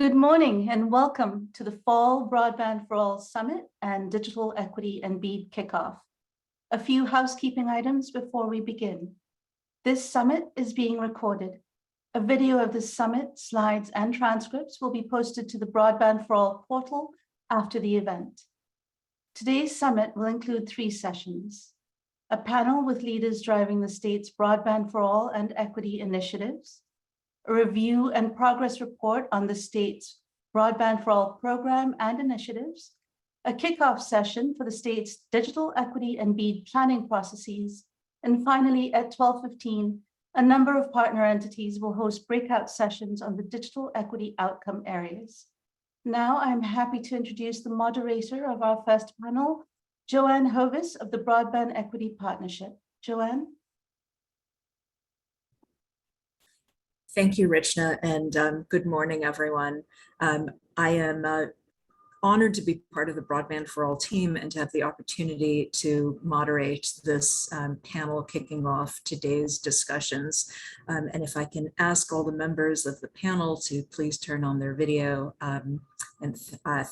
Good morning and welcome to the Fall Broadband for All Summit and Digital Equity and BEAD Kickoff. A few housekeeping items before we begin. This summit is being recorded. A video of this summit, slides, and transcripts will be posted to the Broadband for All portal after the event. Today's summit will include 3 sessions: a panel with leaders driving the state's Broadband for All and equity initiatives, a review and progress report on the state's Broadband for All program and initiatives, a kickoff session for the state's digital equity and BEAD planning processes, and finally at 12:15, a number of partner entities will host breakout sessions on the digital equity outcome areas. Now I'm happy to introduce the moderator of our first panel, Joanne Hovis of the Broadband Equity Partnership. Joanne? Thank you, Richna, and good morning, everyone. I am honored to be part of the Broadband for All team and to have the opportunity to moderate this panel kicking off today's discussions. And if I can ask all the members of the panel to please turn on their video and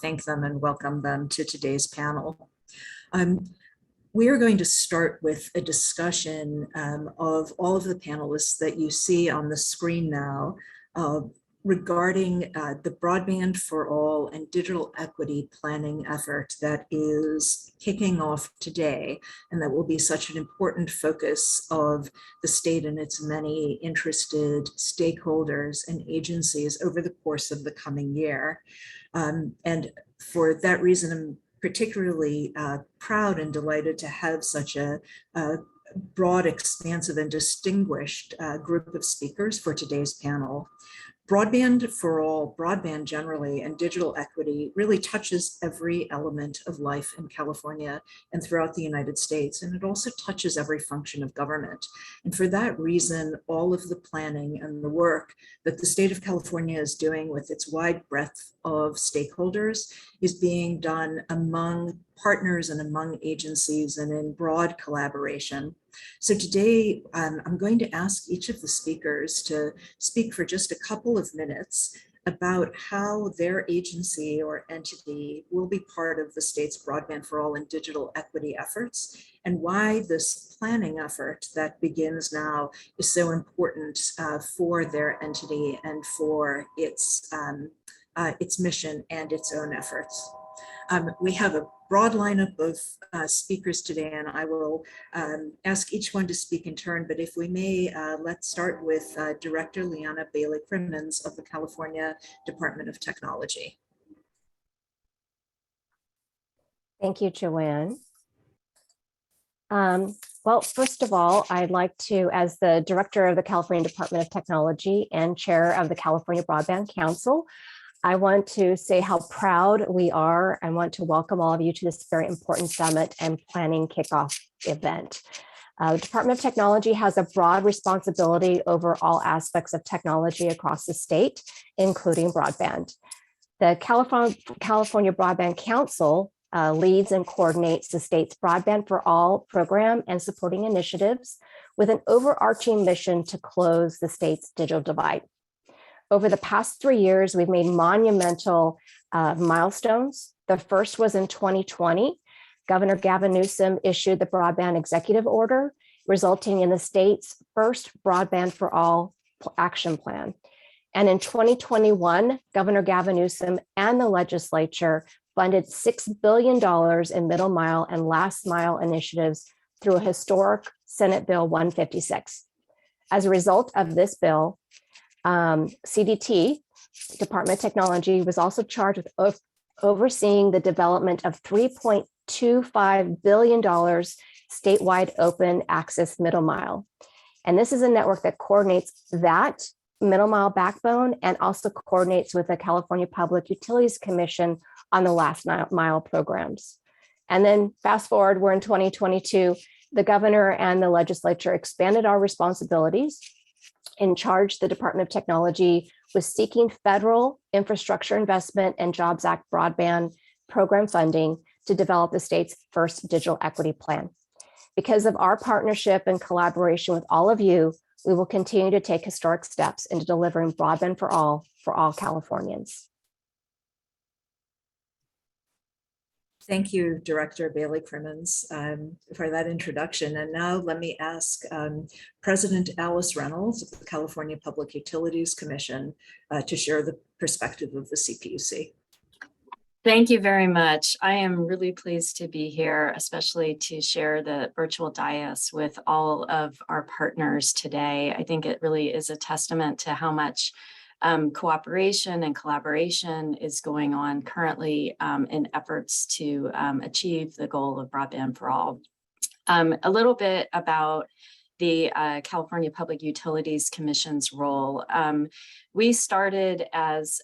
thank them and welcome them to today's panel. We are going to start with a discussion of all of the panelists that you see on the screen now regarding the Broadband for All and digital equity planning effort that is kicking off today, and that will be such an important focus of the state and its many interested stakeholders and agencies over the course of the coming year. And for that reason, I'm particularly proud and delighted to have such a broad, expansive, and distinguished group of speakers for today's panel. Broadband for All, broadband generally, and digital equity really touches every element of life in California and throughout the United States, and it also touches every function of government. And for that reason, all of the planning and the work that the state of California is doing with its wide breadth of stakeholders is being done among partners and among agencies and in broad collaboration. So today, I'm going to ask each of the speakers to speak for just a couple of minutes about how their agency or entity will be part of the state's Broadband for All and digital equity efforts, and why this planning effort that begins now is so important for their entity and for its mission and its own efforts. We have a broad lineup of speakers today, and I will ask each one to speak in turn, but if we may, let's start with Director Liana Bailey Crimmins of the California Department of Technology. Thank you, Joanne. Well, first of all, I'd like to, as the Director of the California Department of Technology and Chair of the California Broadband Council, I want to say how proud we are and want to welcome all of you to this very important summit and planning kickoff event. The Department of Technology has a broad responsibility over all aspects of technology across the state, including broadband. The California Broadband Council leads and coordinates the state's Broadband for All program and supporting initiatives with an overarching mission to close the state's digital divide. Over the past 3 years, we've made monumental milestones. The first was in 2020. Governor Gavin Newsom issued the Broadband Executive Order, resulting in the state's first Broadband for All action plan. And in 2021, Governor Gavin Newsom and the legislature funded $6 billion in middle mile and last mile initiatives through a historic Senate Bill 156. As a result of this bill, CDT, Department of Technology, was also charged with overseeing the development of $3.25 billion statewide open access middle mile. And this is a network that coordinates that middle mile backbone and also coordinates with the California Public Utilities Commission on the last mile programs. And then fast forward, we're in 2022, the governor and the legislature expanded our responsibilities and charged the Department of Technology with seeking federal infrastructure investment and Jobs Act broadband program funding to develop the state's first digital equity plan. Because of our partnership and collaboration with all of you, we will continue to take historic steps into delivering broadband for all Californians. Thank you, Director Bailey Crimmins, for that introduction. And now let me ask President Alice Reynolds of the California Public Utilities Commission to share the perspective of the CPUC. Thank you very much. I am really pleased to be here, especially to share the virtual dais with all of our partners today. I think it really is a testament to how much cooperation and collaboration is going on currently in efforts to achieve the goal of broadband for all. A little bit about the California Public Utilities Commission's role. We started as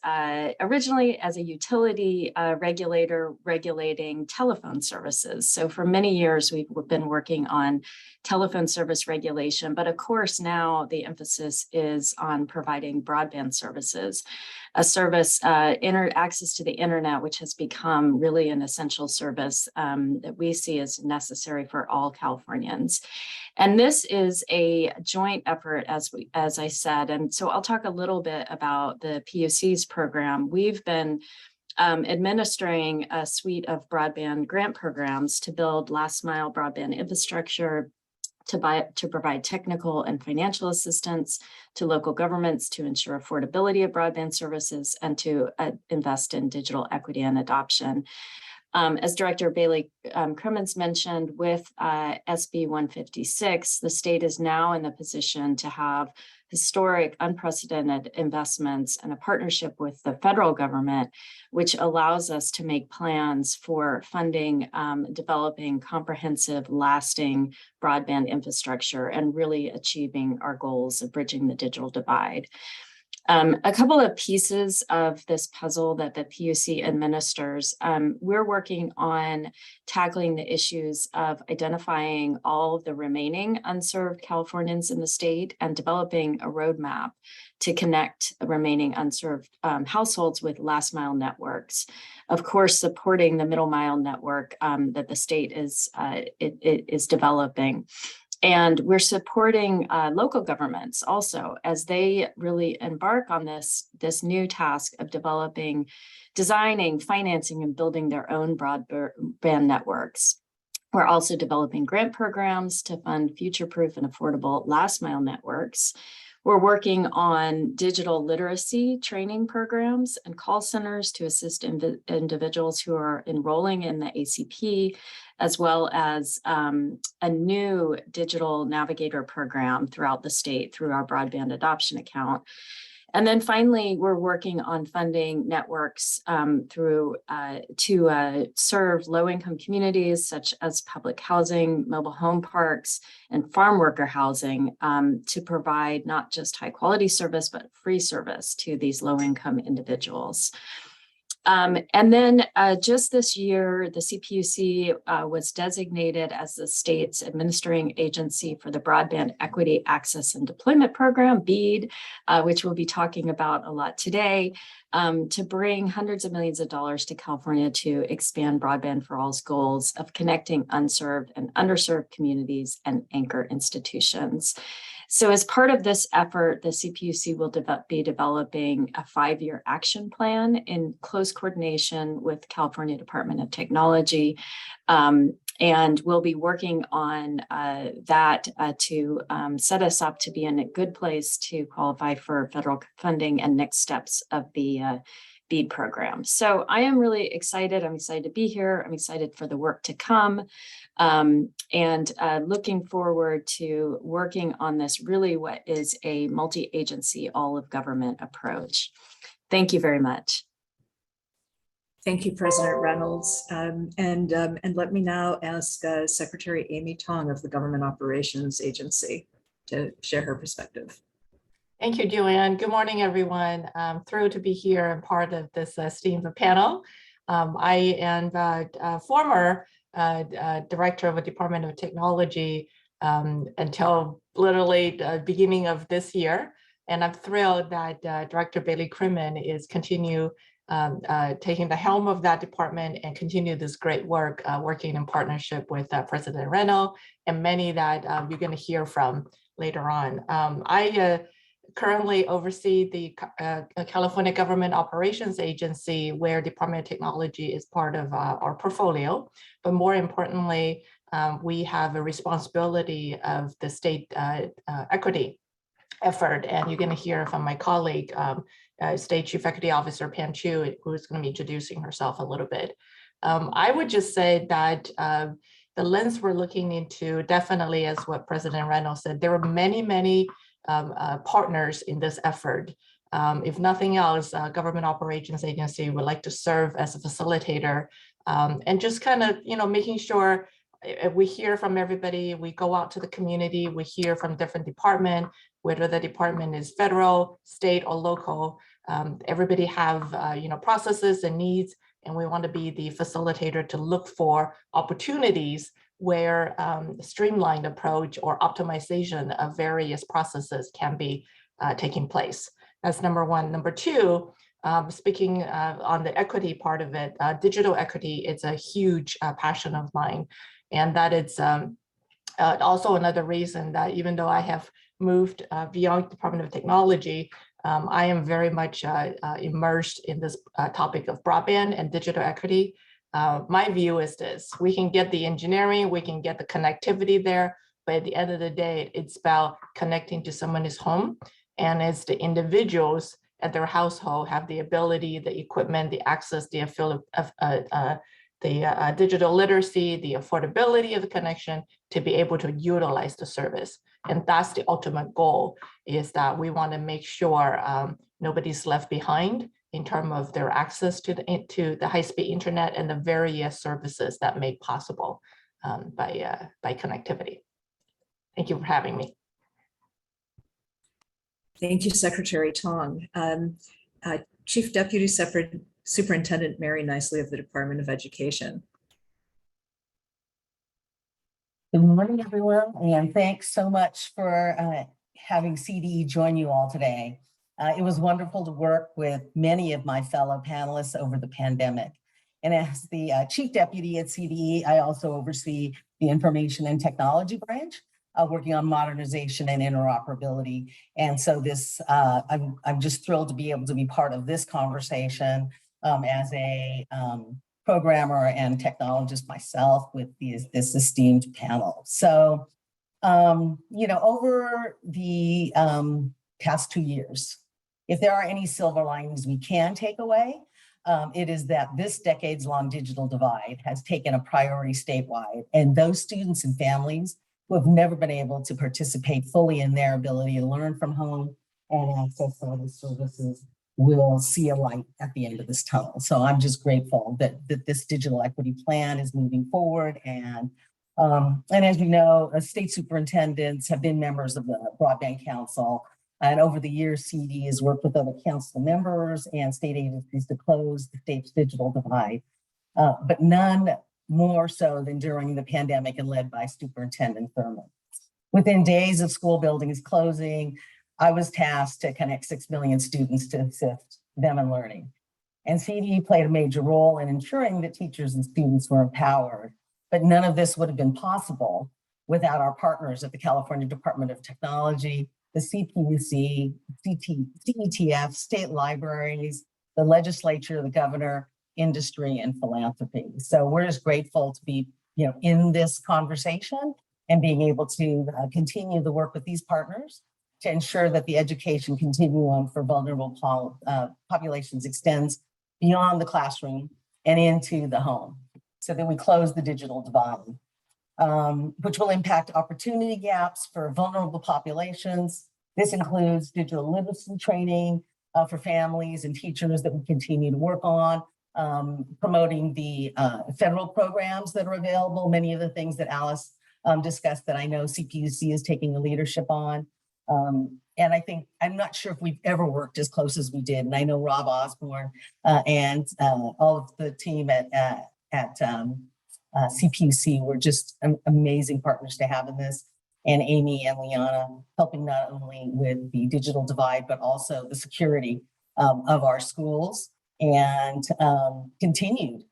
originally as a utility regulator regulating telephone services. So for many years, we've been working on telephone service regulation, but of course now the emphasis is on providing broadband services, a service, access to the internet, which has become really an essential service that we see as necessary for all Californians. And this is a joint effort, as I said, and so I'll talk a little bit about the PUC's program. We've been administering a suite of broadband grant programs to build last mile broadband infrastructure, to provide technical and financial assistance to local governments to ensure affordability of broadband services, and to invest in digital equity and adoption. As Director Bailey Crimmins mentioned, with SB 156, the state is now in the position to have historic, unprecedented investments and a partnership with the federal government, which allows us to make plans for funding, developing comprehensive, lasting broadband infrastructure and really achieving our goals of bridging the digital divide. A couple of pieces of this puzzle that the PUC administers, we're working on tackling the issues of identifying all of the remaining unserved Californians in the state and developing a roadmap to connect the remaining unserved households with last mile networks. Of course, supporting the middle mile network that the state is developing. And we're supporting local governments also as they really embark on this new task of designing, financing, and building their own broadband networks. We're also developing grant programs to fund future-proof and affordable last mile networks. We're working on digital literacy training programs and call centers to assist individuals who are enrolling in the ACP, as well as a new digital navigator program throughout the state through our broadband adoption account. And then finally, we're working on funding networks to serve low-income communities such as public housing, mobile home parks, and farm worker housing to provide not just high-quality service, but free service to these low-income individuals. And then just this year, the CPUC was designated as the state's administering agency for the Broadband Equity Access and Deployment Program, BEAD, which we'll be talking about a lot today, to bring hundreds of millions of dollars to California to expand Broadband for All's goals of connecting unserved and underserved communities and anchor institutions. So as part of this effort, the CPUC will be developing a 5-year action plan in close coordination with California Department of Technology. And we'll be working on that to set us up to be in a good place to qualify for federal funding and next steps of the BEAD program. So I am really excited. I'm excited to be here. I'm excited for the work to come. And looking forward to working on this really what is a multi-agency, all of government approach. Thank you very much. Thank you, President Reynolds. And let me now ask Secretary Amy Tong of the Government Operations Agency to share her perspective. Thank you, Joanne. Good morning, everyone. I'm thrilled to be here and part of this esteemed panel. I am a former director of the Department of Technology until literally the beginning of this year. And I'm thrilled that Director Bailey Crimmins is taking the helm of that department and continue this great work, working in partnership with President Reynolds and many that you're going to hear from later on. I currently oversee the California Government Operations Agency, where Department of Technology is part of our portfolio. But more importantly, we have a responsibility of the state equity effort. And you're going to hear from my colleague, State Chief Equity Officer Pan Chu, who's going to be introducing herself a little bit. I would just say that the lens we're looking into, definitely, as what President Reynolds said, there are many partners in this effort. If nothing else, Government Operations Agency would like to serve as a facilitator, and just kind of, making sure we hear from everybody, we go out to the community, we hear from different departments, whether the department is federal, state, or local. Everybody have processes and needs, and we want to be the facilitator to look for opportunities where streamlined approach or optimization of various processes can be taking place. That's number one. Number two, speaking on the equity part of it, digital equity, it's a huge passion of mine. And that it's also another reason that even though I have moved beyond Department of Technology, I am very much immersed in this topic of broadband and digital equity. My view is this: we can get the engineering, we can get the connectivity there, but at the end of the day, it's about connecting to someone's home. And it's the individuals at their household have the ability, the equipment, the access, the digital literacy, the affordability of the connection to be able to utilize the service. And that's the ultimate goal, is that we want to make sure nobody's left behind in terms of their access to the high-speed internet and the various services that make possible by connectivity. Thank you for having me. Thank you, Secretary Tong. Chief Deputy Superintendent Mary Nicely of the Department of Education. Good morning, everyone, and thanks so much for having CDE join you all today. It was wonderful to work with many of my fellow panelists over the pandemic. And as the Chief Deputy at CDE, I also oversee the Information and Technology branch, working on modernization and interoperability. And so this, I'm just thrilled to be able to be part of this conversation as a programmer and technologist myself with this esteemed panel. So, over the past 2 years, if there are any silver linings we can take away, it is that this decades-long digital divide has taken a priority statewide, and those students and families who have never been able to participate fully in their ability to learn from home and access all the services will see a light at the end of this tunnel. So I'm just grateful that this digital equity plan is moving forward. And as you know, state superintendents have been members of the Broadband Council. And over the years, CDE has worked with other council members and state agencies to close the state's digital divide, but none more so than during the pandemic and led by Superintendent Thurmond. Within days of school buildings closing, I was tasked to connect 6 million students to assist them in learning. And CDE played a major role in ensuring that teachers and students were empowered, but none of this would have been possible without our partners at the California Department of Technology, the CPUC, CETF, state libraries, the legislature, the governor, industry, and philanthropy. So we're just grateful to be in this conversation and being able to continue the work with these partners to ensure that the education continuum for vulnerable populations extends beyond the classroom and into the home, so that we close the digital divide, which will impact opportunity gaps for vulnerable populations. This includes digital literacy training for families and teachers that we continue to work on, promoting the federal programs that are available, many of the things that Alice discussed that I know CPUC is taking the leadership on. And I think, I'm not sure if we've ever worked as close as we did. And I know Rob Osborne and all of the team at CPUC were just amazing partners to have in this. And Amy and Liana helping not only with the digital divide, but also the security of our schools and continued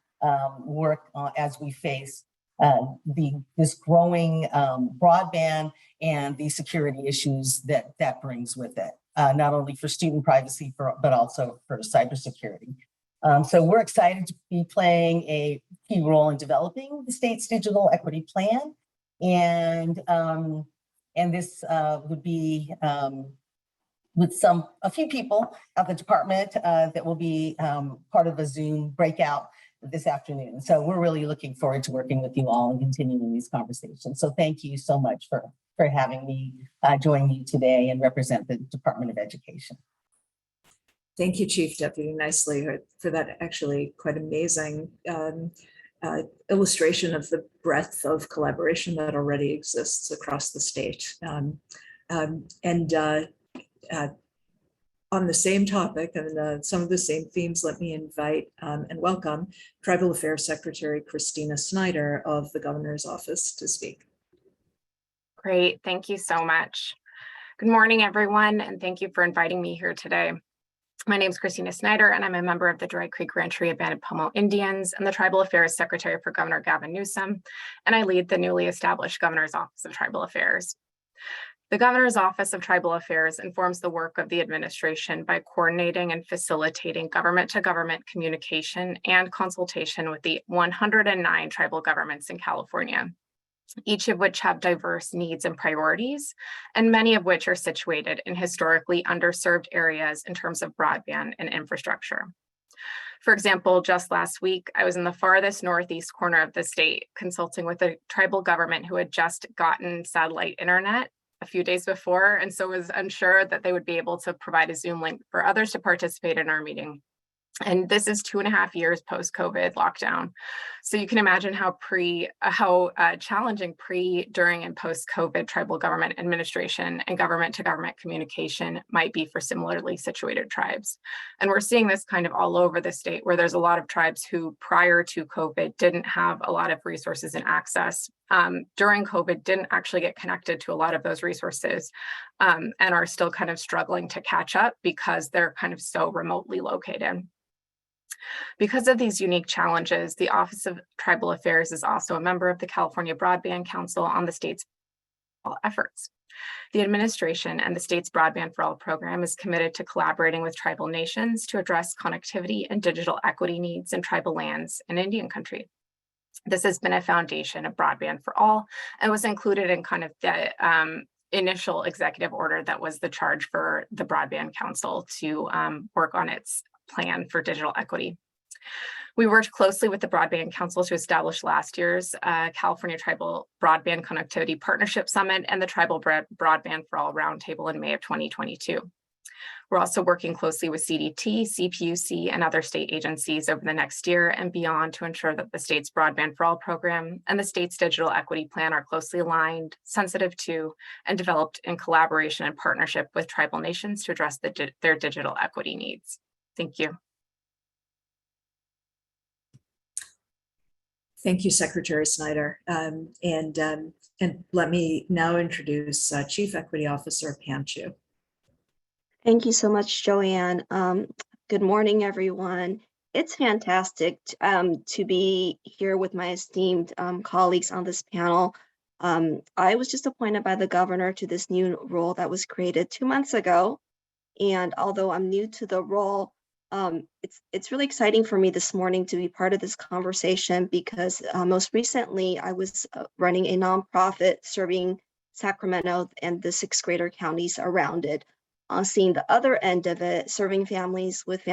work as we face this growing broadband and the security issues that brings with it. not only for student privacy, but also for cybersecurity. So we're excited to be playing a key role in developing the state's digital equity plan. And this would be with a few people at the department that will be part of a Zoom breakout this afternoon. So we're really looking forward to working with you all and continuing these conversations. So thank you so much for having me join you today and represent the Department of Education. Thank you, Chief Deputy Nicely, for that actually quite amazing illustration of the breadth of collaboration that already exists across the state. On the same topic and some of the same themes, let me invite and welcome Tribal Affairs Secretary Christina Snyder of the Governor's Office to speak. Great, thank you so much. Good morning, everyone, and thank you for inviting me here today. My name is Christina Snyder, and I'm a member of the Dry Creek Rancheria Abandoned Pomo Indians and the Tribal Affairs Secretary for Governor Gavin Newsom, and I lead the newly established Governor's Office of Tribal Affairs. The Governor's Office of Tribal Affairs informs the work of the administration by coordinating and facilitating government-to-government communication and consultation with the 109 tribal governments in California, each of which have diverse needs and priorities, and many of which are situated in historically underserved areas in terms of broadband and infrastructure. For example, just last week, I was in the farthest northeast corner of the state consulting with a tribal government who had just gotten satellite internet a few days before, and so was unsure that they would be able to provide a Zoom link for others to participate in our meeting. And this is 2.5 years post-COVID lockdown. So you can imagine how challenging pre, during, and post-COVID tribal government administration and government-to-government communication might be for similarly situated tribes. And we're seeing this kind of all over the state, where there's a lot of tribes who prior to COVID didn't have a lot of resources and access. During COVID, didn't actually get connected to a lot of those resources and are still kind of struggling to catch up because they're kind of so remotely located. Because of these unique challenges, the Office of Tribal Affairs is also a member of the California Broadband Council on the state's efforts. The administration and the state's Broadband for All program is committed to collaborating with tribal nations to address connectivity and digital equity needs in tribal lands and Indian country. This has been a foundation of Broadband for All and was included in kind of the initial executive order that was the charge for the Broadband Council to work on its plan for digital equity. We worked closely with the Broadband Council to establish last year's California Tribal Broadband Connectivity Partnership Summit and the Tribal Broadband for All Roundtable in May of 2022. We're also working closely with CDT, CPUC, and other state agencies over the next year and beyond to ensure that the state's Broadband for All program and the state's digital equity plan are closely aligned, sensitive to, and developed in collaboration and partnership with tribal nations to address their digital equity needs. Thank you. Thank you, Secretary Snyder. And let me now introduce Chief Equity Officer Pam Chu. Thank you so much, Joanne. Good morning, everyone. It's fantastic to be here with my esteemed colleagues on this panel. I was just appointed by the governor to this new role that was created 2 months ago. And although I'm new to the role, it's really exciting for me this morning to be part of this conversation because most recently I was running a nonprofit serving Sacramento and the 6 greater counties around it. Seeing the other end of it, serving families with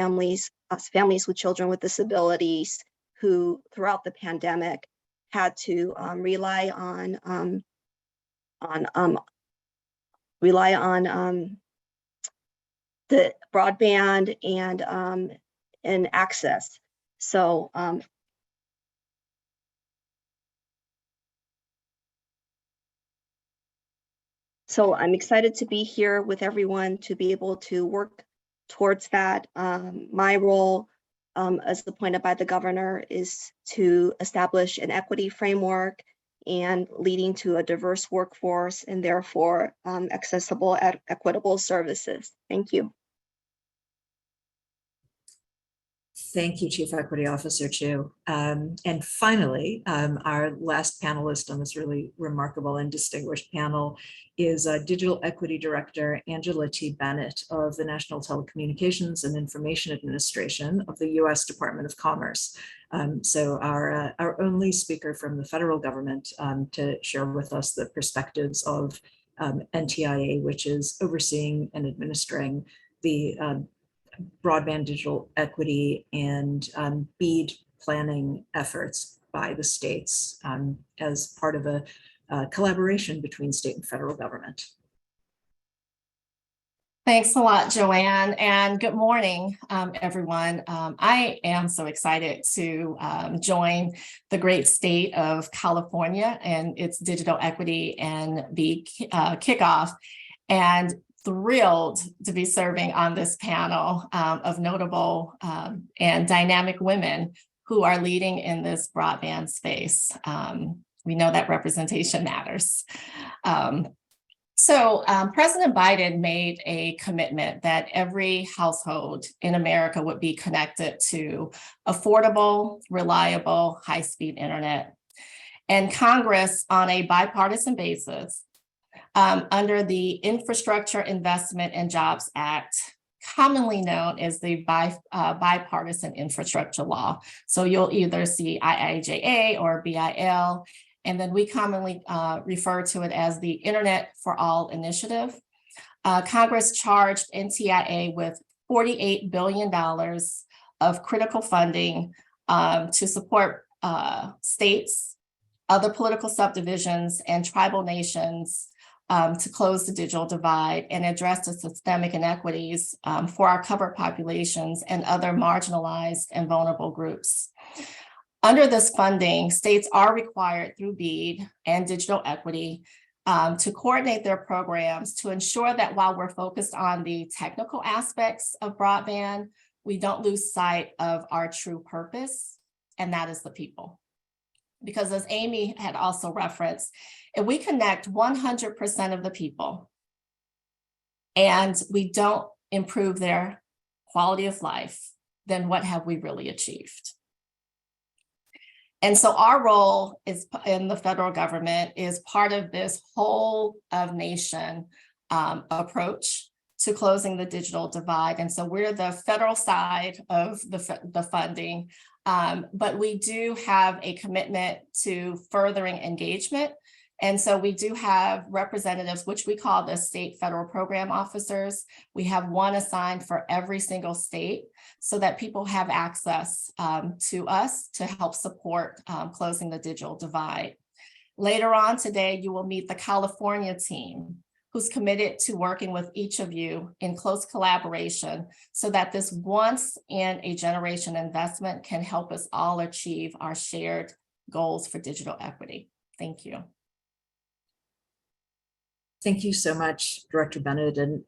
children with disabilities who throughout the pandemic had to rely on the broadband and access. So So I'm excited to be here with everyone to be able to work towards that. My role as appointed by the governor is to establish an equity framework and leading to a diverse workforce and therefore accessible equitable services. Thank you. Thank you, Chief Equity Officer Chu. And finally, our last panelist on this really remarkable and distinguished panel is Digital Equity Director Angela T. Bennett of the National Telecommunications and Information Administration of the U.S. Department of Commerce. So our only speaker from the federal government to share with us the perspectives of NTIA, which is overseeing and administering the broadband digital equity and BEAD planning efforts by the states as part of a collaboration between state and federal government. Thanks a lot, Joanne, and good morning, everyone. I am so excited to join the great state of California and its digital equity and BEAD kickoff, and thrilled to be serving on this panel of notable and dynamic women who are leading in this broadband space. We know that representation matters. So President Biden made a commitment that every household in America would be connected to affordable, reliable, high-speed internet. And Congress, on a bipartisan basis, under the Infrastructure Investment and Jobs Act, commonly known as the Bipartisan Infrastructure Law. So you'll either see IIJA or BIL, and then we commonly refer to it as the Internet for All initiative. Congress charged NTIA with $48 billion of critical funding to support states, other political subdivisions, and tribal nations to close the digital divide and address the systemic inequities for our covered populations and other marginalized and vulnerable groups. Under this funding, states are required through BEAD and digital equity to coordinate their programs to ensure that while we're focused on the technical aspects of broadband, we don't lose sight of our true purpose, and that is the people. Because as Amy had also referenced, if we connect 100% of the people and we don't improve their quality of life, then what have we really achieved? And so our role is in the federal government is part of this whole of nation approach to closing the digital divide. And so we're the federal side of the funding, but we do have a commitment to furthering engagement. And so we do have representatives, which we call the state federal program officers. We have one assigned for every single state so that people have access to us to help support closing the digital divide. Later on today, you will meet the California team, who's committed to working with each of you in close collaboration so that this once in a generation investment can help us all achieve our shared goals for digital equity. Thank you. Thank you so much, Director Bennett. And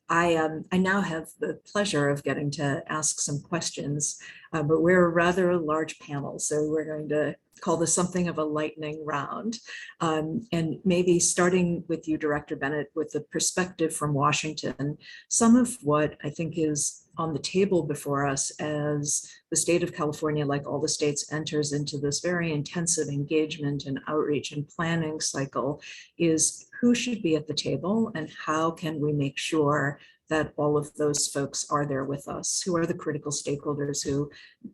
I now have the pleasure of getting to ask some questions, but we're a rather large panel, so we're going to call this something of a lightning round. And maybe starting with you, Director Bennett, with the perspective from Washington, some of what I think is on the table before us as the state of California, like all the states, enters into this very intensive engagement and outreach and planning cycle is who should be at the table and how can we make sure that all of those folks are there with us? Who are the critical stakeholders who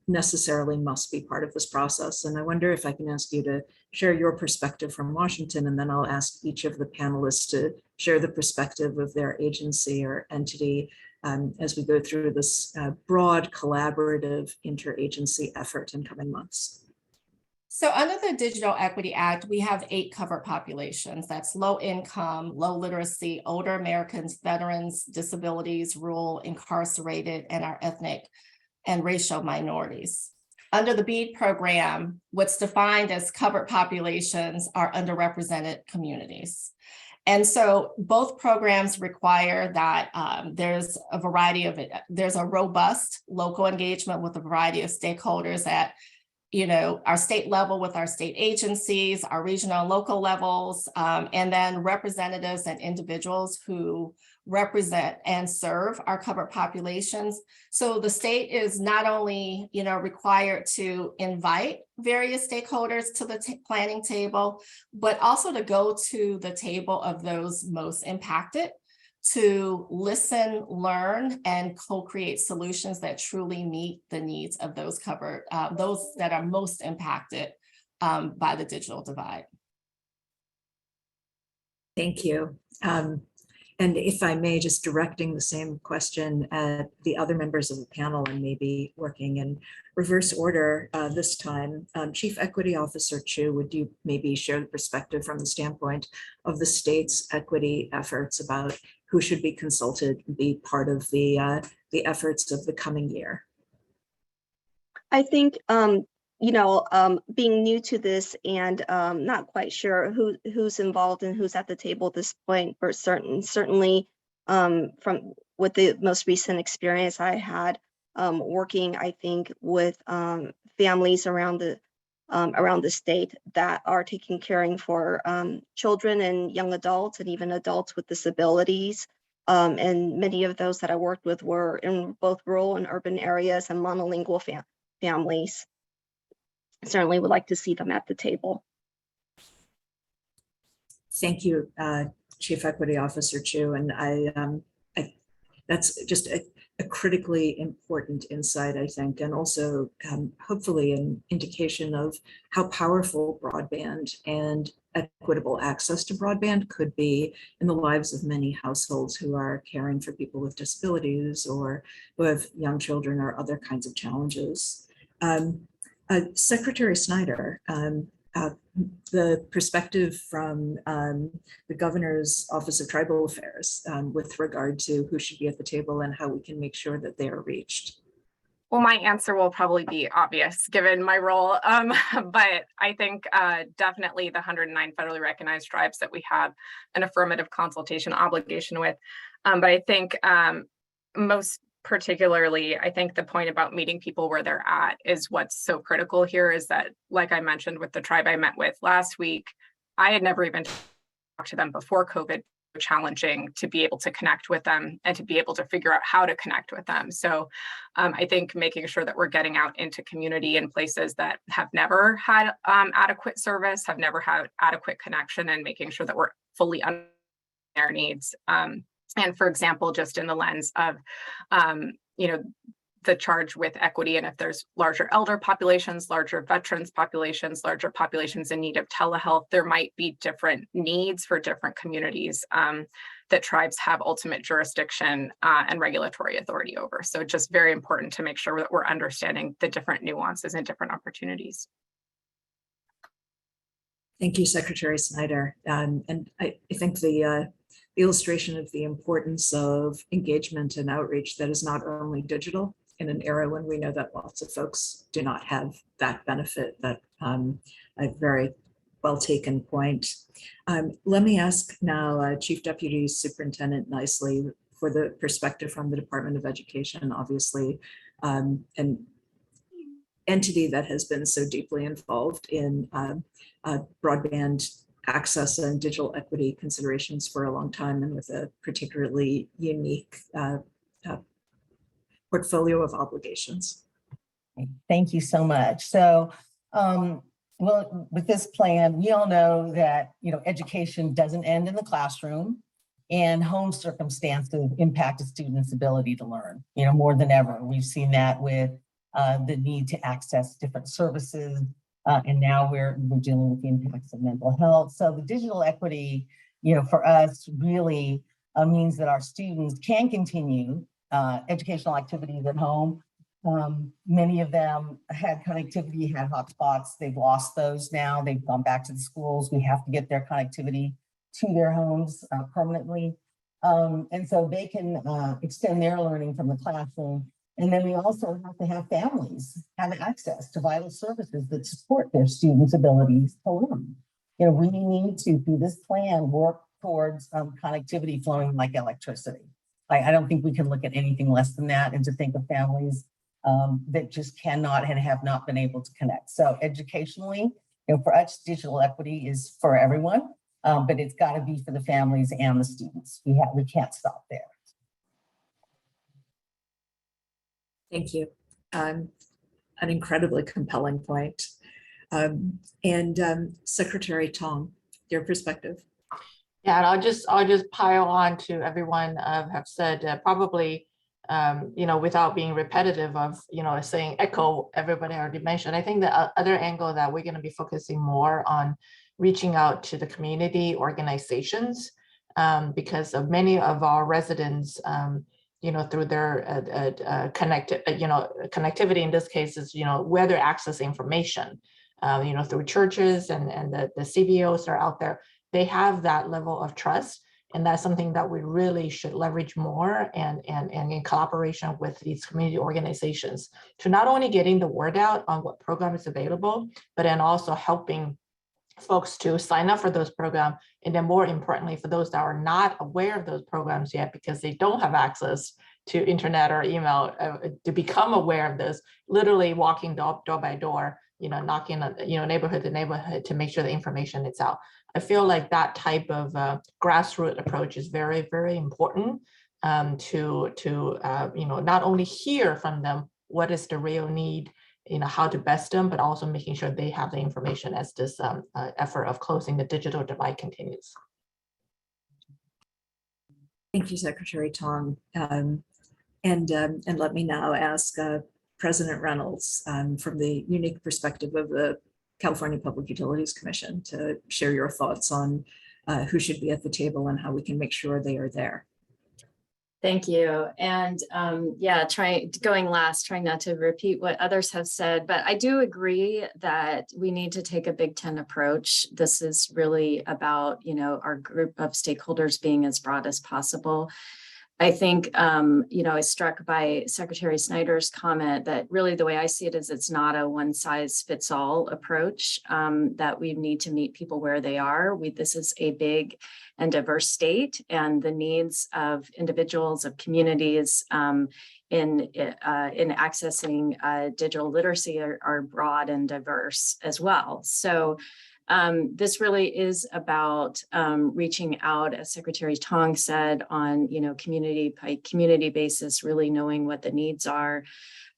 necessarily must be part of this process? And I wonder if I can ask you to share your perspective from Washington, and then I'll ask each of the panelists to share the perspective of their agency or entity as we go through this broad collaborative interagency effort in coming months. So under the Digital Equity Act, we have 8 covered populations. That's low income, low literacy, older Americans, veterans, disabilities, rural, incarcerated, and our ethnic and racial minorities. Under the BEAD program, what's defined as covered populations are underrepresented communities. And so both programs require that there's a robust local engagement with a variety of stakeholders at our state level with our state agencies, our regional and local levels, and then representatives and individuals who represent and serve our covered populations. So the state is not only, required to invite various stakeholders to the planning table, but also to go to the table of those most impacted to listen, learn, and co-create solutions that truly meet the needs of those those that are most impacted by the digital divide. Thank you. And if I may, just directing the same question at the other members of the panel and maybe working in reverse order this time. Chief Equity Officer Chu, would you maybe share the perspective from the standpoint of the state's equity efforts about who should be consulted and be part of the efforts of the coming year? I think, being new to this and not quite sure who's involved and who's at the table at this point, but certainly from with the most recent experience I had working, I think, with families around the state that are caring for children and young adults and even adults with disabilities. And many of those that I worked with were in both rural and urban areas and monolingual families. Certainly would like to see them at the table. Thank you, Chief Equity Officer Chu. And that's just a critically important insight, I think, and also hopefully an indication of how powerful broadband and equitable access to broadband could be in the lives of many households who are caring for people with disabilities or who have young children or other kinds of challenges. Secretary Snyder, the perspective from the Governor's Office of Tribal Affairs with regard to who should be at the table and how we can make sure that they are reached. Well, my answer will probably be obvious given my role, but I think definitely the 109 federally recognized tribes that we have an affirmative consultation obligation with. But I think most particularly, I think the point about meeting people where they're at is what's so critical here is that, like I mentioned with the tribe I met with last week, I had never even talked to them before COVID. Challenging to be able to connect with them and to be able to figure out how to connect with them. So I think making sure that we're getting out into community in places that have never had adequate service, have never had adequate connection, and making sure that we're fully understanding their needs. And for example, just in the lens of, the charge with equity, and if there's larger elder populations, larger veterans populations, larger populations in need of telehealth, there might be different needs for different communities that tribes have ultimate jurisdiction and regulatory authority over. So just very important to make sure that we're understanding the different nuances and different opportunities. Thank you, Secretary Snyder. And I think the illustration of the importance of engagement and outreach that is not only digital in an era when we know that lots of folks do not have that benefit, that a very well taken point. Let me ask now Chief Deputy Superintendent Nicely for the perspective from the Department of Education, obviously an entity that has been so deeply involved in broadband access and digital equity considerations for a long time, and with a particularly unique portfolio of obligations. Thank you so much. So, well, with this plan, we all know that, education doesn't end in the classroom, and home circumstances impact a student's ability to learn, more than ever. We've seen that with the need to access different services, and now we're dealing with the impacts of mental health. So the digital equity, for us really means that our students can continue educational activities at home. Many of them had connectivity, had hotspots. They've lost those now. They've gone back to the schools. We have to get their connectivity to their homes permanently. And so they can extend their learning from the classroom. And then we also have to have families have access to vital services that support their students' abilities to learn. We need to, through this plan, work towards connectivity flowing like electricity. I don't think we can look at anything less than that, and to think of families that just cannot and have not been able to connect. So educationally, for us, digital equity is for everyone. but it's got to be for the families and the students. We can't stop there. Thank you. An incredibly compelling point. Secretary Tong, your perspective. Yeah, and I'll just pile on to everyone have said, probably, without being repetitive of, saying echo everybody already mentioned. I think the other angle that we're going to be focusing more on reaching out to the community organizations, because of many of our residents, through their connectivity in this case is, where they're accessing information, through churches and the CBOs are out there. They have that level of trust, and that's something that we really should leverage more and in collaboration with these community organizations to not only getting the word out on what program is available, but then also helping folks to sign up for those programs. And then more importantly, for those that are not aware of those programs yet, because they don't have access to internet or email, to become aware of this, literally walking door by door, knocking on, neighborhood to neighborhood to make sure the information is out. I feel like that type of grassroots approach is very, very important to not only hear from them what is the real need, how to best them, but also making sure they have the information as this effort of closing the digital divide continues. Thank you, Secretary Tong. And let me now ask President Reynolds from the unique perspective of the California Public Utilities Commission to share your thoughts on who should be at the table and how we can make sure they are there. Thank you. And going last, trying not to repeat what others have said, but I do agree that we need to take a Big Ten approach. This is really about, our group of stakeholders being as broad as possible. I think, I was struck by Secretary Snyder's comment that really the way I see it is it's not a one size fits all approach, that we need to meet people where they are. This is a big and diverse state, and the needs of individuals, of communities in accessing digital literacy are broad and diverse as well. So this really is about reaching out, as Secretary Tong said, on community by community basis, really knowing what the needs are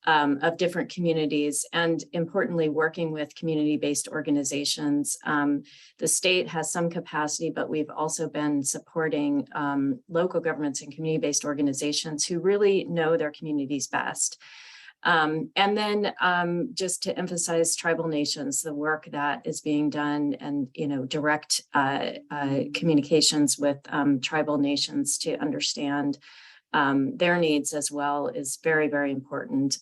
of different communities, and importantly, working with community-based organizations. The state has some capacity, but we've also been supporting local governments and community-based organizations who really know their communities best. And then just to emphasize tribal nations, the work that is being done, and direct communications with tribal nations to understand their needs as well is very, very important.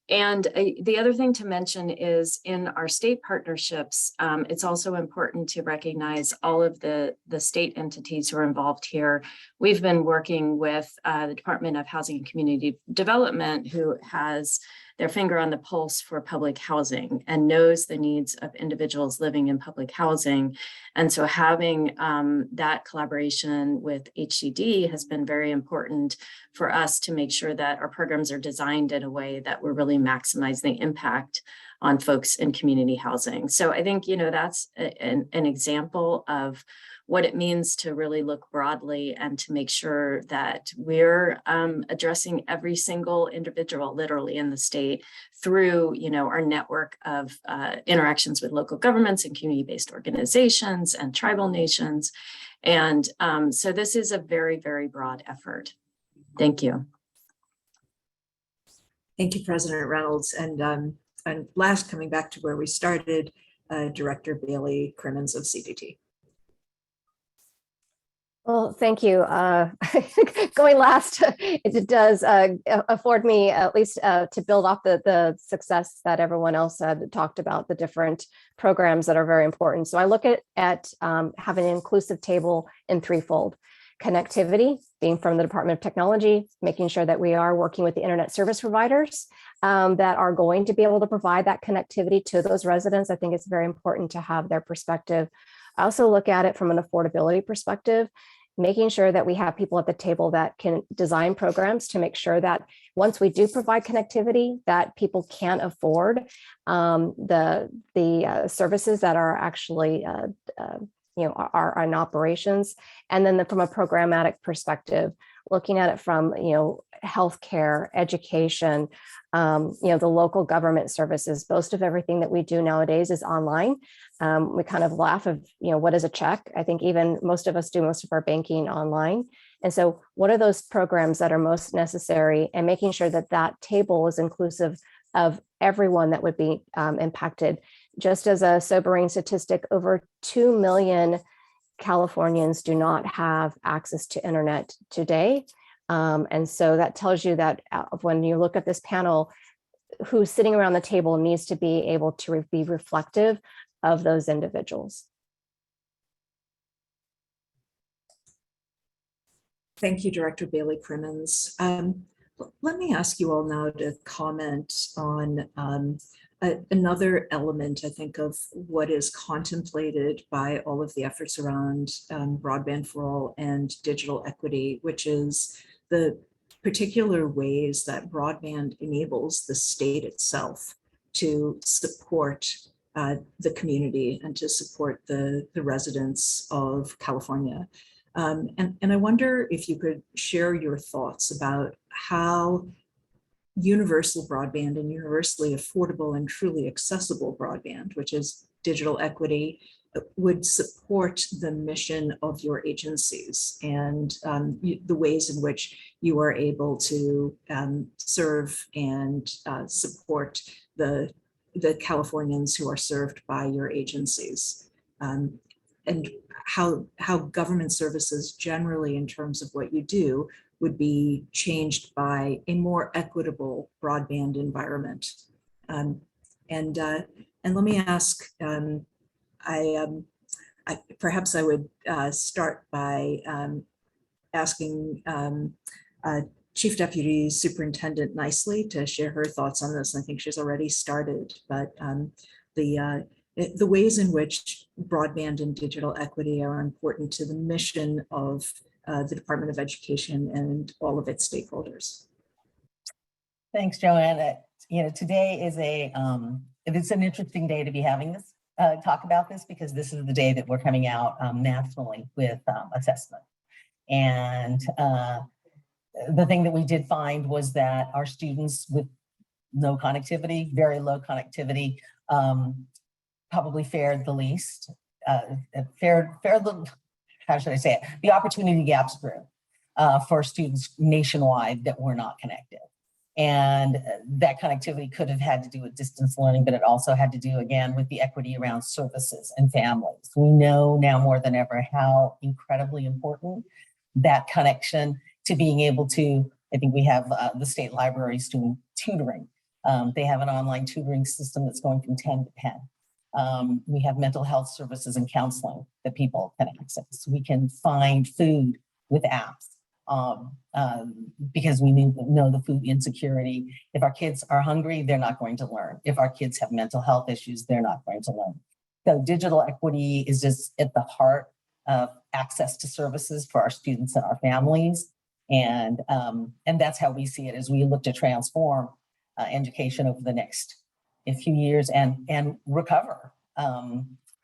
And the other thing to mention is in our state partnerships, it's also important to recognize all of the state entities who are involved here. We've been working with the Department of Housing and Community Development, who has their finger on the pulse for public housing and knows the needs of individuals living in public housing. And so having that collaboration with HCD has been very important for us to make sure that our programs are designed in a way that we're really maximizing the impact on folks in community housing. So I think, that's an example of what it means to really look broadly and to make sure that we're addressing every single individual literally in the state through, our network of interactions with local governments and community-based organizations and tribal nations. And so this is a very, very broad effort. Thank you. Thank you, President Reynolds. And last, coming back to where we started, Director Bailey Crimmins of CDT. Well, thank you. Going last, it does afford me at least to build off the success that everyone else had talked about, the different programs that are very important. So I look at having an inclusive table in threefold. Connectivity, being from the Department of Technology, making sure that we are working with the internet service providers that are going to be able to provide that connectivity to those residents. I think it's very important to have their perspective. I also look at it from an affordability perspective, making sure that we have people at the table that can design programs to make sure that once we do provide connectivity, that people can afford the services that are actually are in operations. And then from a programmatic perspective, looking at it from, healthcare, education, the local government services. Most of everything that we do nowadays is online. We kind of laugh of, what is a check? I think even most of us do most of our banking online. And so what are those programs that are most necessary, and making sure that that table is inclusive of everyone that would be impacted. Just as a sobering statistic, over 2 million Californians do not have access to internet today. And so that tells you that when you look at this panel, who's sitting around the table needs to be able to be reflective of those individuals. Thank you, Director Bailey Crimmins. Let me ask you all now to comment on another element, I think, of what is contemplated by all of the efforts around broadband for all and digital equity, which is the particular ways that broadband enables the state itself to support the community and to support the residents of California. And I wonder if you could share your thoughts about how universal broadband and universally affordable and truly accessible broadband, which is digital equity, would support the mission of your agencies and the ways in which you are able to serve and support the Californians who are served by your agencies. And how government services generally, in terms of what you do, would be changed by a more equitable broadband environment. And let me ask, perhaps I would start by asking Chief Deputy Superintendent Nicely to share her thoughts on this. I think she's already started, but the ways in which broadband and digital equity are important to the mission of the Department of Education and all of its stakeholders. Thanks, Joanne. Today is it's an interesting day to be having this talk about this, because this is the day that we're coming out nationally with assessment. And the thing that we did find was that our students with no connectivity, very low connectivity, probably fared the least, how should I say it? The opportunity gaps grew for students nationwide that were not connected. And that connectivity could have had to do with distance learning, but it also had to do, again, with the equity around services and families. We know now more than ever how incredibly important that connection to being able to, I think we have the state libraries doing tutoring. They have an online tutoring system that's going from 10 to 10. We have mental health services and counseling that people can access. We can find food with apps because we know the food insecurity. If our kids are hungry, they're not going to learn. If our kids have mental health issues, they're not going to learn. So digital equity is just at the heart of access to services for our students and our families. And that's how we see it as we look to transform education over the next few years and recover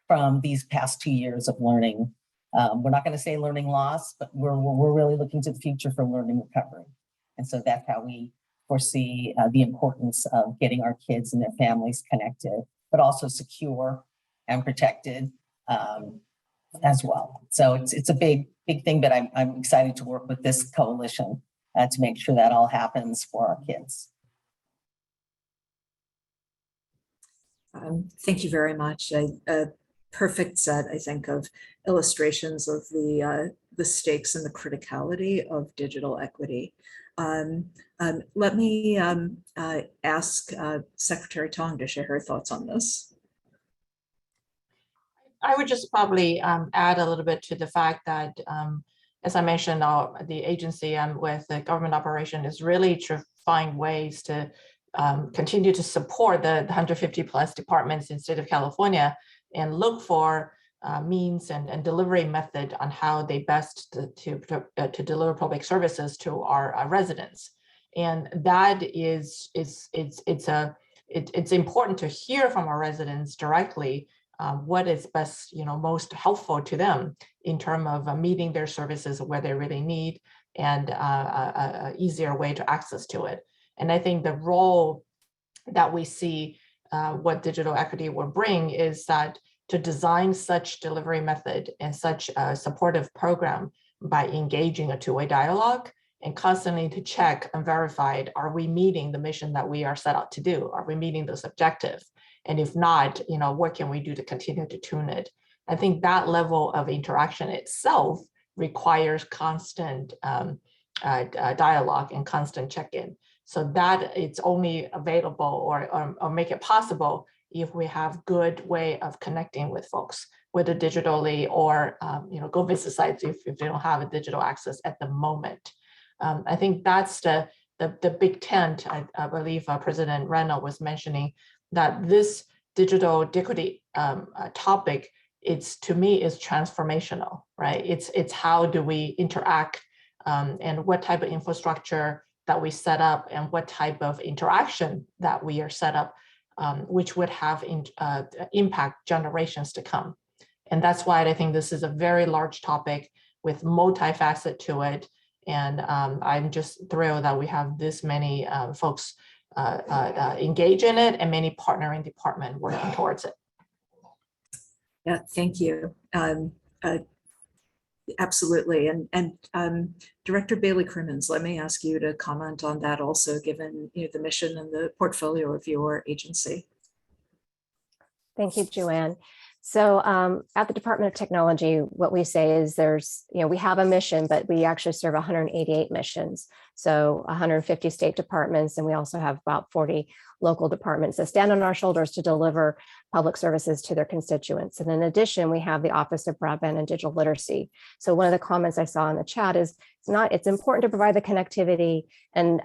from these past 2 years of learning. We're not going to say learning loss, but we're really looking to the future for learning recovery. And so that's how we foresee the importance of getting our kids and their families connected, but also secure and protected as well. So it's a big thing, but I'm excited to work with this coalition to make sure that all happens for our kids. Thank you very much. A perfect set, I think, of illustrations of the stakes and the criticality of digital equity. Let me ask Secretary Tong to share her thoughts on this. I would just probably add a little bit to the fact that, as I mentioned, the agency with the government operation is really to find ways to continue to support the 150 plus departments in the state of California and look for means and delivery method on how they best to deliver public services to our residents. And that it's important to hear from our residents directly what is best, most helpful to them in terms of meeting their services where they really need and a easier way to access to it. And I think the role that we see what digital equity will bring is that to design such delivery method and such a supportive program by engaging a two-way dialogue and constantly to check and verify, are we meeting the mission that we are set out to do? Are we meeting those objectives? And if not, what can we do to continue to tune it? I think that level of interaction itself requires constant dialogue and constant check-in. So that it's only available or make it possible if we have good way of connecting with folks, whether digitally or go visit sites if they don't have a digital access at the moment. I think that's the big tent. I believe President Reynolds was mentioning that this digital equity topic, to me is transformational, right? It's how do we interact and what type of infrastructure that we set up and what type of interaction that we are set up, which would have impact generations to come. And that's why I think this is a very large topic with multifaceted to it. And I'm just thrilled that we have this many folks engage in it and many partnering departments working towards it. Yeah, thank you. Absolutely. And Director Bailey Crimmins, let me ask you to comment on that also, given the mission and the portfolio of your agency. Thank you, Joanne. So at the Department of Technology, what we say is we have a mission, but we actually serve 188 missions. So 150 state departments, and we also have about 40 local departments that stand on our shoulders to deliver public services to their constituents. And in addition, we have the Office of Broadband and Digital Literacy. So one of the comments I saw in the chat is it's important to provide the connectivity and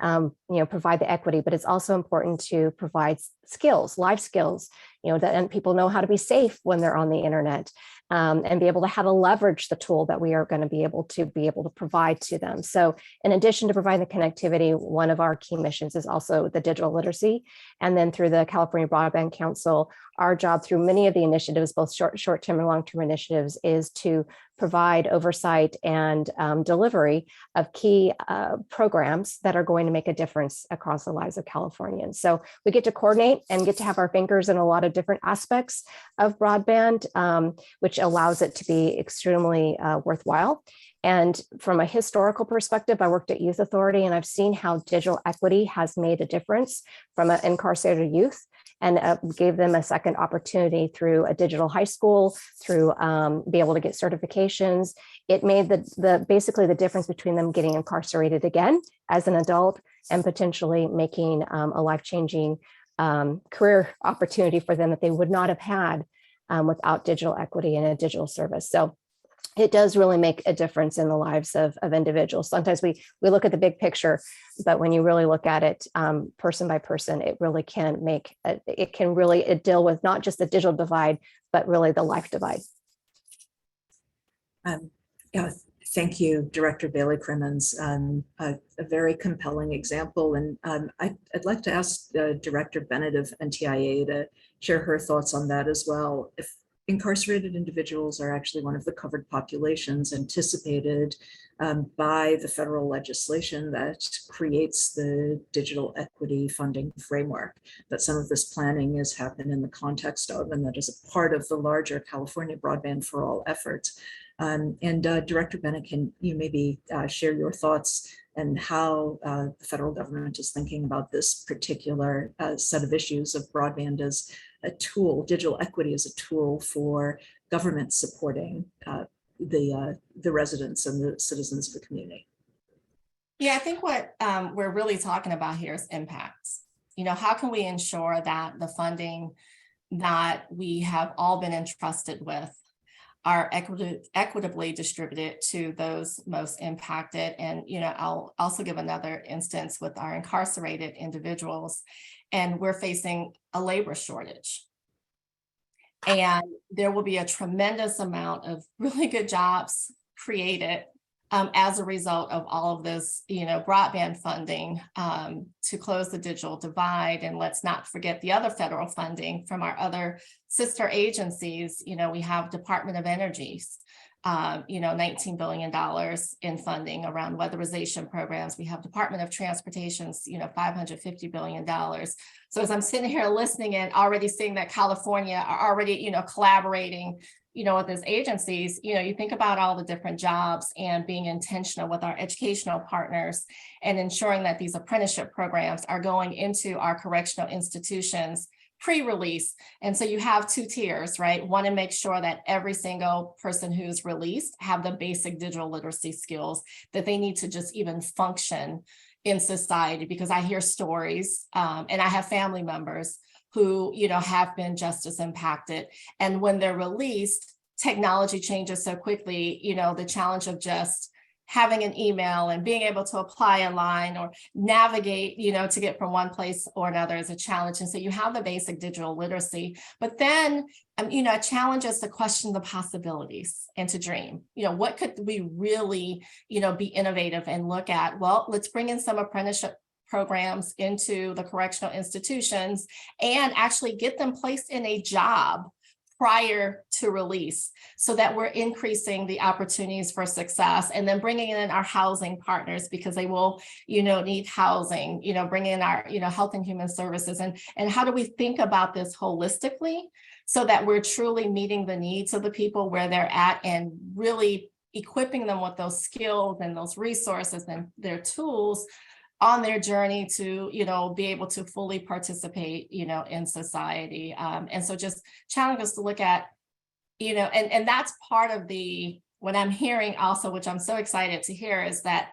provide the equity, but it's also important to provide skills, life skills, and people know how to be safe when they're on the internet. And be able to how to leverage the tool that we are going to be able to provide to them. So in addition to providing the connectivity, one of our key missions is also the digital literacy. And then through the California Broadband Council, our job through many of the initiatives, both short-term and long-term initiatives, is to provide oversight and delivery of key programs that are going to make a difference across the lives of Californians. So we get to coordinate and get to have our fingers in a lot of different aspects of broadband, which allows it to be extremely worthwhile. And from a historical perspective, I worked at Youth Authority, and I've seen how digital equity has made a difference from an incarcerated youth, and gave them a second opportunity through a digital high school, through be able to get certifications. It made basically the difference between them getting incarcerated again as an adult and potentially making a life-changing career opportunity for them that they would not have had without digital equity and a digital service. So it does really make a difference in the lives of individuals. Sometimes we look at the big picture, but when you really look at it person by person, it really can deal with not just the digital divide, but really the life divide. Yeah, thank you, Director Bailey Crimmins. A very compelling example. And I'd like to ask Director Bennett of NTIA to share her thoughts on that as well. If incarcerated individuals are actually one of the covered populations anticipated by the federal legislation that creates the digital equity funding framework, that some of this planning has happened in the context of, and that is a part of the larger California Broadband for All efforts. Director Bennett, can you maybe share your thoughts and how the federal government is thinking about this particular set of issues of broadband as a tool, digital equity as a tool for government supporting the residents and the citizens of the community? Yeah, I think what we're really talking about here is impacts. How can we ensure that the funding that we have all been entrusted with are equitably distributed to those most impacted? And, I'll also give another instance with our incarcerated individuals, and we're facing a labor shortage. And there will be a tremendous amount of really good jobs created as a result of all of this, broadband funding to close the digital divide. And let's not forget the other federal funding from our other sister agencies. We have Department of Energy, $19 billion in funding around weatherization programs. We have Department of Transportation's, $550 billion. So as I'm sitting here listening and already seeing that California are already, collaborating, with these agencies, you think about all the different jobs and being intentional with our educational partners and ensuring that these apprenticeship programs are going into our correctional institutions pre-release. And so you have two tiers, right? One, to make sure that every single person who's released have the basic digital literacy skills that they need to just even function in society, because I hear stories and I have family members who, have been just as impacted. And when they're released, technology changes so quickly, the challenge of just having an email and being able to apply online or navigate, to get from one place or another is a challenge. And so you have the basic digital literacy, but then, a challenge is to question the possibilities and to dream, what could we really, be innovative and look at? Well, let's bring in some apprenticeship programs into the correctional institutions and actually get them placed in a job prior to release so that we're increasing the opportunities for success, and then bringing in our housing partners because they will, need housing, bring in our, health and human services, and how do we think about this holistically so that we're truly meeting the needs of the people where they're at and really equipping them with those skills and those resources and their tools on their journey to, be able to fully participate, in society. And so just challenge us to look at, and that's part of what I'm hearing also, which I'm so excited to hear, is that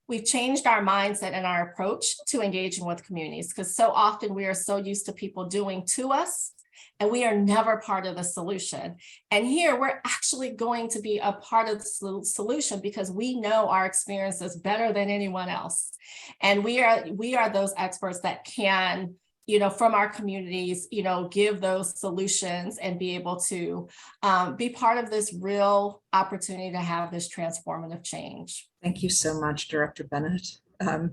we've changed our mindset and our approach to engaging with communities, because so often we are so used to people doing to us, and we are never part of the solution. And here we're actually going to be a part of the solution because we know our experiences better than anyone else. And we are those experts that can, from our communities, give those solutions and be able to be part of this real opportunity to have this transformative change. Thank you so much, Director Bennett. I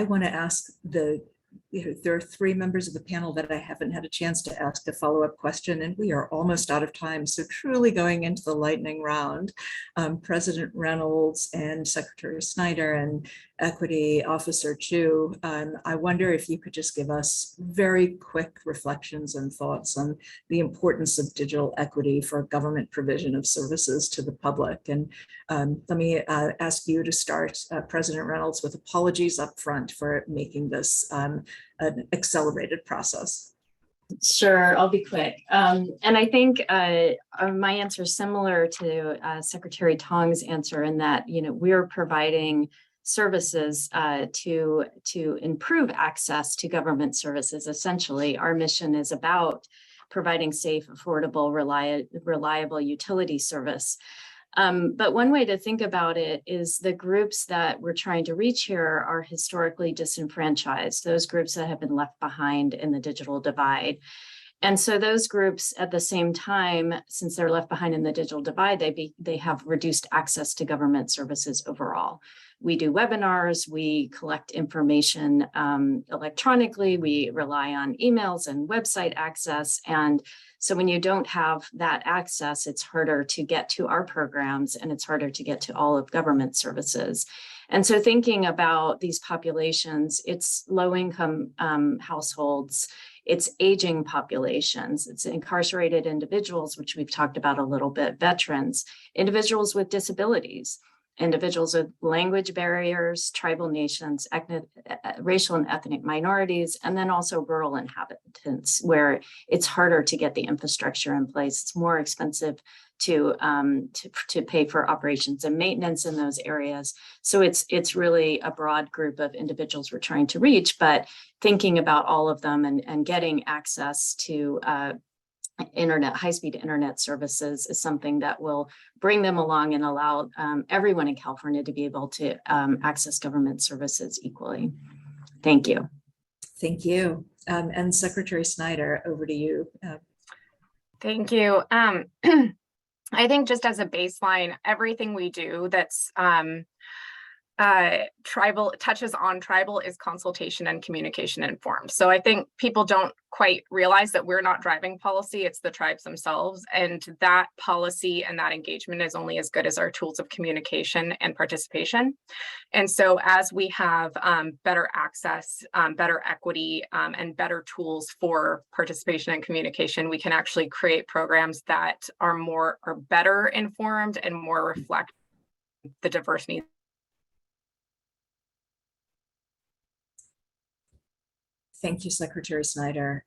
want to ask there are three members of the panel that I haven't had a chance to ask a follow-up question, and we are almost out of time. So truly going into the lightning round, President Reynolds and Secretary Snyder and Equity Officer Chu, I wonder if you could just give us very quick reflections and thoughts on the importance of digital equity for government provision of services to the public. And let me ask you to start, President Reynolds, with apologies up front for making this an accelerated process. Sure, I'll be quick. And I think my answer is similar to Secretary Tong's answer in that, we're providing services to improve access to government services. Essentially, our mission is about providing safe, affordable, reliable utility service. But one way to think about it is the groups that we're trying to reach here are historically disenfranchised, those groups that have been left behind in the digital divide. And so those groups at the same time, since they're left behind in the digital divide, they have reduced access to government services overall. We do webinars, we collect information electronically, we rely on emails and website access. And so when you don't have that access, it's harder to get to our programs and it's harder to get to all of government services. And so thinking about these populations, it's low-income households, it's aging populations, it's incarcerated individuals, which we've talked about a little bit, veterans, individuals with disabilities, individuals with language barriers, tribal nations, racial and ethnic minorities, and then also rural inhabitants, where it's harder to get the infrastructure in place. It's more expensive to pay for operations and maintenance in those areas. So it's really a broad group of individuals we're trying to reach, but thinking about all of them and getting access to high-speed internet services is something that will bring them along and allow everyone in California to be able to access government services equally. Thank you. Thank you. And Secretary Snyder, over to you. Thank you. I think just as a baseline, everything we do that's tribal touches on tribal is consultation and communication informed. So I think people don't quite realize that we're not driving policy, it's the tribes themselves. And that policy and that engagement is only as good as our tools of communication and participation. And so as we have better access, better equity, and better tools for participation and communication, we can actually create programs that are better informed and more reflect the diverse needs. Thank you, Secretary Snyder.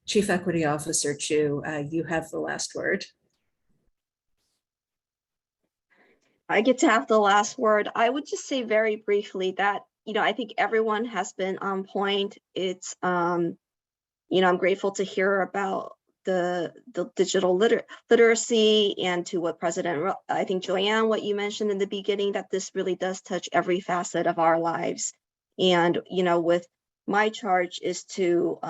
Chief Equity Officer Chu, you have the last word. I get to have the last word. I would just say very briefly that, I think everyone has been on point. It's, I'm grateful to hear about the digital literacy and to what I think Joanne, what you mentioned in the beginning, that this really does touch every facet of our lives. And, with my charge is to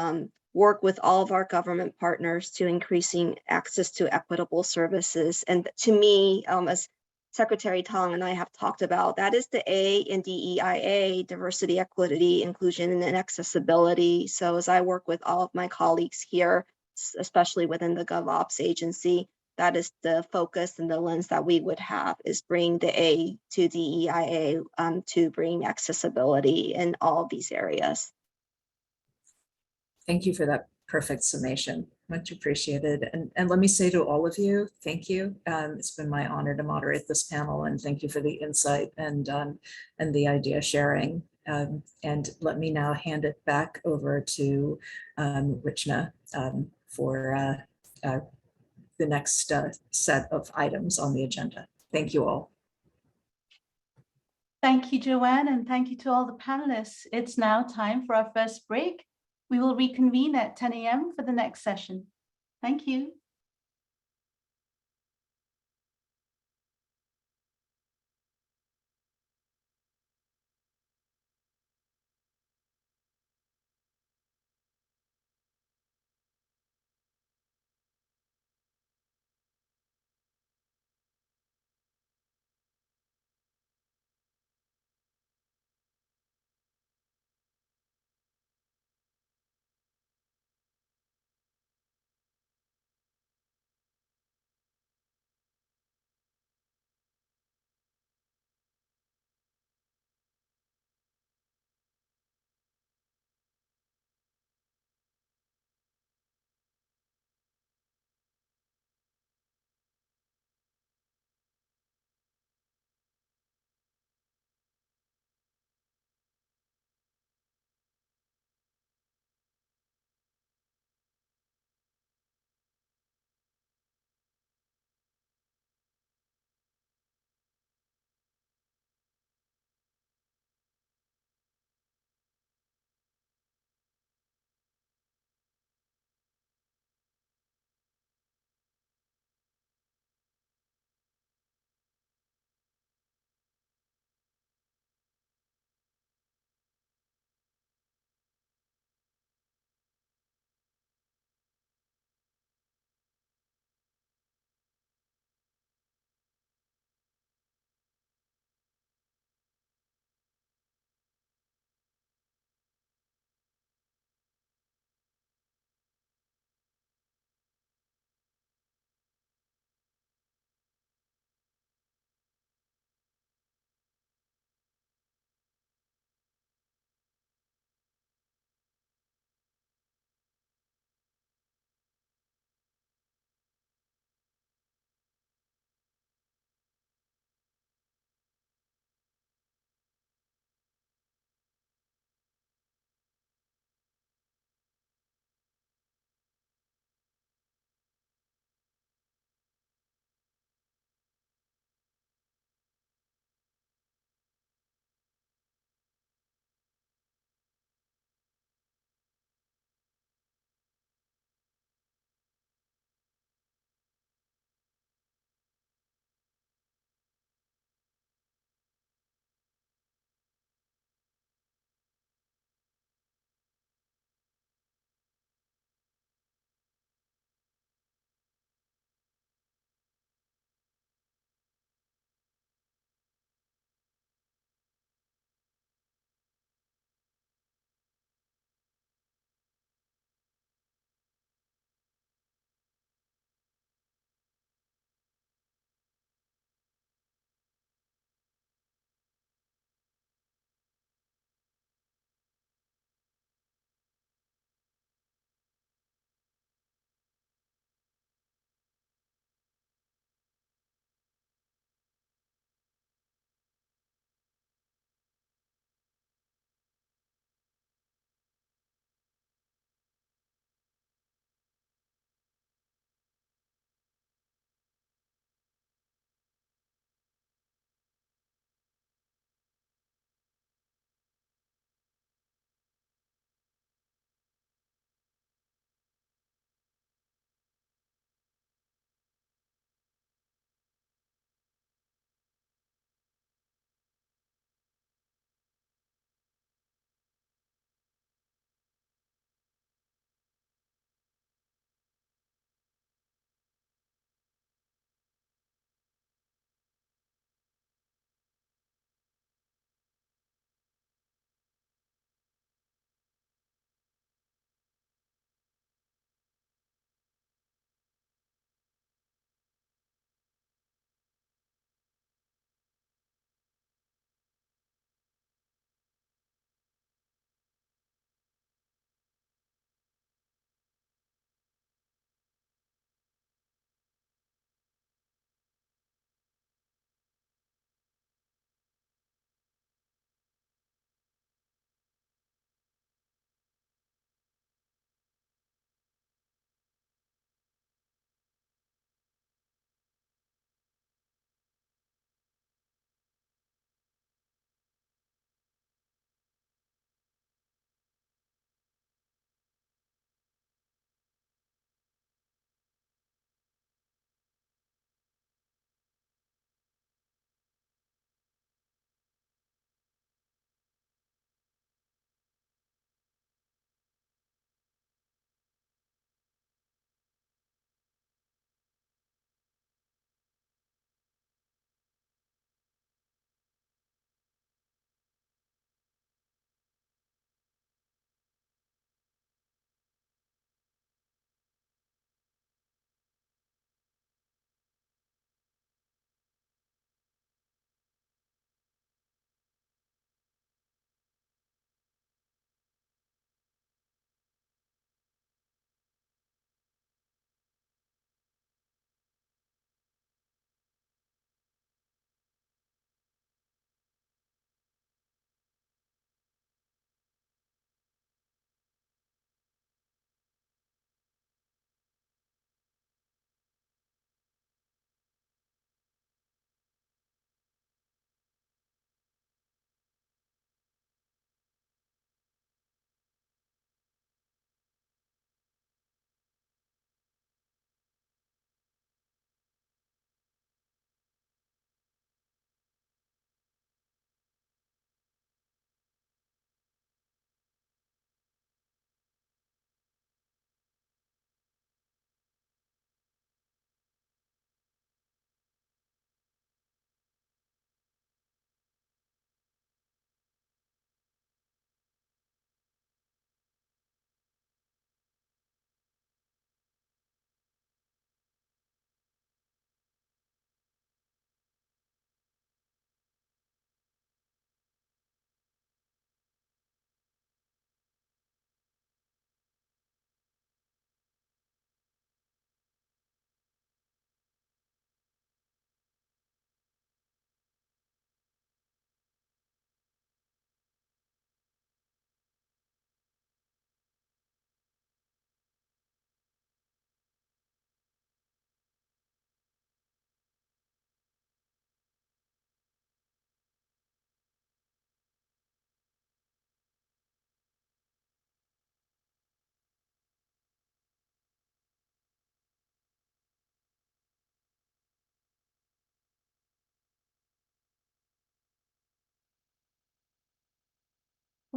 work with all of our government partners to increasing access to equitable services. And to me, as Secretary Tong and I have talked about, that is the A in DEIA, diversity, equity, inclusion, and accessibility. So as I work with all of my colleagues here, especially within the GovOps agency, that is the focus and the lens that we would have, is bring the A to DEIA to bring accessibility in all of these areas. Thank you for that perfect summation. Much appreciated. And let me say to all of you, thank you. It's been my honor to moderate this panel, and thank you for the insight and the idea sharing. And let me now hand it back over to Richna for the next set of items on the agenda. Thank you all. Thank you, Joanne, and thank you to all the panelists. It's now time for our first break. We will reconvene at 10 a.m. for the next session. Thank you.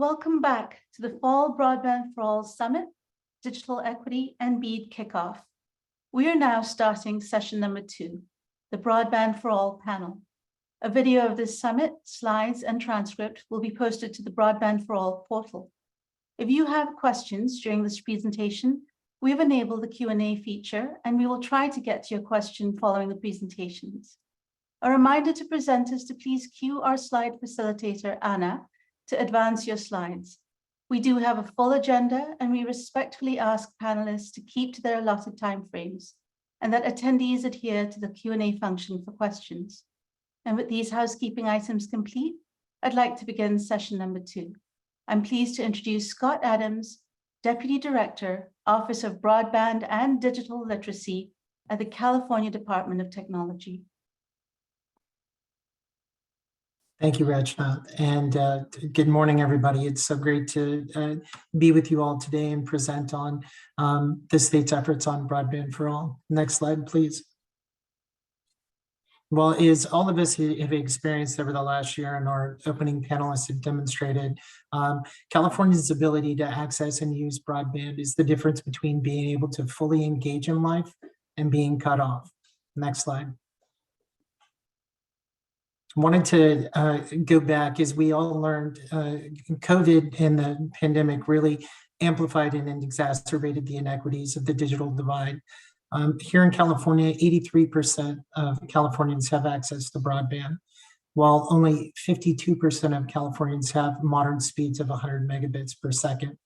Welcome back to the Fall Broadband for All Summit, Digital Equity and BEAD Kickoff. We are now starting session number 2, the Broadband for All panel. A video of this summit, slides, and transcript will be posted to the Broadband for All portal. If you have questions during this presentation, we have enabled the Q&A feature, and we will try to get to your question following the presentations. A reminder to presenters to please cue our slide facilitator, Anna, to advance your slides. We do have a full agenda, and we respectfully ask panelists to keep to their allotted timeframes, and that attendees adhere to the Q&A function for questions. And with these housekeeping items complete, I'd like to begin session number 2. I'm pleased to introduce Scott Adams, Deputy Director, Office of Broadband and Digital Literacy at the California Department of Technology. Thank you, Rachna, and good morning, everybody. It's so great to be with you all today and present on the state's efforts on broadband for all. Next slide, please. Well, as all of us have experienced over the last year, and our opening panelists have demonstrated, California's ability to access and use broadband is the difference between being able to fully engage in life and being cut off. Next slide. Wanted to go back, as we all learned, COVID and the pandemic really amplified and exacerbated the inequities of the digital divide. Here in California, 83% of Californians have access to broadband, while only 52% of Californians have modern speeds of 100 megabits per second.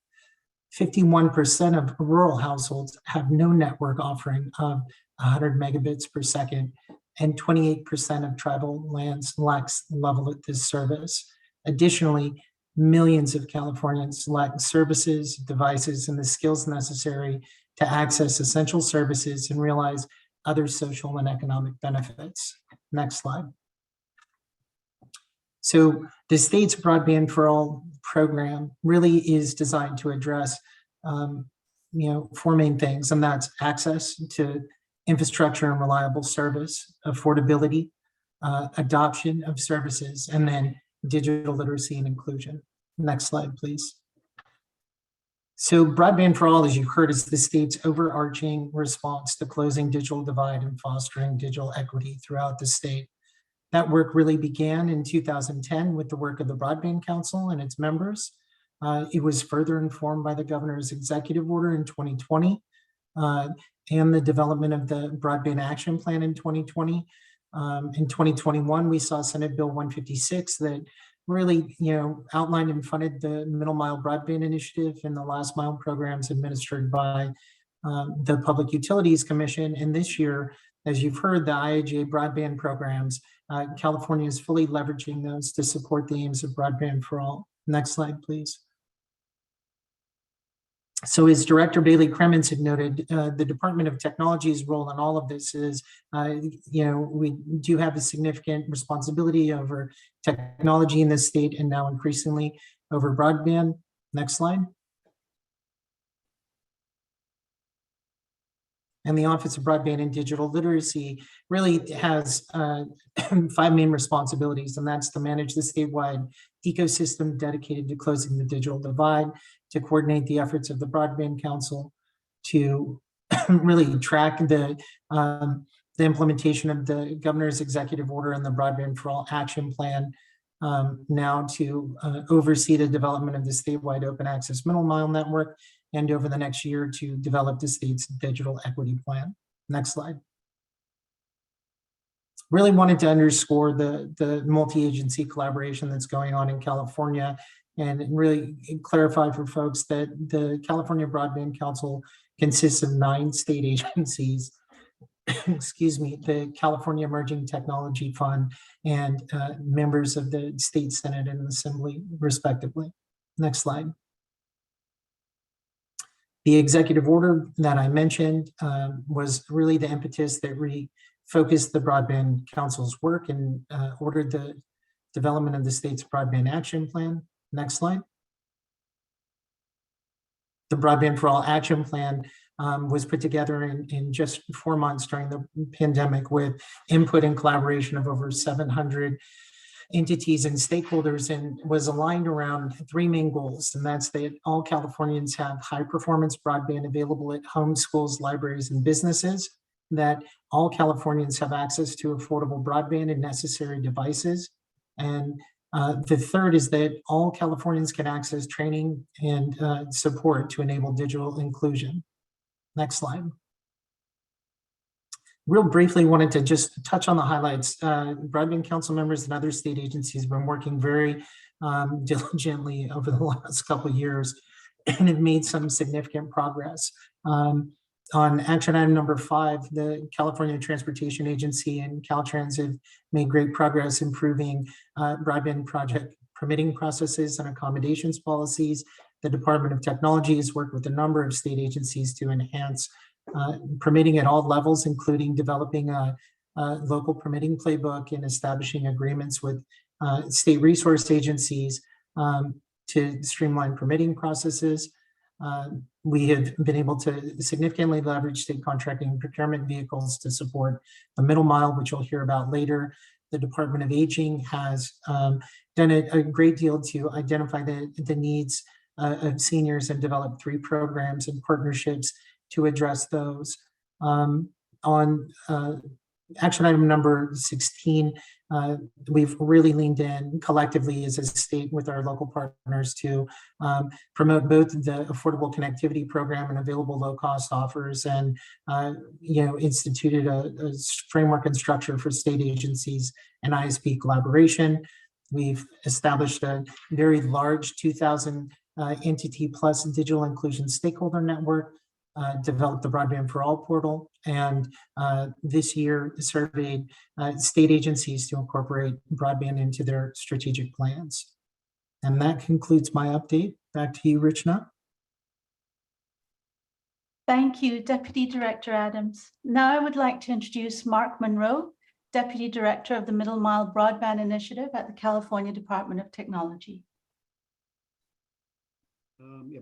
51% of rural households have no network offering of 100 megabits per second, and 28% of tribal lands lacks level at this service. Additionally, millions of Californians lack services, devices, and the skills necessary to access essential services and realize other social and economic benefits. Next slide. So the state's Broadband for All program really is designed to address 4 main things, and that's access to infrastructure and reliable service, affordability, adoption of services, and then digital literacy and inclusion. Next slide, please. So Broadband for All, as you heard, is the state's overarching response to closing digital divide and fostering digital equity throughout the state. That work really began in 2010 with the work of the Broadband Council and its members. It was further informed by the governor's executive order in 2020 and the development of the Broadband Action Plan in 2020. In 2021, we saw Senate Bill 156 that really, outlined and funded the Middle Mile Broadband Initiative and the Last Mile programs administered by the Public Utilities Commission. And this year, as you've heard, the IIJA broadband programs, California is fully leveraging those to support the aims of Broadband for All. Next slide, please. So as Director Bailey Cremens had noted, the Department of Technology's role in all of this is, we do have a significant responsibility over technology in this state and now increasingly over broadband. Next slide. And the Office of Broadband and Digital Literacy really has 5 main responsibilities, and that's to manage the statewide ecosystem dedicated to closing the digital divide, to coordinate the efforts of the Broadband Council, to really track the implementation of the governor's executive order and the Broadband for All Action Plan, now to oversee the development of the statewide open access middle mile network, and over the next year to develop the state's digital equity plan. Next slide. Really wanted to underscore the multi-agency collaboration that's going on in California and really clarify for folks that the California Broadband Council consists of 9 state agencies, excuse me, the California Emerging Technology Fund, and members of the State Senate and Assembly, respectively. Next slide. The executive order that I mentioned was really the impetus that refocused the Broadband Council's work and ordered the development of the state's Broadband Action Plan. Next slide. The Broadband for All Action Plan was put together in just 4 months during the pandemic with input and collaboration of over 700 entities and stakeholders and was aligned around three main goals. And that's that all Californians have high performance broadband available at homes, schools, libraries, and businesses, that all Californians have access to affordable broadband and necessary devices. And the third is that all Californians can access training and support to enable digital inclusion. Next slide. Real briefly, wanted to just touch on the highlights. Broadband Council members and other state agencies have been working very diligently over the last couple of years and have made some significant progress. On action item number 5, the California Transportation Agency and Caltrans have made great progress improving broadband project permitting processes and accommodations policies. The Department of Technology has worked with a number of state agencies to enhance permitting at all levels, including developing a local permitting playbook and establishing agreements with state resource agencies to streamline permitting processes. We have been able to significantly leverage state contracting and procurement vehicles to support the middle mile, which you'll hear about later. The Department of Aging has done a great deal to identify the needs of seniors and develop 3 programs and partnerships to address those. On action item number 16, we've really leaned in collectively as a state with our local partners to promote both the Affordable Connectivity Program and available low-cost offers, and instituted a framework and structure for state agencies and ISP collaboration. We've established a very large 2,000 entity plus digital inclusion stakeholder network, developed the Broadband for All portal, and this year surveyed state agencies to incorporate broadband into their strategic plans. And that concludes my update. Back to you, Richna. Thank you, Deputy Director Adams. Now I would like to introduce Mark Monroe, Deputy Director of the Middle Mile Broadband Initiative at the California Department of Technology.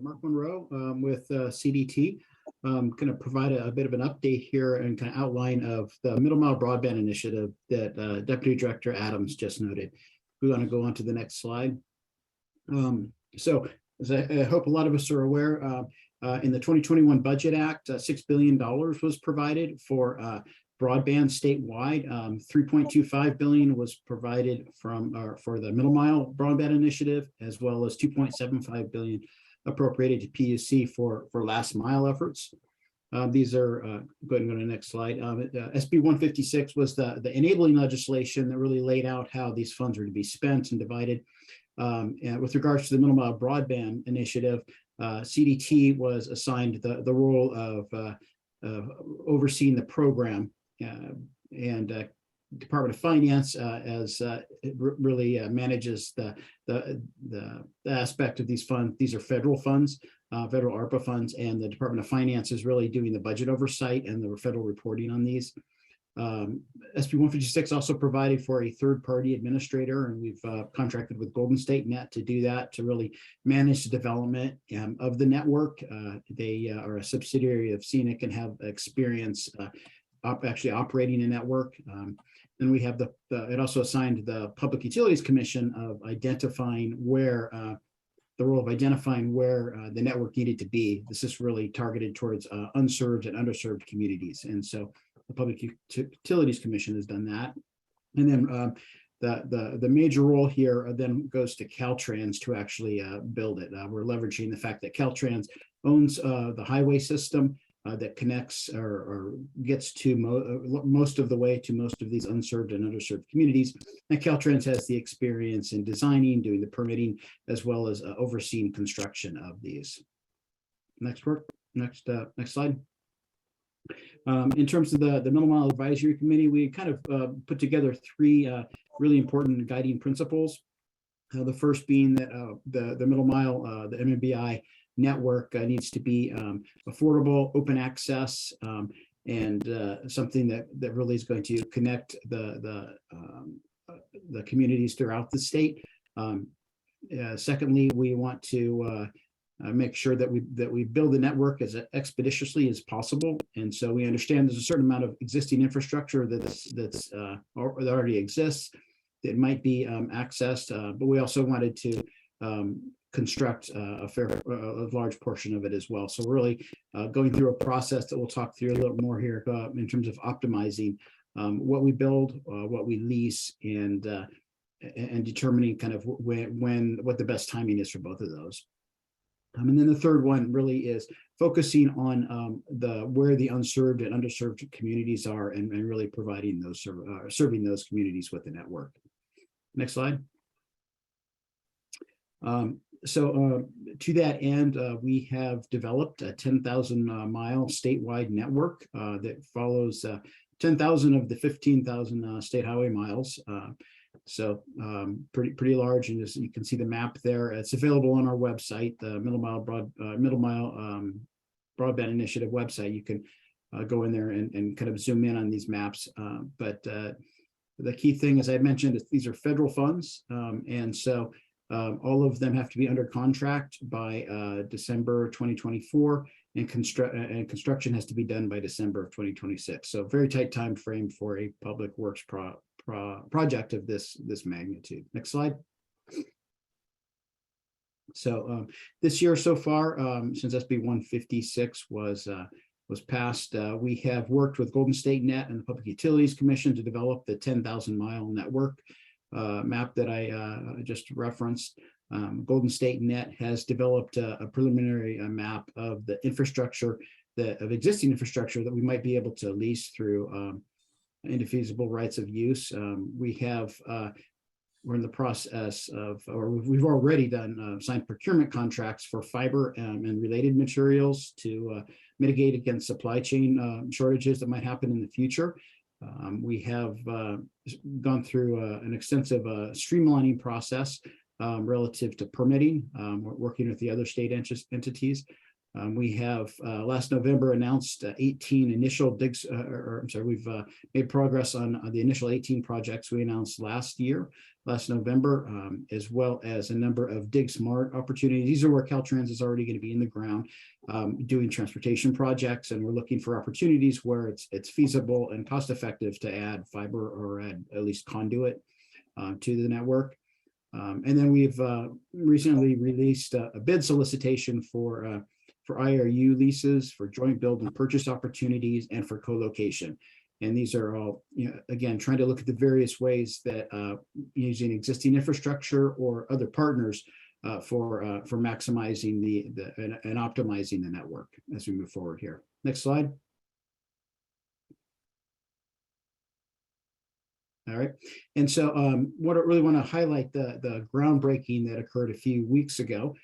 Mark Monroe with CDT. Going to provide a bit of an update here and kind of outline of the Middle Mile Broadband Initiative that Deputy Director Adams just noted. We want to go on to the next slide. So as I hope a lot of us are aware, in the 2021 Budget Act, $6 billion was provided for broadband statewide. $3.25 billion was provided for the Middle Mile Broadband Initiative, as well as $2.75 billion appropriated to PUC for last mile efforts. These are, go ahead and go to the next slide. SB 156 was the enabling legislation that really laid out how these funds are to be spent and divided. And with regards to the Middle Mile Broadband Initiative, CDT was assigned the role of overseeing the program, and Department of Finance as it really manages the aspect of these funds. These are federal funds, federal ARPA funds, and the Department of Finance is really doing the budget oversight and the federal reporting on these. SB 156 also provided for a third-party administrator, and we've contracted with Golden State Net to do that, to really manage the development of the network. They are a subsidiary of CNIC and have experience actually operating a network. And we have it also assigned the Public Utilities Commission of identifying where the role of identifying where the network needed to be. This is really targeted towards unserved and underserved communities. And so the Public Utilities Commission has done that. And then the major role here then goes to Caltrans to actually build it. We're leveraging the fact that Caltrans owns the highway system that connects or gets to most of the way to most of these unserved and underserved communities. And Caltrans has the experience in designing, doing the permitting, as well as overseeing construction of these. Next slide. In terms of the Middle Mile Advisory Committee, we kind of put together 3 really important guiding principles. The first being that the Middle Mile, the MMBI network needs to be affordable, open access, and something that really is going to connect the communities throughout the state. Secondly, we want to make sure that we build the network as expeditiously as possible, and so we understand there's a certain amount of existing infrastructure that already exists. that might be accessed, but we also wanted to construct a large portion of it as well. So we're really going through a process that we'll talk through a little more here in terms of optimizing what we build, what we lease, and determining kind of what the best timing is for both of those. And then the third one really is focusing on where the unserved and underserved communities are, and really providing those serving those communities with the network. Next slide. So to that end, we have developed a 10,000 mile statewide network that follows 10,000 of the 15,000 state highway miles. So pretty large, and as you can see the map there, it's available on our website, the Middle Mile Broadband Initiative website. You can go in there and kind of zoom in on these maps. But the key thing, as I mentioned, is these are federal funds, and so all of them have to be under contract by December 2024, and construction has to be done by December of 2026. So very tight time frame for a public works project of this magnitude. Next slide. So this year so far, since SB 156 was passed, we have worked with Golden State Net and the Public Utilities Commission to develop the 10,000 mile network map that I just referenced. Golden State Net has developed a preliminary map of the infrastructure of existing infrastructure that we might be able to lease through indefeasible rights of use. We're in the process of, or we've already done signed procurement contracts for fiber and related materials to mitigate against supply chain shortages that might happen in the future. We have gone through an extensive streamlining process relative to permitting. We're working with the other state entities. We have last November announced 18 initial digs, we've made progress on the initial 18 projects we announced last November, as well as a number of Dig Smart opportunities. These are where Caltrans is already going to be in the ground doing transportation projects, and we're looking for opportunities where it's feasible and cost effective to add fiber or add at least conduit to the network. And then we've recently released a bid solicitation for IRU leases, for joint build and purchase opportunities, and for co-location. And these are all, again, trying to look at the various ways that using existing infrastructure or other partners for maximizing and optimizing the network as we move forward here. Next slide. All right, and so what I really want to highlight the groundbreaking that occurred a few weeks ago.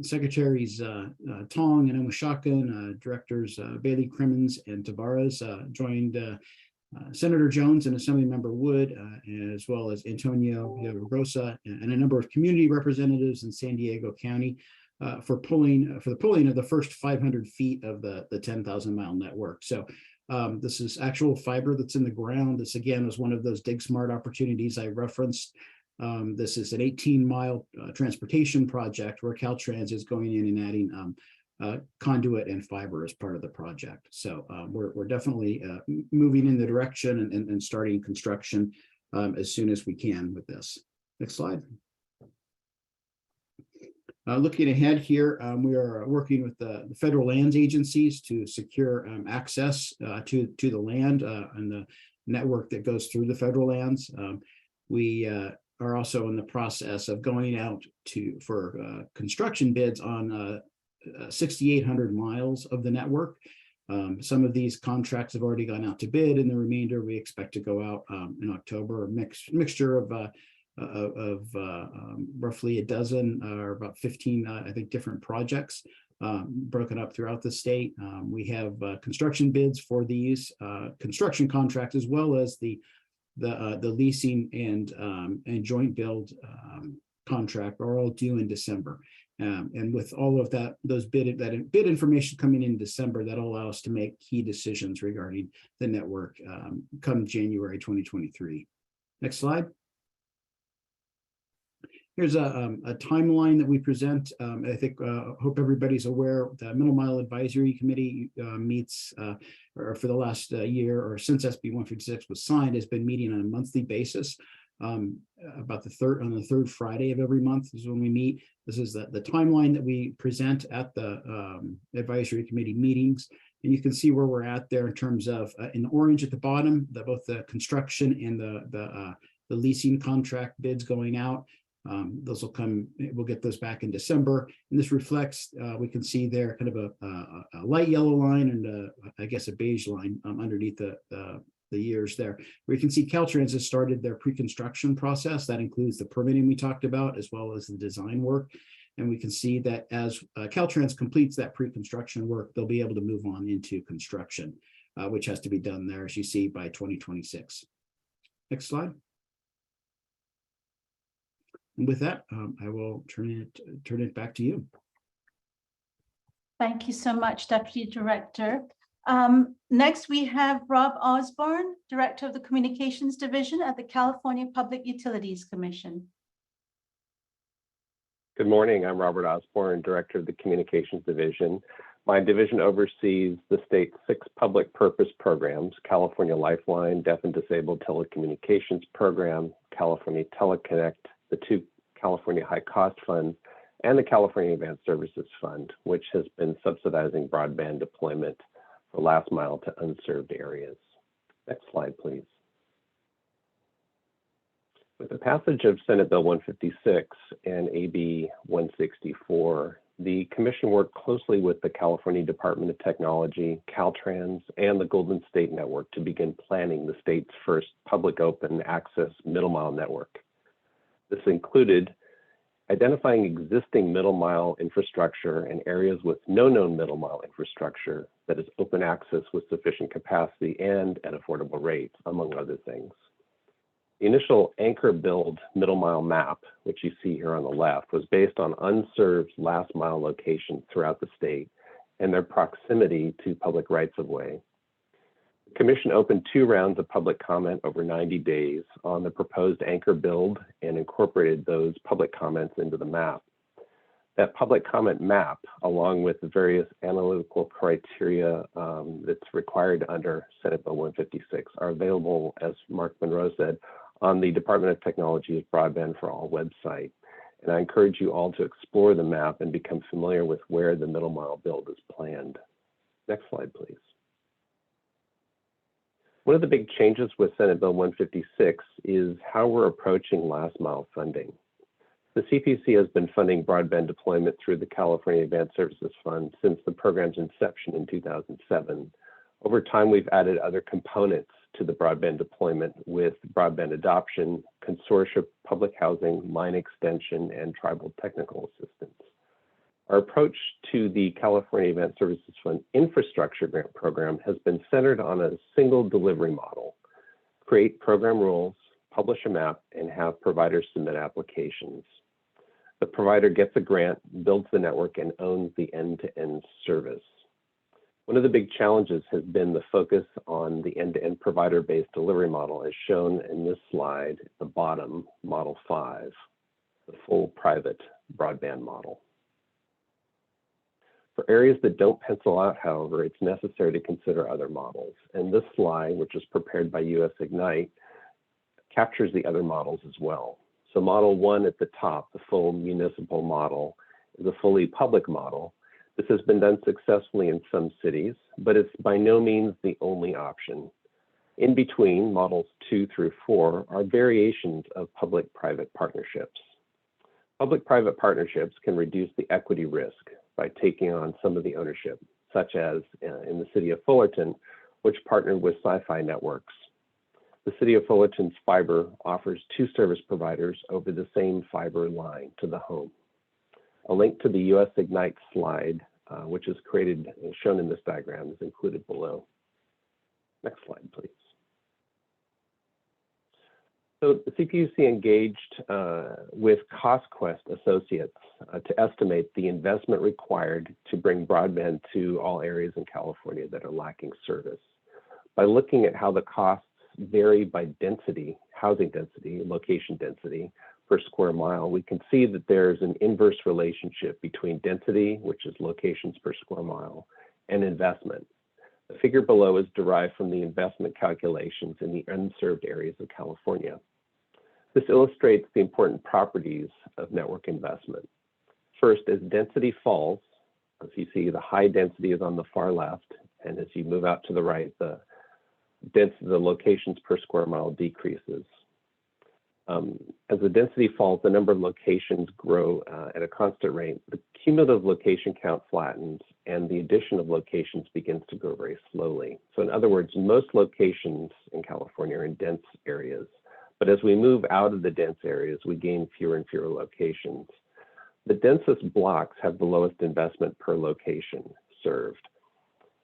Secretaries Tong and Omushakin, directors Bailey, Crimmins, and Tavares joined Senator Jones and Assemblymember Wood, as well as Antonio Villaraigosa and a number of community representatives in San Diego County for the pulling of the first 500 feet of the 10,000 mile network. So this is actual fiber that's in the ground. This again was one of those Dig Smart opportunities I referenced. This is an 18-mile transportation project where Caltrans is going in and adding conduit and fiber as part of the project. So we're definitely moving in the direction and starting construction as soon as we can with this. Next slide. Looking ahead here, we are working with the federal lands agencies to secure access to the land and the network that goes through the federal lands. We are also in the process of going out for construction bids on 6,800 miles of the network. Some of these contracts have already gone out to bid, and the remainder we expect to go out in October. A mixture of roughly a dozen or about 15, I think, different projects broken up throughout the state. We have construction bids for these construction contracts, as well as the leasing and joint build contract are all due in December. And with all of those bid information coming in December, that'll allow us to make key decisions regarding the network come January 2023. Next slide. Here's a timeline that we present. I think, hope everybody's aware, the Middle Mile Advisory Committee meets or for the last year, or since SB 156 was signed, has been meeting on a monthly basis. About on the third Friday of every month is when we meet. This is the timeline that we present at the advisory committee meetings. And you can see where we're at there in terms of in orange at the bottom, both the construction and the leasing contract bids going out. Those will come, we'll get those back in December. And this reflects, we can see there kind of a light yellow line and I guess a beige line underneath the years there, where you can see Caltrans has started their pre-construction process. That includes the permitting we talked about, as well as the design work. And we can see that as Caltrans completes that pre-construction work, they'll be able to move on into construction, which has to be done there, as you see, by 2026. Next slide. And with that, I will turn it back to you. Thank you so much, Deputy Director. Next, we have Rob Osborne, Director of the Communications Division at the California Public Utilities Commission. Good morning. I'm Robert Osborne, Director of the Communications Division. My division oversees the state's 6 public purpose programs: California Lifeline, Deaf and Disabled Telecommunications Program, California Teleconnect, the 2 California High Cost Funds, and the California Advanced Services Fund, which has been subsidizing broadband deployment for last mile to unserved areas. Next slide, please. With the passage of Senate Bill 156 and AB 164, the Commission worked closely with the California Department of Technology, Caltrans, and the Golden State Network to begin planning the state's first public open access middle mile network. This included identifying existing middle mile infrastructure and areas with no known middle mile infrastructure that is open access with sufficient capacity and at affordable rates, among other things. The initial anchor build middle mile map, which you see here on the left, was based on unserved last mile locations throughout the state and their proximity to public rights of way. The Commission opened 2 rounds of public comment over 90 days on the proposed anchor build and incorporated those public comments into the map. That public comment map, along with the various analytical criteria that's required under Senate Bill 156, are available, as Mark Monroe said, on the Department of Technology's Broadband for All website. And I encourage you all to explore the map and become familiar with where the middle mile build is planned. Next slide, please. One of the big changes with Senate Bill 156 is how we're approaching last mile funding. The CPC has been funding broadband deployment through the California Advanced Services Fund since the program's inception in 2007. Over time, we've added other components to the broadband deployment with broadband adoption, consortia, public housing, line extension, and tribal technical assistance. Our approach to the California Advanced Services Fund infrastructure grant program has been centered on a single delivery model: create program rules, publish a map, and have providers submit applications. The provider gets a grant, builds the network, and owns the end-to-end service. One of the big challenges has been the focus on the end-to-end provider-based delivery model, as shown in this slide at the bottom, Model 5, the full private broadband model. For areas that don't pencil out, however, it's necessary to consider other models. And this slide, which was prepared by US Ignite, captures the other models as well. So Model 1 at the top, the full municipal model, is a fully public model. This has been done successfully in some cities, but it's by no means the only option. In between, Models 2 through 4 are variations of public-private partnerships. Public-private partnerships can reduce the equity risk by taking on some of the ownership, such as in the city of Fullerton, which partnered with Sci-Fi Networks. The city of Fullerton's fiber offers 2 service providers over the same fiber line to the home. A link to the US Ignite slide, which is created and shown in this diagram, is included below. Next slide, please. So the CPUC engaged with CostQuest Associates to estimate the investment required to bring broadband to all areas in California that are lacking service. By looking at how the costs vary by density, housing density, location density, per square mile, we can see that there's an inverse relationship between density, which is locations per square mile, and investment. The figure below is derived from the investment calculations in the unserved areas of California. This illustrates the important properties of network investment. First, as density falls, as you see, the high density is on the far left, and as you move out to the right, the locations per square mile decreases. As the density falls, the number of locations grow at a constant rate. The cumulative location count flattens, and the addition of locations begins to grow very slowly. So in other words, most locations in California are in dense areas. But as we move out of the dense areas, we gain fewer and fewer locations. The densest blocks have the lowest investment per location served.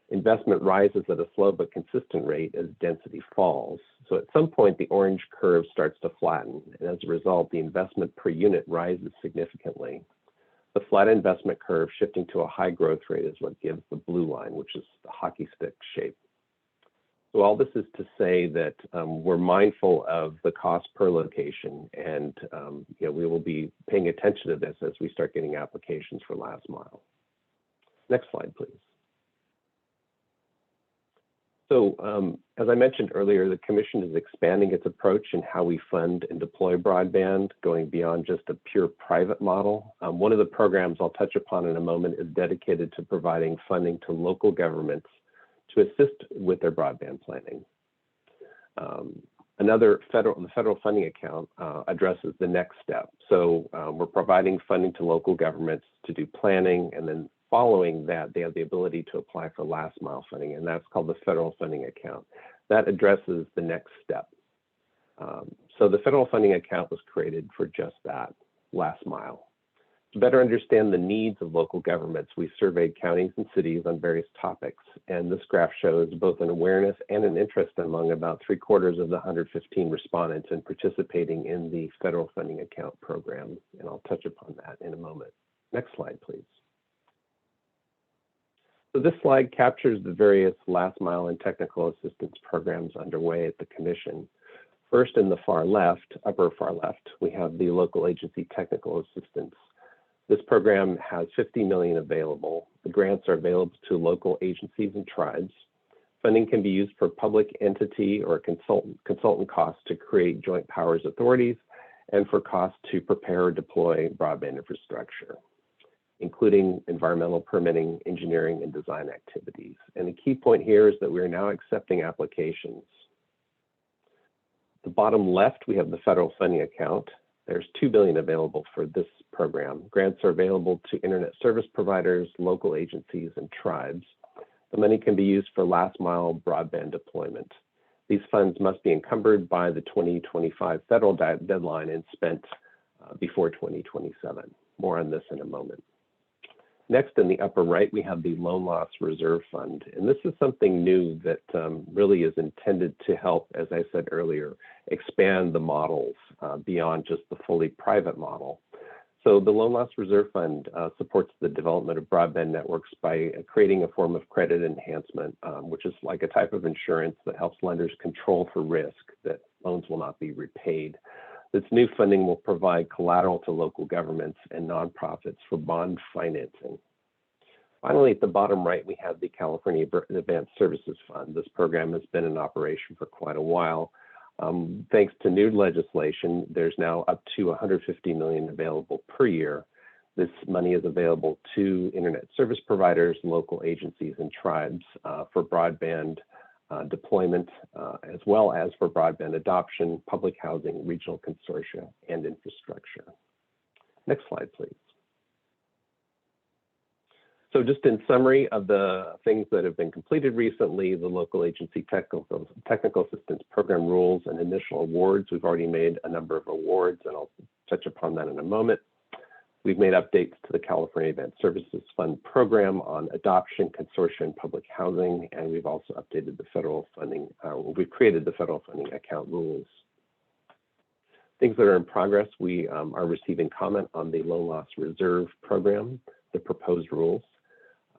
Investment rises at a slow but consistent rate as density falls. So at some point, the orange curve starts to flatten, and as a result, the investment per unit rises significantly. The flat investment curve shifting to a high growth rate is what gives the blue line, which is the hockey stick shape. So all this is to say that we're mindful of the cost per location, and we will be paying attention to this as we start getting applications for last mile. Next slide, please. So as I mentioned earlier, the Commission is expanding its approach in how we fund and deploy broadband, going beyond just a pure private model. One of the programs I'll touch upon in a moment is dedicated to providing funding to local governments to assist with their broadband planning. The federal funding account addresses the next step. So we're providing funding to local governments to do planning, and then following that, they have the ability to apply for last mile funding, and that's called the federal funding account. That addresses the next step. So the federal funding account was created for just that, last mile. To better understand the needs of local governments, we surveyed counties and cities on various topics, and this graph shows both an awareness and an interest among about 3/4 of the 115 respondents in participating in the federal funding account program, and I'll touch upon that in a moment. Next slide, please. So this slide captures the various last mile and technical assistance programs underway at the Commission. First, in the far left, upper far left, we have the local agency technical assistance. This program has $50 million available. The grants are available to local agencies and tribes. Funding can be used for public entity or consultant costs to create joint powers authorities and for costs to prepare or deploy broadband infrastructure, including environmental permitting, engineering, and design activities. And the key point here is that we are now accepting applications. The bottom left, we have the federal funding account. There's $2 billion available for this program. Grants are available to internet service providers, local agencies, and tribes. The money can be used for last mile broadband deployment. These funds must be encumbered by the 2025 federal deadline and spent before 2027. More on this in a moment. Next, in the upper right, we have the Loan Loss Reserve Fund. And this is something new that really is intended to help, as I said earlier, expand the models beyond just the fully private model. So the Loan Loss Reserve Fund supports the development of broadband networks by creating a form of credit enhancement, which is like a type of insurance that helps lenders control for risk that loans will not be repaid. This new funding will provide collateral to local governments and nonprofits for bond financing. Finally, at the bottom right, we have the California Advanced Services Fund. This program has been in operation for quite a while. Thanks to new legislation, there's now up to $150 million available per year. This money is available to internet service providers, local agencies, and tribes for broadband deployment, as well as for broadband adoption, public housing, regional consortia, and infrastructure. Next slide, please. So just in summary of the things that have been completed recently, the local agency technical assistance program rules and initial awards. We've already made a number of awards, and I'll touch upon that in a moment. We've made updates to the California Advanced Services Fund program on adoption, consortia, and public housing, and we've also updated the federal funding, we've created the federal funding account rules. Things that are in progress, we are receiving comment on the Loan Loss Reserve Program, the proposed rules.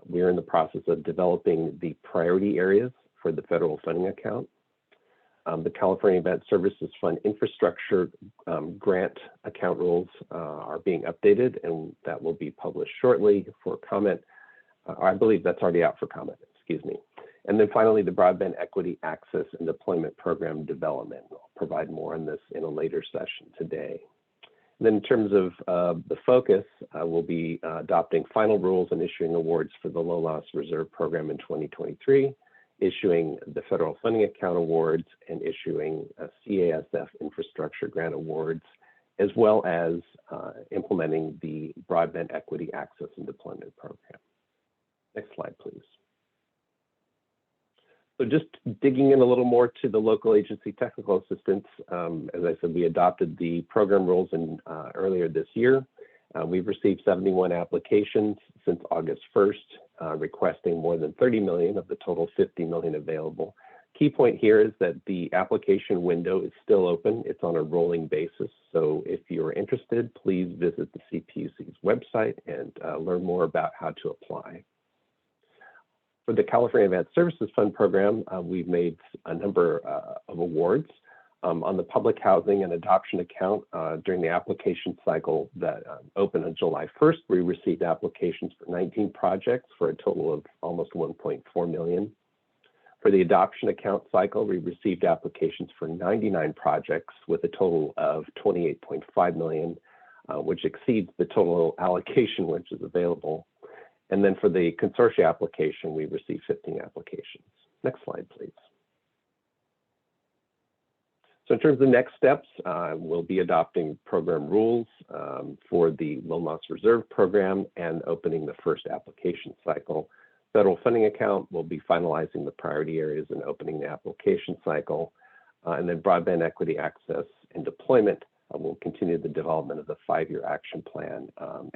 We are in the process of developing the priority areas for the federal funding account. The California Advanced Services Fund infrastructure grant account rules are being updated, and that will be published shortly for comment. I believe that's already out for comment, excuse me. And then finally, the Broadband Equity Access and Deployment Program development. I'll provide more on this in a later session today. And then in terms of the focus, we'll be adopting final rules and issuing awards for the Low Loss Reserve Program in 2023, issuing the Federal Funding Account Awards, and issuing CASF Infrastructure Grant Awards, as well as implementing the Broadband Equity Access and Deployment Program. Next slide, please. So just digging in a little more to the local agency technical assistance, as I said, we adopted the program rules earlier this year. We've received 71 applications since August 1st, requesting more than 30 million of the total 50 million available. Key point here is that the application window is still open. It's on a rolling basis. So if you're interested, please visit the CPUC's website and learn more about how to apply. For the California Advanced Services Fund program, we've made a number of awards. On the public housing and adoption account, during the application cycle that opened on July 1st, we received applications for 19 projects for a total of almost 1.4 million. For the adoption account cycle, we received applications for 99 projects with a total of 28.5 million, which exceeds the total allocation which is available. And then for the consortia application, we received 15 applications. Next slide, please. So in terms of next steps, we'll be adopting program rules for the Loan Loss Reserve Program and opening the first application cycle. Federal funding account will be finalizing the priority areas and opening the application cycle. And then broadband equity access and deployment will continue the development of the 5-year action plan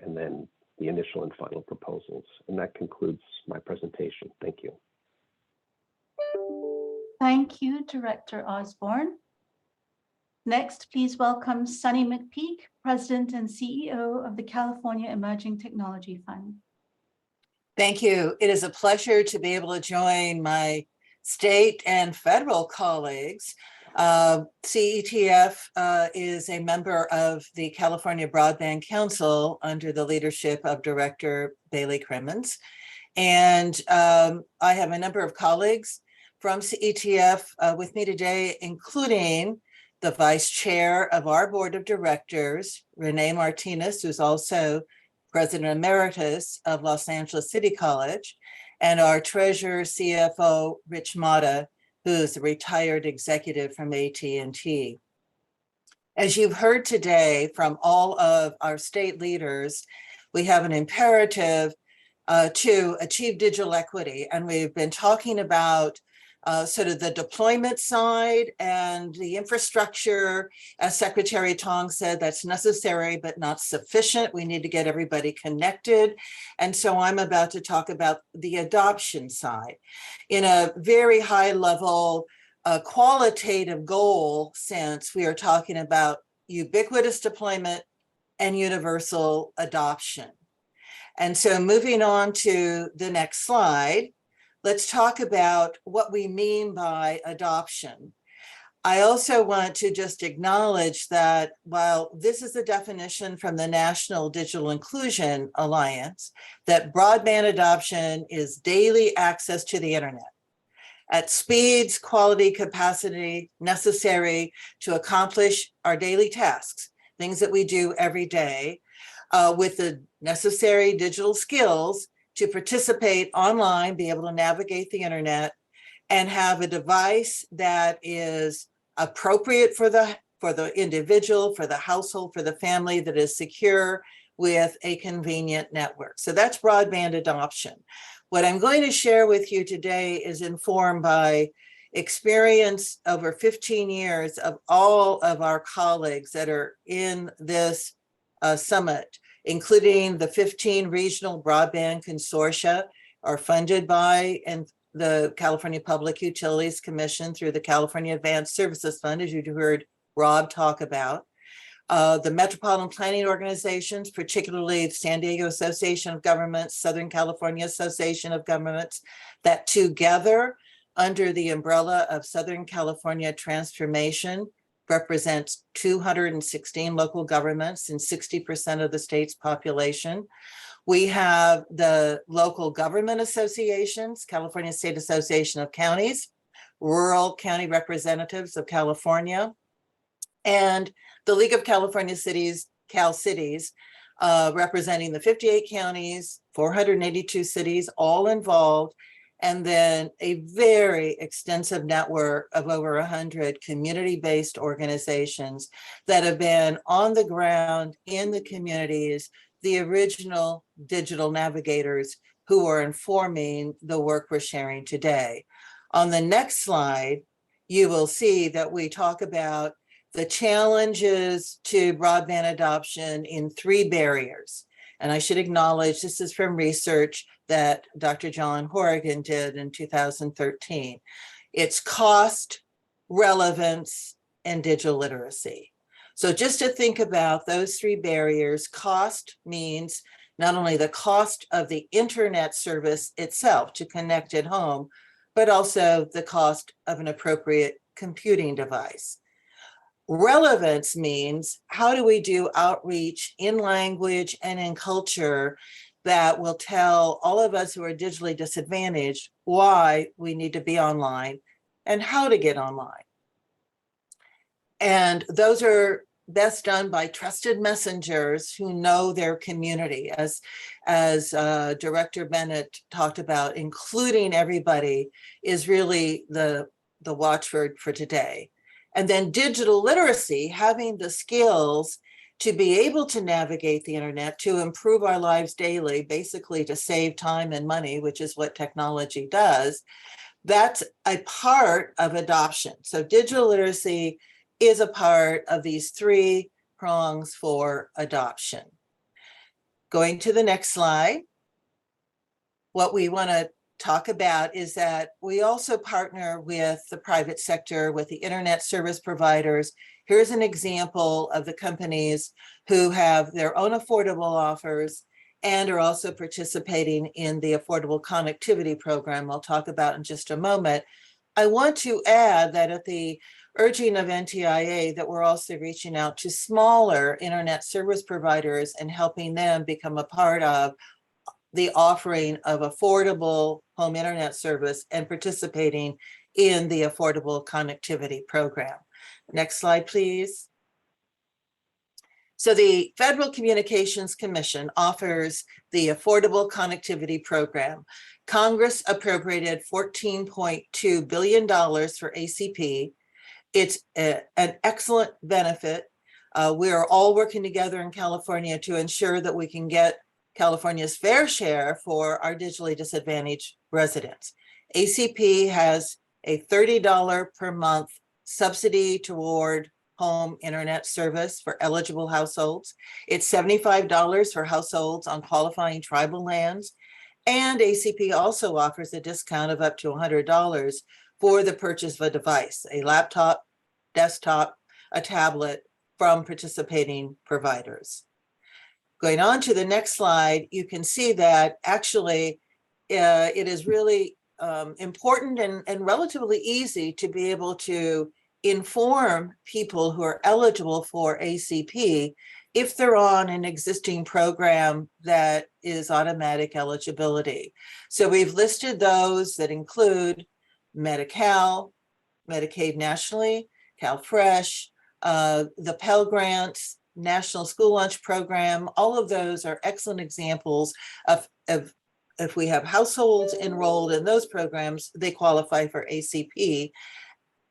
and then the initial and final proposals. And that concludes my presentation. Thank you. Thank you, Director Osborne. Next, please welcome Sunny McPeak, President and CEO of the California Emerging Technology Fund. Thank you. It is a pleasure to be able to join my state and federal colleagues. CETF is a member of the California Broadband Council under the leadership of Director Bailey Crimmins. And I have a number of colleagues from CETF with me today, including the Vice Chair of our Board of Directors, Renee Martinez, who's also President Emeritus of Los Angeles City College, and our Treasurer CFO, Rich Mata, who's a retired executive from AT&T. As you've heard today from all of our state leaders, we have an imperative to achieve digital equity. And we've been talking about sort of the deployment side and the infrastructure. As Secretary Tong said, that's necessary, but not sufficient. We need to get everybody connected. And so I'm about to talk about the adoption side in a very high level, qualitative goal sense. We are talking about ubiquitous deployment and universal adoption. And so moving on to the next slide, let's talk about what we mean by adoption. I also want to just acknowledge that while this is a definition from the National Digital Inclusion Alliance, that broadband adoption is daily access to the internet at speeds, quality, capacity necessary to accomplish our daily tasks, things that we do every day, with the necessary digital skills to participate online, be able to navigate the internet, and have a device that is appropriate for the individual, for the household, for the family, that is secure with a convenient network. So that's broadband adoption. What I'm going to share with you today is informed by experience over 15 years of all of our colleagues that are in this summit, including the 15 regional broadband consortia are funded by and the California Public Utilities Commission through the California Advanced Services Fund, as you heard Rob talk about. The metropolitan planning organizations, particularly the San Diego Association of Governments, Southern California Association of Governments, that together under the umbrella of Southern California Transformation, represents 216 local governments and 60% of the state's population. We have the local government associations, California State Association of Counties, Rural County Representatives of California, and the League of California Cities, Cal Cities, representing the 58 counties, 482 cities, all involved, and then a very extensive network of over 100 community-based organizations that have been on the ground in the communities, the original digital navigators who are informing the work we're sharing today. On the next slide, you will see that we talk about the challenges to broadband adoption in 3 barriers. And I should acknowledge this is from research that Dr. John Horrigan did in 2013. It's cost, relevance, and digital literacy. So just to think about those 3 barriers, cost means not only the cost of the internet service itself to connect at home, but also the cost of an appropriate computing device. Relevance means how do we do outreach in language and in culture that will tell all of us who are digitally disadvantaged why we need to be online and how to get online. And those are best done by trusted messengers who know their community, as Director Bennett talked about. Including everybody is really the watchword for today. And then digital literacy, having the skills to be able to navigate the internet, to improve our lives daily, basically to save time and money, which is what technology does. That's a part of adoption. So digital literacy is a part of these 3 prongs for adoption. Going to the next slide. What we want to talk about is that we also partner with the private sector, with the internet service providers. Here's an example of the companies who have their own affordable offers and are also participating in the Affordable Connectivity Program I'll talk about in just a moment. I want to add that at the urging of NTIA that we're also reaching out to smaller internet service providers and helping them become a part of the offering of affordable home internet service and participating in the Affordable Connectivity Program. Next slide, please. So the Federal Communications Commission offers the Affordable Connectivity Program. Congress appropriated $14.2 billion for ACP. It's an excellent benefit. We are all working together in California to ensure that we can get California's fair share for our digitally disadvantaged residents. ACP has a $30 per month subsidy toward home internet service for eligible households. It's $75 for households on qualifying tribal lands. And ACP also offers a discount of up to $100 for the purchase of a device, a laptop, desktop, a tablet from participating providers. Going on to the next slide, you can see that actually it is really important and relatively easy to be able to inform people who are eligible for ACP if they're on an existing program that is automatic eligibility. So we've listed those that include Medi-Cal, Medicaid nationally, CalFresh, the Pell Grants, National School Lunch Program. All of those are excellent examples of if we have households enrolled in those programs, they qualify for ACP.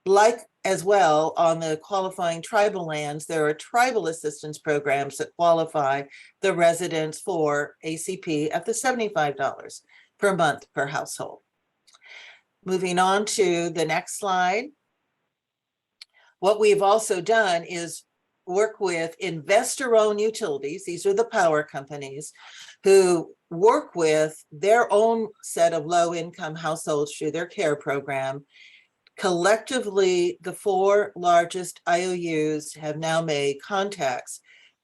Like as well, on the qualifying tribal lands, there are tribal assistance programs that qualify the residents for ACP at the $75 per month per household. Moving on to the next slide. What we've also done is work with investor-owned utilities. These are the power companies who work with their own set of low-income households through their CARE program. Collectively, the 4 largest IOUs have now made contacts,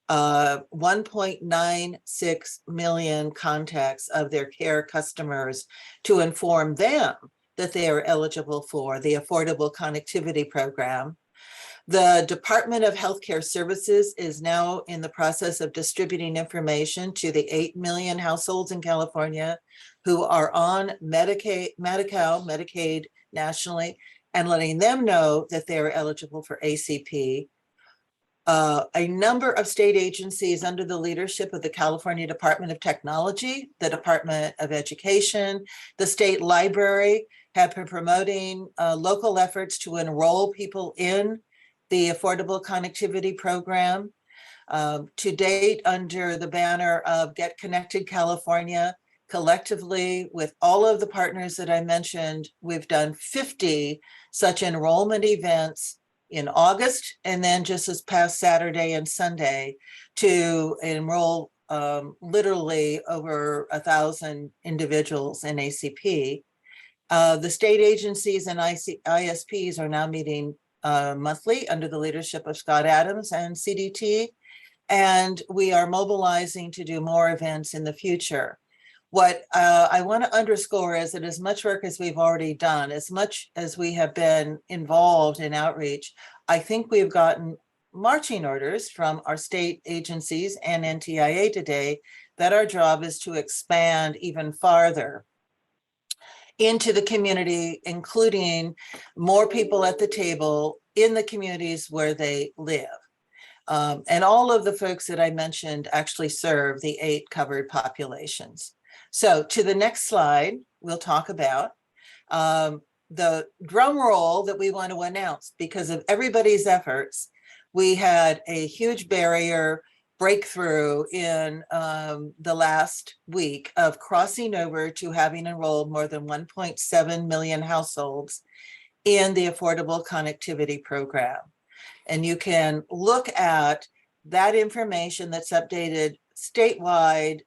1.96 million contacts of their CARE customers to inform them that they are eligible for, the Affordable Connectivity Program. The Department of Healthcare Services is now in the process of distributing information to the 8 million households in California who are on Medicaid nationally, and letting them know that they are eligible for ACP. A number of state agencies under the leadership of the California Department of Technology, the Department of Education, the State Library have been promoting local efforts to enroll people in the Affordable Connectivity Program. To date, under the banner of Get Connected California, collectively with all of the partners that I mentioned, we've done 50 such enrollment events in August, and then just this past Saturday and Sunday to enroll literally over 1,000 individuals in ACP. The state agencies and ISPs are now meeting monthly under the leadership of Scott Adams and CDT, and we are mobilizing to do more events in the future. What I want to underscore is that as much work as we've already done, as much as we have been involved in outreach, I think we've gotten marching orders from our state agencies and NTIA today that our job is to expand even farther into the community, including more people at the table in the communities where they live. And all of the folks that I mentioned actually serve the 8 covered populations. So to the next slide, we'll talk about the drum roll that we want to announce. Because of everybody's efforts, we had a huge barrier breakthrough in the last week of crossing over to having enrolled more than 1.7 million households in the Affordable Connectivity Program. And you can look at that information that's updated statewide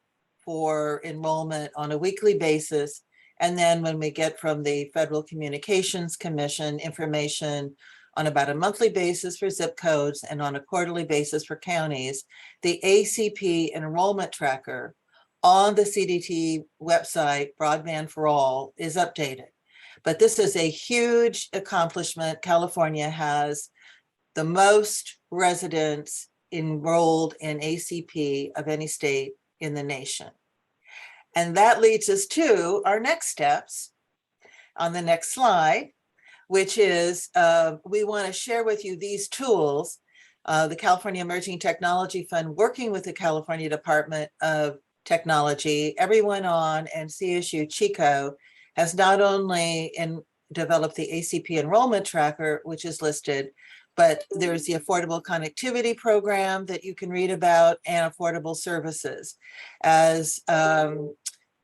for enrollment on a weekly basis. And then when we get from the Federal Communications Commission information on about a monthly basis for zip codes and on a quarterly basis for counties, the ACP enrollment tracker on the CDT website, Broadband for All, is updated. But this is a huge accomplishment. California has the most residents enrolled in ACP of any state in the nation. And that leads us to our next steps on the next slide, which is we want to share with you these tools. The California Emerging Technology Fund, working with the California Department of Technology, everyone on, and CSU Chico, has not only developed the ACP enrollment tracker, which is listed, but there's the Affordable Connectivity Program that you can read about, and affordable services. As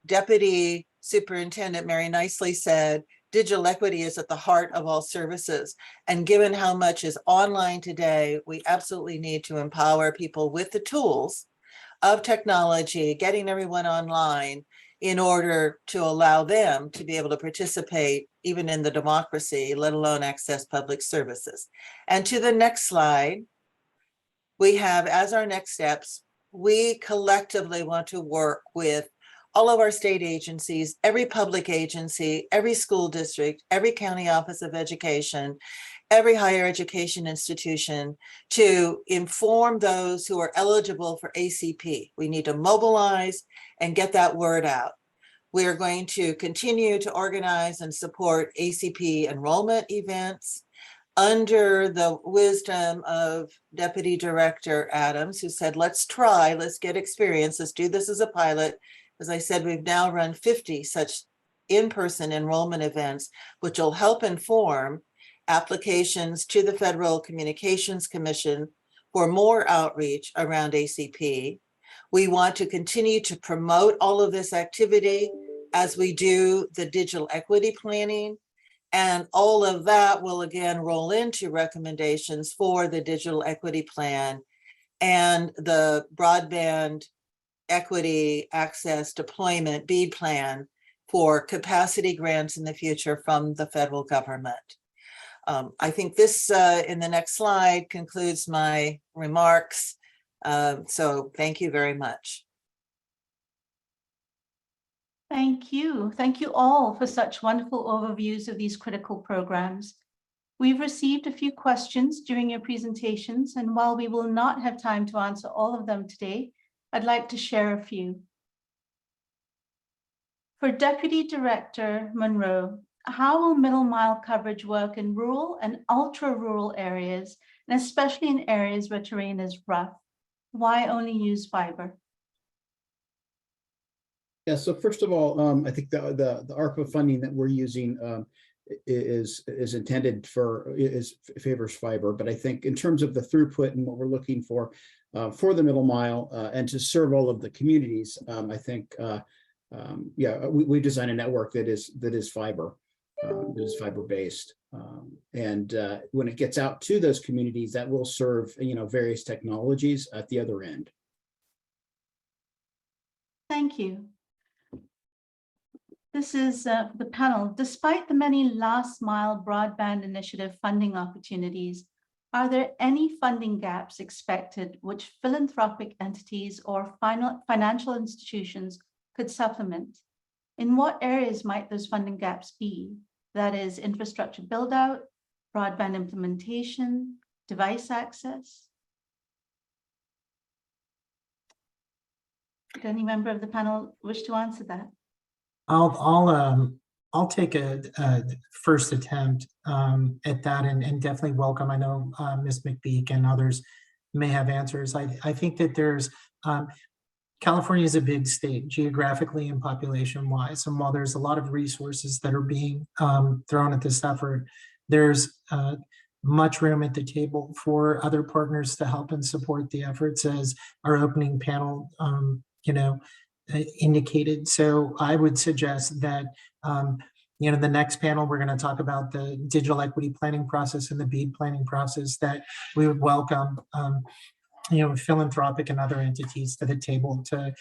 Deputy Superintendent Mary Nicely said, digital equity is at the heart of all services. And given how much is online today, we absolutely need to empower people with the tools of technology, getting everyone online in order to allow them to be able to participate even in the democracy, let alone access public services. And to the next slide, we have as our next steps, we collectively want to work with all of our state agencies, every public agency, every school district, every county office of education, every higher education institution to inform those who are eligible for ACP. We need to mobilize and get that word out. We are going to continue to organize and support ACP enrollment events under the wisdom of Deputy Director Adams, who said, let's try, let's get experience, let's do this as a pilot. As I said, we've now run 50 such in-person enrollment events, which will help inform applications to the Federal Communications Commission for more outreach around ACP. We want to continue to promote all of this activity as we do the digital equity planning. And all of that will again roll into recommendations for the digital equity plan and the broadband equity access deployment BEAD plan for capacity grants in the future from the federal government. I think this in the next slide concludes my remarks. So thank you very much. Thank you. Thank you all for such wonderful overviews of these critical programs. We've received a few questions during your presentations, and while we will not have time to answer all of them today, I'd like to share a few. For Deputy Director Monroe, how will middle mile coverage work in rural and ultra-rural areas, and especially in areas where terrain is rough? Why only use fiber? Yeah, so first of all, I think the ARPA funding that we're using is intended for, favors fiber, but I think in terms of the throughput and what we're looking for the middle mile and to serve all of the communities, I think yeah, we design a network that is fiber, that is fiber based, and when it gets out to those communities, that will serve various technologies at the other end. Thank you. This is the panel. Despite the many last mile broadband initiative funding opportunities, are there any funding gaps expected which philanthropic entities or financial institutions could supplement? In what areas might those funding gaps be? That is, infrastructure build out, broadband implementation, device access? Would any member of the panel wish to answer that? I'll take a first attempt at that and definitely welcome. I know Ms. McBeak and others may have answers. I think that there's California is a big state geographically and population wise, and while there's a lot of resources that are being thrown at this effort, there's much room at the table for other partners to help and support the efforts, as our opening panel indicated. So I would suggest that the next panel, we're going to talk about the digital equity planning process and the BEAD planning process, that we would welcome philanthropic and other entities to the table to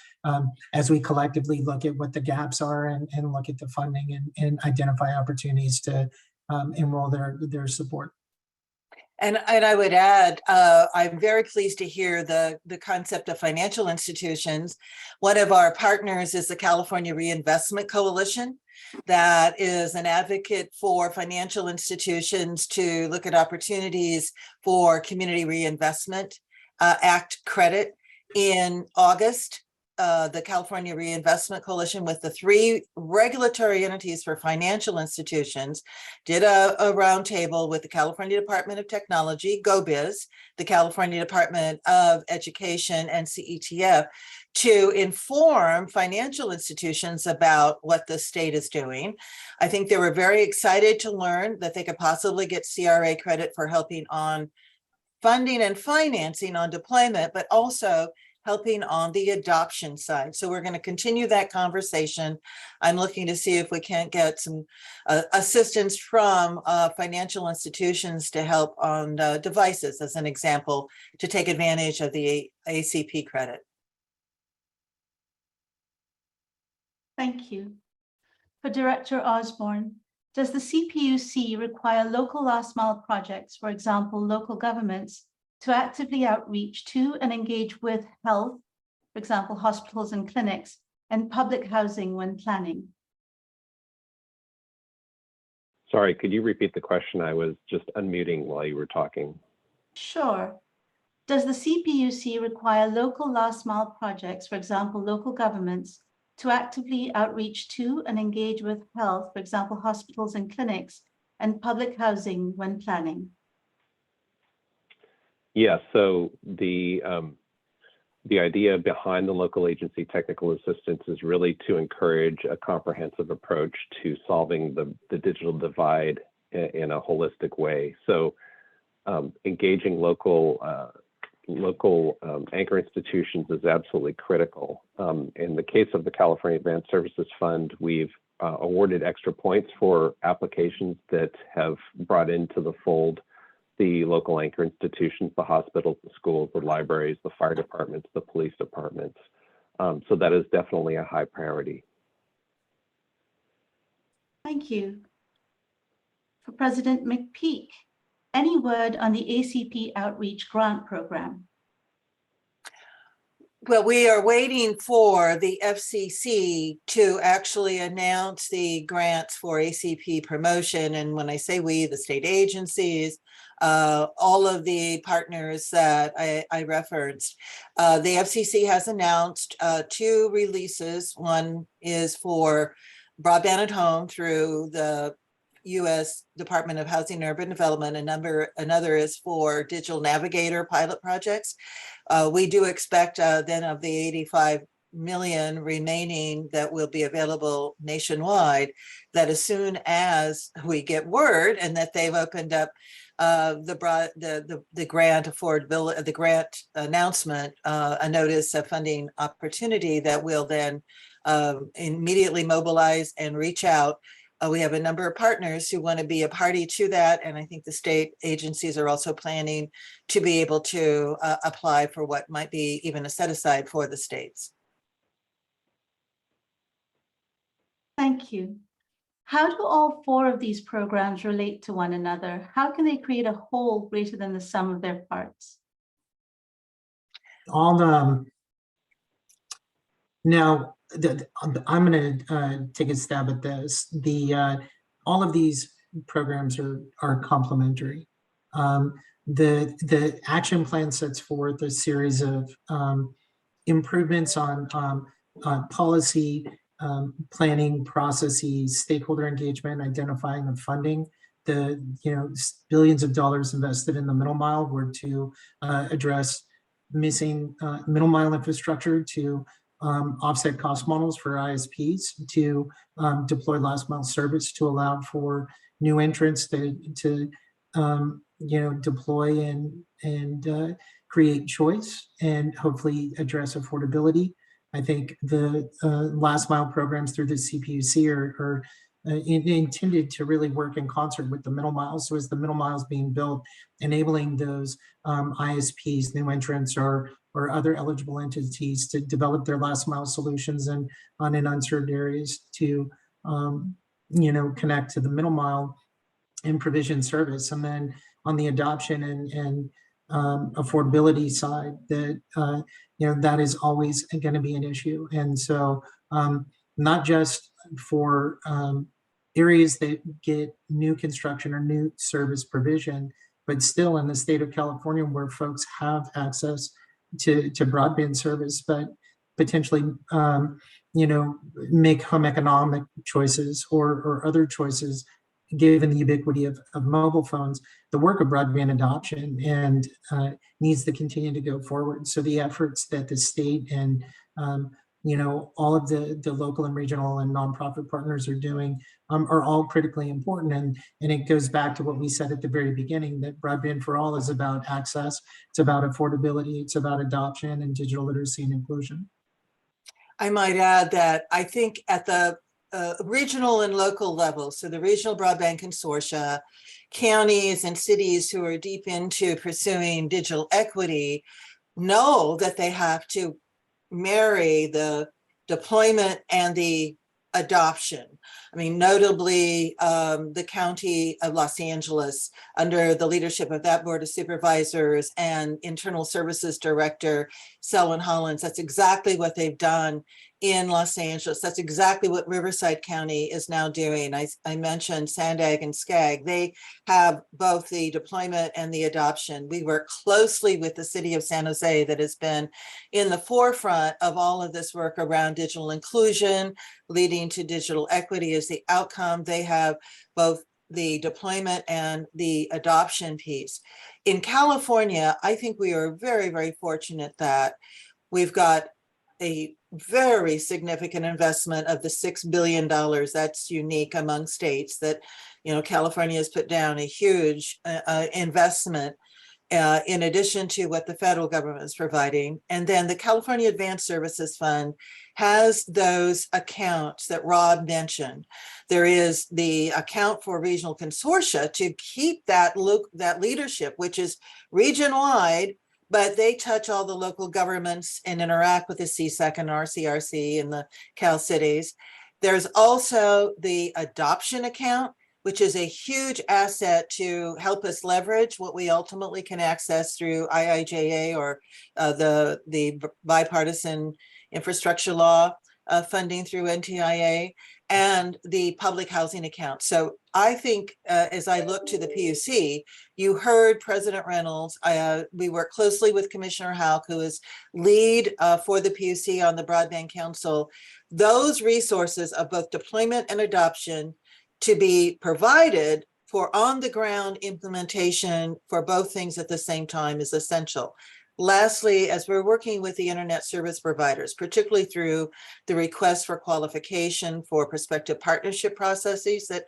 as we collectively look at what the gaps are and look at the funding and identify opportunities to enroll their support. And I would add, I'm very pleased to hear the concept of financial institutions. One of our partners is the California Reinvestment Coalition, that is an advocate for financial institutions to look at opportunities for Community Reinvestment Act credit. In August, the California Reinvestment Coalition, with the 3 regulatory entities for financial institutions, did a roundtable with the California Department of Technology, GoBiz, the California Department of Education, and CETF to inform financial institutions about what the state is doing. I think they were very excited to learn that they could possibly get CRA credit for helping on funding and financing on deployment, but also helping on the adoption side. So we're going to continue that conversation. I'm looking to see if we can't get some assistance from financial institutions to help on devices, as an example, to take advantage of the ACP credit. Thank you. For Director Osborne, does the CPUC require local last mile projects, for example, local governments, to actively outreach to and engage with health, for example, hospitals and clinics, and public housing when planning? Sorry, could you repeat the question? I was just unmuting while you were talking. Sure. Does the CPUC require local last mile projects, for example, local governments, to actively outreach to and engage with health, for example, hospitals and clinics, and public housing when planning? Yeah, so the idea behind the local agency technical assistance is really to encourage a comprehensive approach to solving the digital divide in a holistic way. So engaging local anchor institutions is absolutely critical. In the case of the California Advanced Services Fund, we've awarded extra points for applications that have brought into the fold the local anchor institutions, the hospitals, the schools, the libraries, the fire departments, the police departments. So that is definitely a high priority. Thank you. For President McPeak, any word on the ACP Outreach Grant Program? Well, we are waiting for the FCC to actually announce the grants for ACP promotion. And when I say we, the state agencies, all of the partners that I referenced, the FCC has announced 2 releases. One is for broadband at home through the U.S. Department of Housing and Urban Development. Another is for Digital Navigator pilot projects. We do expect then of the 85 million remaining that will be available nationwide, that as soon as we get word and that they've opened up the grant affordability, the grant announcement, a notice of funding opportunity, that will then immediately mobilize and reach out. We have a number of partners who want to be a party to that. And I think the state agencies are also planning to be able to apply for what might be even a set aside for the states. Thank you. How do all 4 of these programs relate to one another? How can they create a whole greater than the sum of their parts? Now, I'm going to take a stab at this. All of these programs are complementary. The action plan sets forth a series of improvements on policy, planning processes, stakeholder engagement, identifying of funding. The billions of dollars invested in the middle mile were to address missing middle mile infrastructure, to offset cost models for ISPs, to deploy last mile service to allow for new entrants to deploy and create choice and hopefully address affordability. I think the last mile programs through the CPUC are intended to really work in concert with the middle mile. So as the middle mile is being built, enabling those ISPs, new entrants, or other eligible entities to develop their last mile solutions and in unserved areas to connect to the middle mile and provision service. And then on the adoption and affordability side, that is always going to be an issue. And so not just for areas that get new construction or new service provision, but still in the state of California where folks have access to broadband service, but potentially make home economic choices or other choices given the ubiquity of mobile phones. The work of broadband adoption and needs to continue to go forward. So the efforts that the state and all of the local and regional and nonprofit partners are doing are all critically important. And it goes back to what we said at the very beginning, that Broadband for All is about access, it's about affordability, it's about adoption and digital literacy and inclusion. I might add that I think at the regional and local level, so the regional broadband consortia, counties and cities who are deep into pursuing digital equity know that they have to marry the deployment and the adoption. I mean, notably, the County of Los Angeles, under the leadership of that Board of Supervisors and Internal Services Director, Selwyn Hollins, that's exactly what they've done in Los Angeles. That's exactly what Riverside County is now doing. I mentioned Sandag and Skag. They have both the deployment and the adoption. We work closely with the city of San Jose that has been in the forefront of all of this work around digital inclusion, leading to digital equity as the outcome. They have both the deployment and the adoption piece. In California, I think we are very, very fortunate that we've got a very significant investment of the $6 billion. That's unique among states, that California has put down a huge investment in addition to what the federal government is providing. And then the California Advanced Services Fund has those accounts that Rob mentioned. There is the account for regional consortia to keep that leadership, which is region-wide, but they touch all the local governments and interact with the CSEC and RCRC and the Cal Cities. There's also the adoption account, which is a huge asset to help us leverage what we ultimately can access through IIJA or the bipartisan infrastructure law funding through NTIA and the public housing account. So I think as I look to the PUC, you heard President Reynolds. We work closely with Commissioner Houck, who is lead for the PUC on the Broadband Council. Those resources of both deployment and adoption to be provided for on-the-ground implementation for both things at the same time is essential. Lastly, as we're working with the internet service providers, particularly through the request for qualification for prospective partnership processes that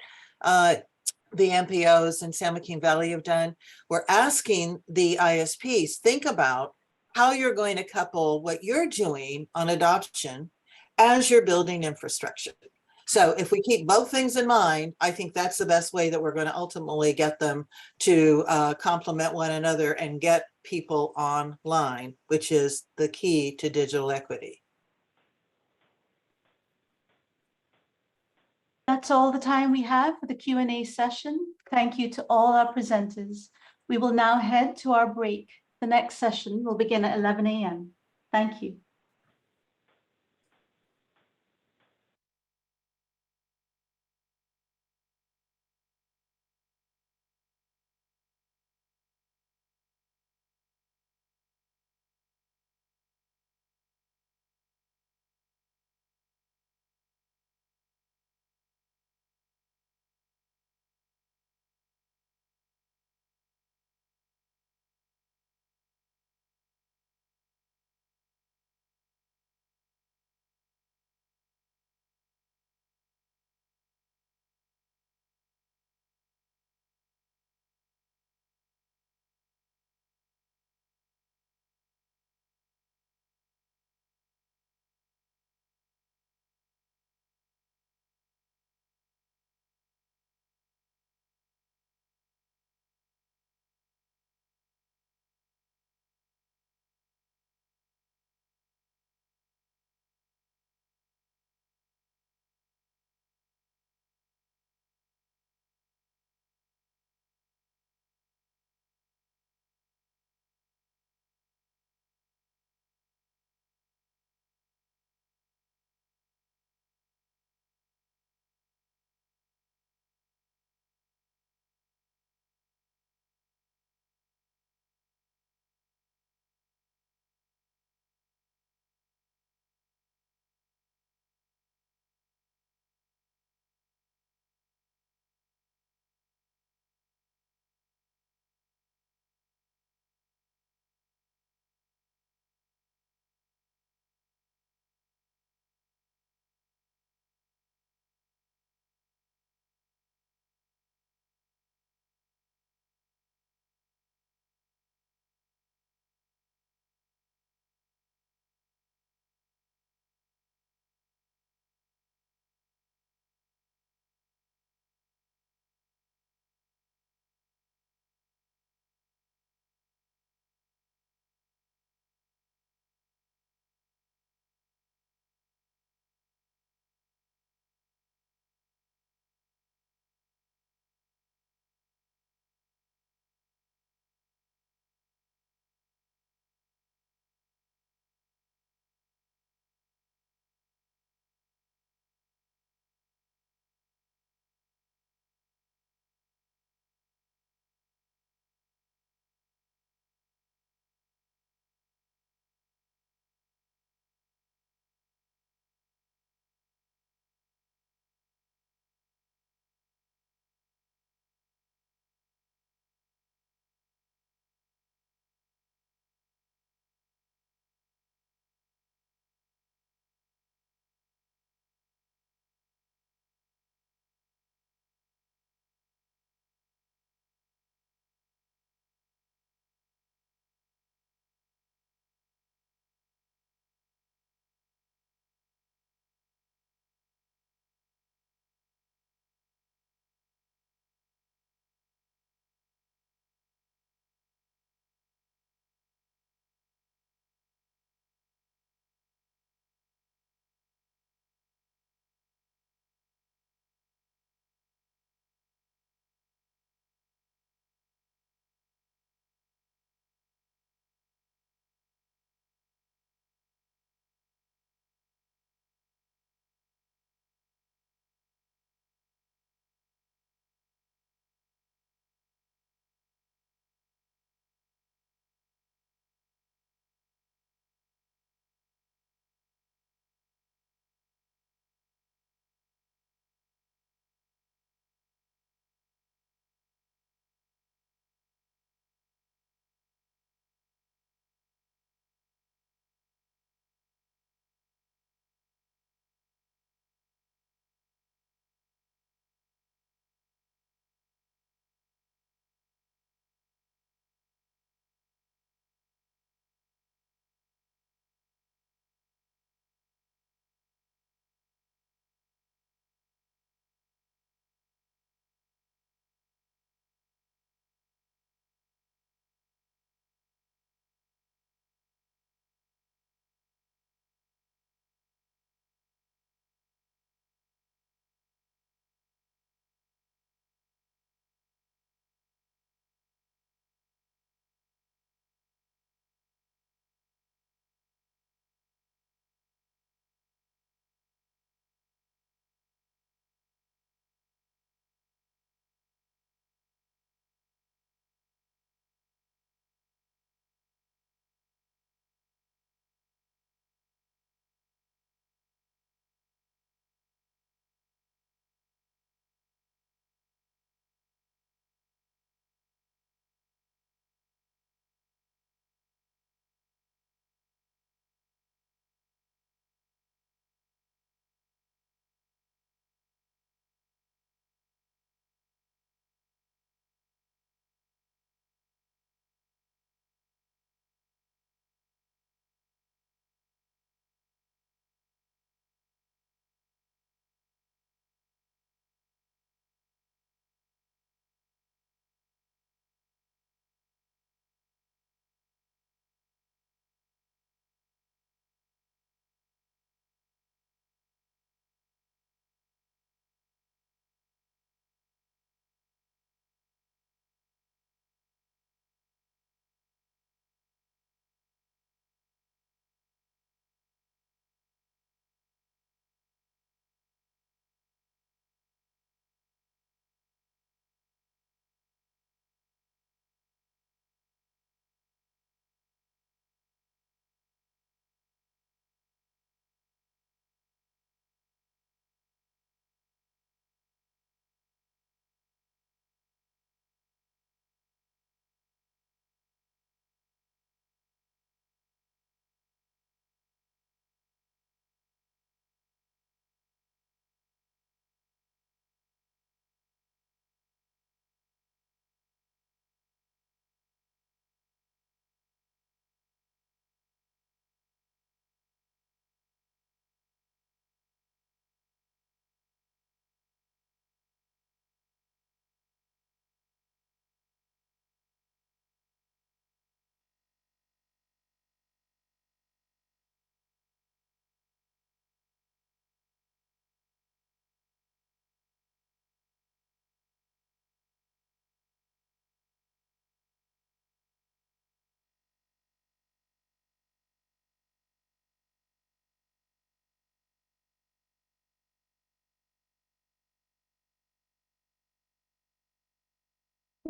the MPOs in San Joaquin Valley have done, we're asking the ISPs, think about how you're going to couple what you're doing on adoption as you're building infrastructure. So if we keep both things in mind, I think that's the best way that we're going to ultimately get them to complement one another and get people online, which is the key to digital equity. That's all the time we have for the Q&A session. Thank you to all our presenters. We will now head to our break. The next session will begin at 11 a.m. Thank you.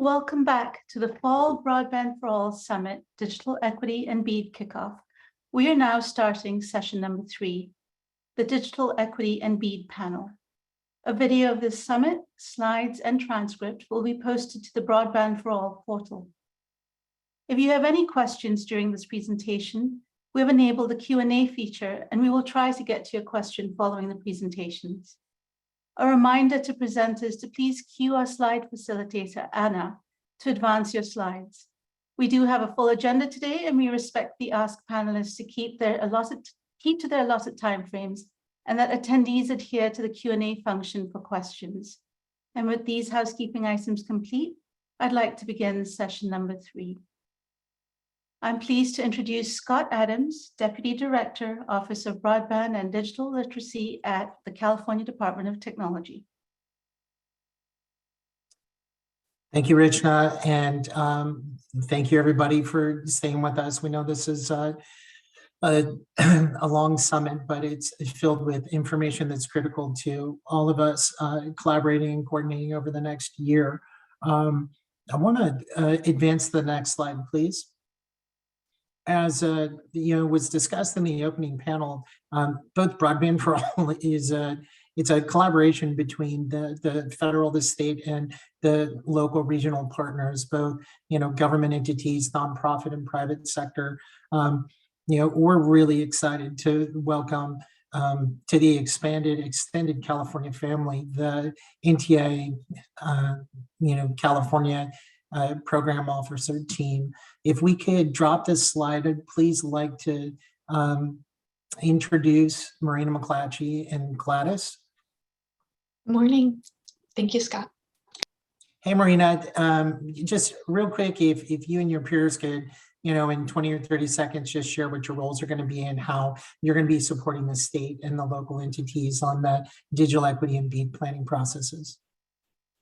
Welcome back to the Fall Broadband for All Summit Digital Equity and BEAD Kickoff. We are now starting session number 3, the Digital Equity and BEAD panel. A video of this summit, slides, and transcript will be posted to the Broadband for All portal. If you have any questions during this presentation, we have enabled the Q&A feature, and we will try to get to your question following the presentations. A reminder to presenters to please cue our slide facilitator, Anna, to advance your slides. We do have a full agenda today, and we respect the ask panelists to keep to their allotted timeframes, and that attendees adhere to the Q&A function for questions. And with these housekeeping items complete, I'd like to begin session number 3. I'm pleased to introduce Scott Adams, Deputy Director, Office of Broadband and Digital Literacy at the California Department of Technology. Thank you, Richna, and thank you everybody for staying with us. We know this is a long summit, but it's filled with information that's critical to all of us collaborating and coordinating over the next year. I want to advance the next slide, please. As was discussed in the opening panel, both Broadband for All is it's a collaboration between the federal, the state, and the local regional partners, both government entities, nonprofit, and private sector. We're really excited to welcome to the extended California family, the NTIA, California Program Officer team. If we could drop this slide, I'd please like to introduce Marina McClatchy and Gladys. Morning. Thank you, Scott. Hey, Marina, just real quick, if you and your peers could, in 20 or 30 seconds, just share what your roles are going to be and how you're going to be supporting the state and the local entities on the digital equity and BEAD planning processes.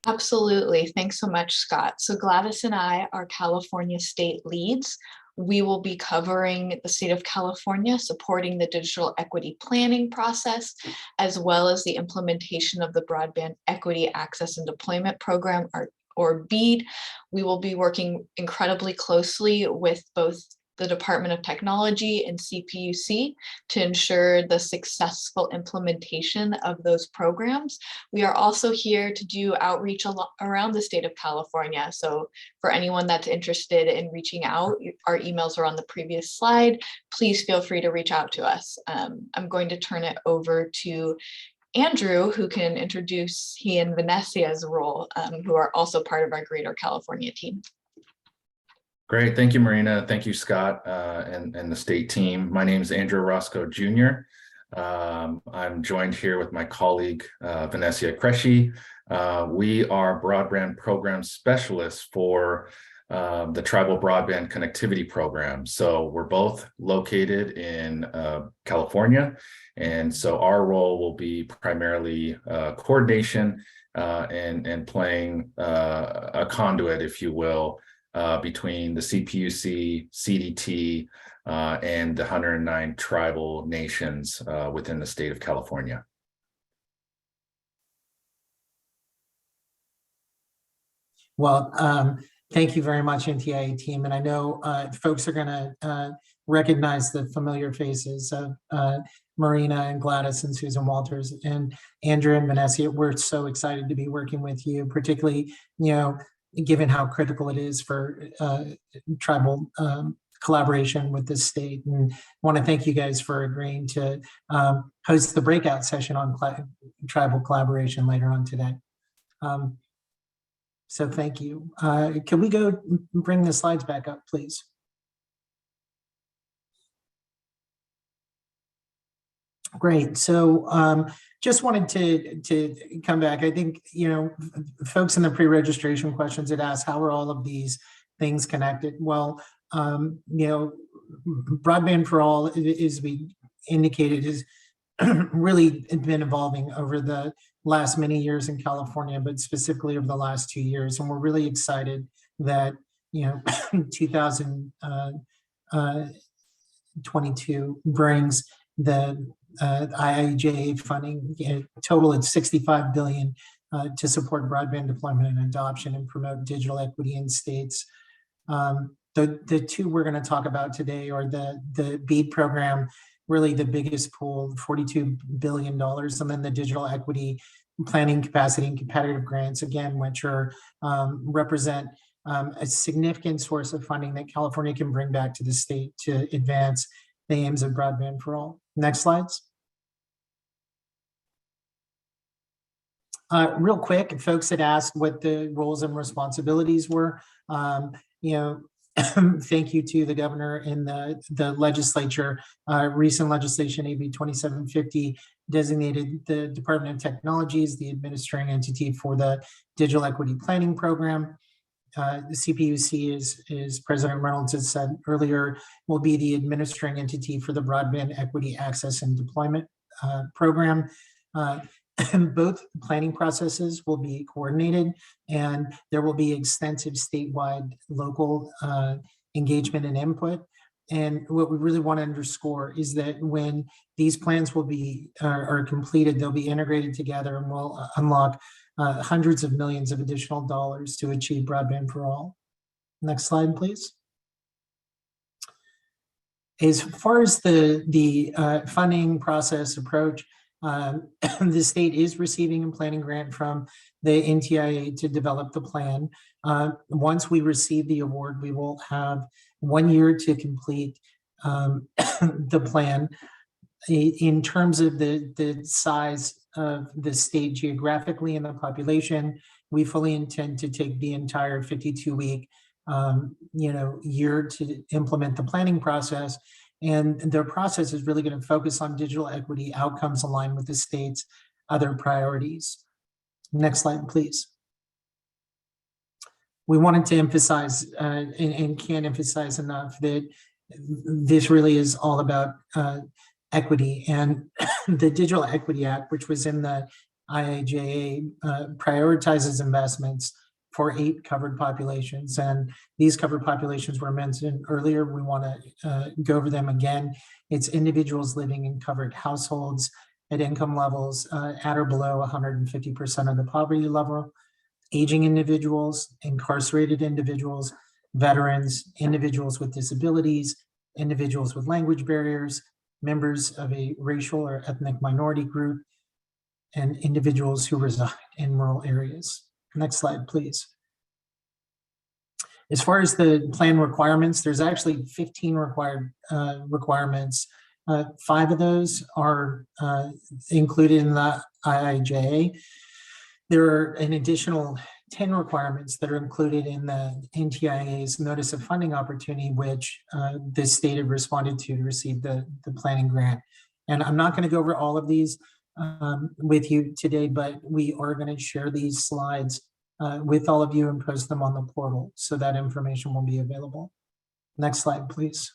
Absolutely. Thanks so much, Scott. So Gladys and I are California state leads. We will be covering the state of California, supporting the digital equity planning process, as well as the implementation of the Broadband Equity Access and Deployment Program, or BEAD. We will be working incredibly closely with both the Department of Technology and CPUC to ensure the successful implementation of those programs. We are also here to do outreach around the state of California. So for anyone that's interested in reaching out, our emails are on the previous slide. Please feel free to reach out to us. I'm going to turn it over to Andrew, who can introduce he and Vanessa's role, who are also part of our Greater California team. Great, thank you, Marina. Thank you, Scott, and the state team. My name is Andrew Roscoe Jr. I'm joined here with my colleague, Vanessa Cresci. We are broadband program specialists for the Tribal Broadband Connectivity Program. So we're both located in California. And so our role will be primarily coordination and playing a conduit, if you will, between the CPUC, CDT, and the 109 tribal nations within the state of California. Well, thank you very much, NTIA team. And I know folks are going to recognize the familiar faces of Marina and Gladys and Susan Walters and Andrew and Vanessa. We're so excited to be working with you, particularly, given how critical it is for tribal collaboration with the state. And I want to thank you guys for agreeing to host the breakout session on tribal collaboration later on today. So thank you. Can we go bring the slides back up, please? Great. So just wanted to come back. I think, folks in the pre-registration questions had asked, how are all of these things connected? Well, Broadband for All, as we indicated, has really been evolving over the last many years in California, but specifically over the last 2 years. And we're really excited that, 2022 brings the IIJA funding, total at $65 billion to support broadband deployment and adoption and promote digital equity in states. The two we're going to talk about today are the BEAD program, really the biggest pool, $42 billion, and then the digital equity planning capacity and competitive grants, again, which are represent a significant source of funding that California can bring back to the state to advance the aims of broadband for all. Next slides. Real quick, folks had asked what the roles and responsibilities were. Thank you to the governor and the legislature. Recent legislation, AB 2750, designated the Department of Technology as the administering entity for the Digital Equity Planning Program. The CPUC, as President Reynolds had said earlier, will be the administering entity for the Broadband Equity Access and Deployment Program. Both planning processes will be coordinated, and there will be extensive statewide local engagement and input. And what we really want to underscore is that when these plans will be are completed, they'll be integrated together and will unlock hundreds of millions of additional dollars to achieve broadband for all. Next slide, please. As far as the funding process approach, the state is receiving a planning grant from the NTIA to develop the plan. Once we receive the award, we will have 1 year to complete the plan. In terms of the size of the state geographically and the population, we fully intend to take the entire 52-week year to implement the planning process. And their process is really going to focus on digital equity outcomes aligned with the state's other priorities. Next slide, please. We wanted to emphasize and can't emphasize enough that this really is all about equity, and the Digital Equity Act, which was in the IIJA, prioritizes investments for 8 covered populations, and these covered populations were mentioned earlier. We want to go over them again. It's individuals living in covered households at income levels at or below 150% of the poverty level, aging individuals, incarcerated individuals, veterans, individuals with disabilities, individuals with language barriers, members of a racial or ethnic minority group, and individuals who reside in rural areas. Next slide, please. As far as the plan requirements, there's actually 15 requirements. 5 of those are included in the IIJA. There are an additional 10 requirements that are included in the NTIA's Notice of Funding Opportunity, which the state had responded to receive the planning grant. And I'm not going to go over all of these with you today, but we are going to share these slides with all of you and post them on the portal, so that information will be available. Next slide, please.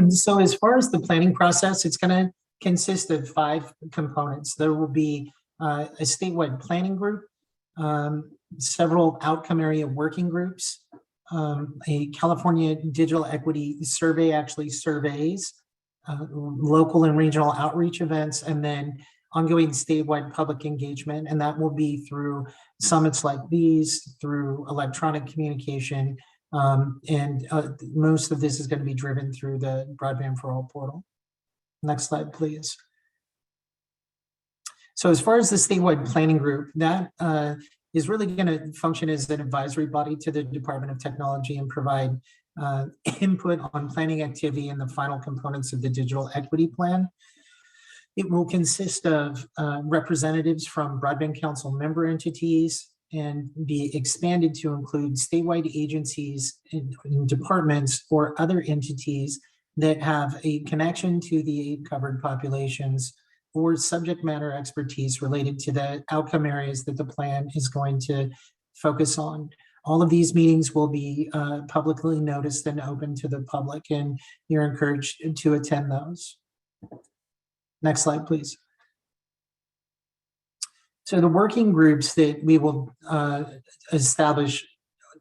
So as far as the planning process, it's going to consist of 5 components. There will be a statewide planning group, several outcome area working groups, a California Digital Equity Survey actually surveys, local and regional outreach events, and then ongoing statewide public engagement. And that will be through summits like these, through electronic communication, and most of this is going to be driven through the Broadband for All portal. Next slide, please. So as far as the statewide planning group, that is really going to function as an advisory body to the Department of Technology and provide input on planning activity and the final components of the digital equity plan. It will consist of representatives from Broadband Council member entities and be expanded to include statewide agencies and departments or other entities that have a connection to the 8 covered populations or subject matter expertise related to the outcome areas that the plan is going to focus on. All of these meetings will be publicly noticed and open to the public, and you're encouraged to attend those. Next slide, please. So the working groups that we will establish,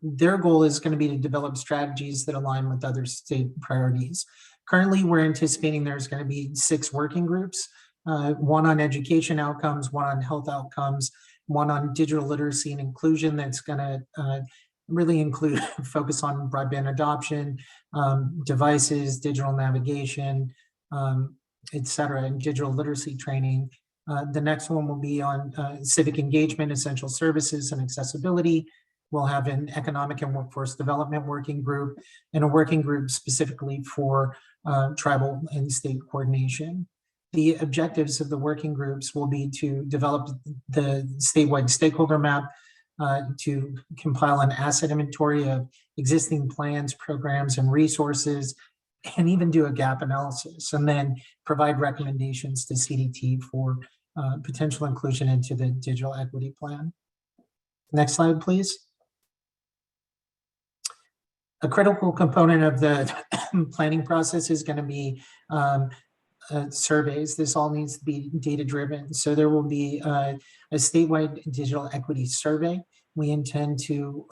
their goal is going to be to develop strategies that align with other state priorities. Currently, we're anticipating there's going to be 6 working groups. one on education outcomes, one on health outcomes, one on digital literacy and inclusion that's going to really include focus on broadband adoption, devices, digital navigation, et cetera, and digital literacy training. The next one will be on civic engagement, essential services, and accessibility. We'll have an economic and workforce development working group and a working group specifically for tribal and state coordination. The objectives of the working groups will be to develop the statewide stakeholder map, to compile an asset inventory of existing plans, programs, and resources, and even do a gap analysis, and then provide recommendations to CDT for potential inclusion into the digital equity plan. Next slide, please. A critical component of the planning process is going to be surveys. This all needs to be data-driven. So there will be a statewide digital equity survey. We intend to,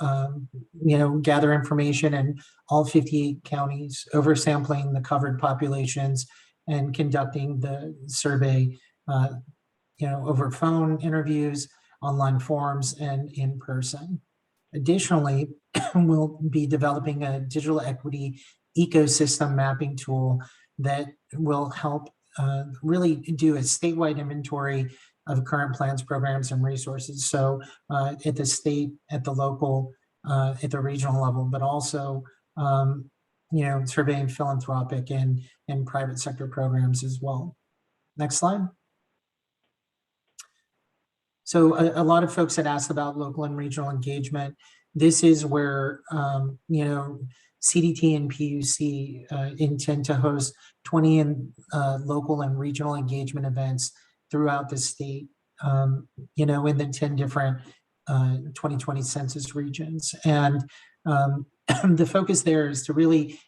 gather information in all 58 counties, oversampling the covered populations, and conducting the survey, over phone interviews, online forums, and in person. Additionally, we'll be developing a digital equity ecosystem mapping tool that will help really do a statewide inventory of current plans, programs, and resources. So at the state, at the local, at the regional level, but also, surveying philanthropic and private sector programs as well. Next slide. So a lot of folks had asked about local and regional engagement. This is where, CDT and PUC intend to host 20 local and regional engagement events throughout the state, in the 10 different 2020 census regions. And the focus there is to really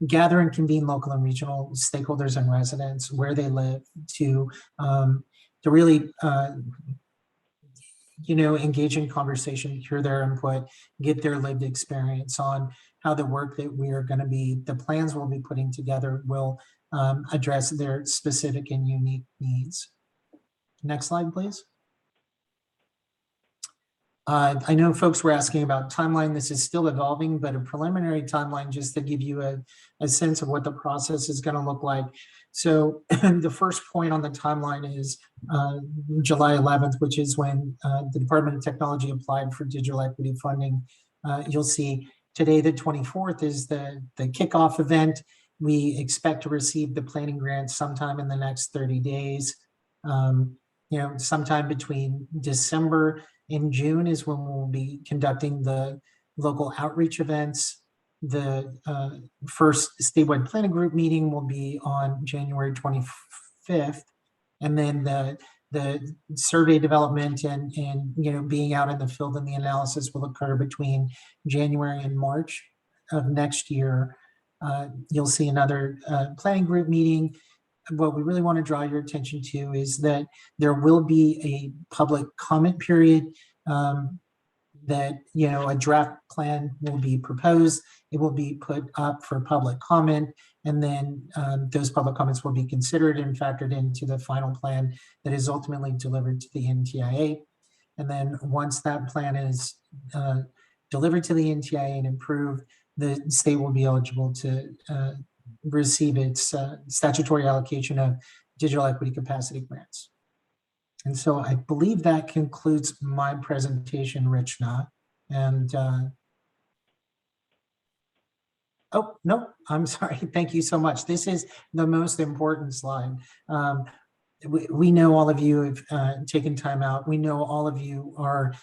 gather and convene local and regional stakeholders and residents where they live to really engage in conversation, hear their input, get their lived experience on how the work that we are going to be, the plans we'll be putting together will address their specific and unique needs. Next slide, please. I know folks were asking about timeline. This is still evolving, but a preliminary timeline just to give you a sense of what the process is going to look like. So the first point on the timeline is July 11th, which is when the Department of Technology applied for digital equity funding. You'll see today, the 24th, is the kickoff event. We expect to receive the planning grant sometime in the next 30 days. Sometime between December and June is when we'll be conducting the local outreach events. The first statewide planning group meeting will be on January 25th. And then the survey development and being out in the field and the analysis will occur between January and March of next year. You'll see another planning group meeting. What we really want to draw your attention to is that there will be a public comment period, that a draft plan will be proposed. It will be put up for public comment, and then those public comments will be considered and factored into the final plan that is ultimately delivered to the NTIA. And then once that plan is delivered to the NTIA and approved, the state will be eligible to receive its statutory allocation of digital equity capacity grants. And so I believe that concludes my presentation, Richna. And oh, no, I'm sorry. Thank you so much. This is the most important slide. We know all of you have taken time out. We know all of you are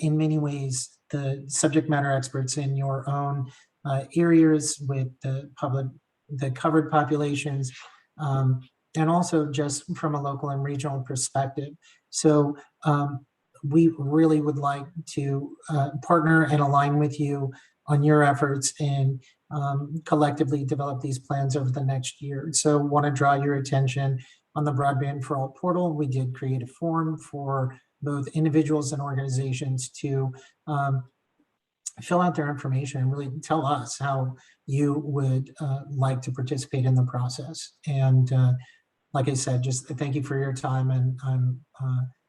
in many ways the subject matter experts in your own areas with the covered populations, and also just from a local and regional perspective. So we really would like to partner and align with you on your efforts and collectively develop these plans over the next year. So want to draw your attention on the Broadband for All portal. We did create a form for both individuals and organizations to fill out their information and really tell us how you would like to participate in the process. And like I said, just thank you for your time, and I'm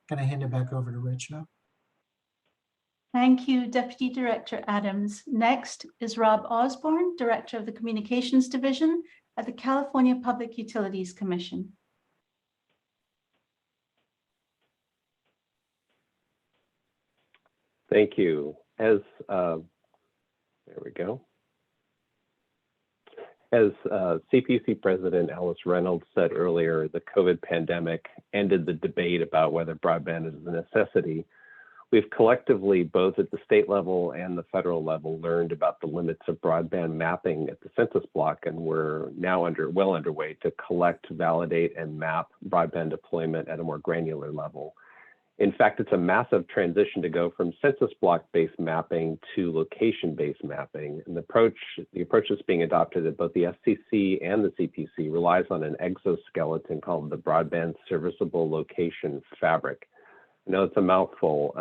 going to hand it back over to Rich now. Thank you, Deputy Director Adams. Next is Rob Osborne, Director of the Communications Division at the California Public Utilities Commission. Thank you. There we go. As CPUC President Alice Reynolds said earlier, the COVID pandemic ended the debate about whether broadband is a necessity. We've collectively, both at the state level and the federal level, learned about the limits of broadband mapping at the census block, and we're now well underway to collect, validate, and map broadband deployment at a more granular level. In fact, it's a massive transition to go from census block-based mapping to location-based mapping. And the approach that's being adopted at both the FCC and the CPUC relies on an exoskeleton called the Broadband Serviceable Location Fabric. I know it's a mouthful.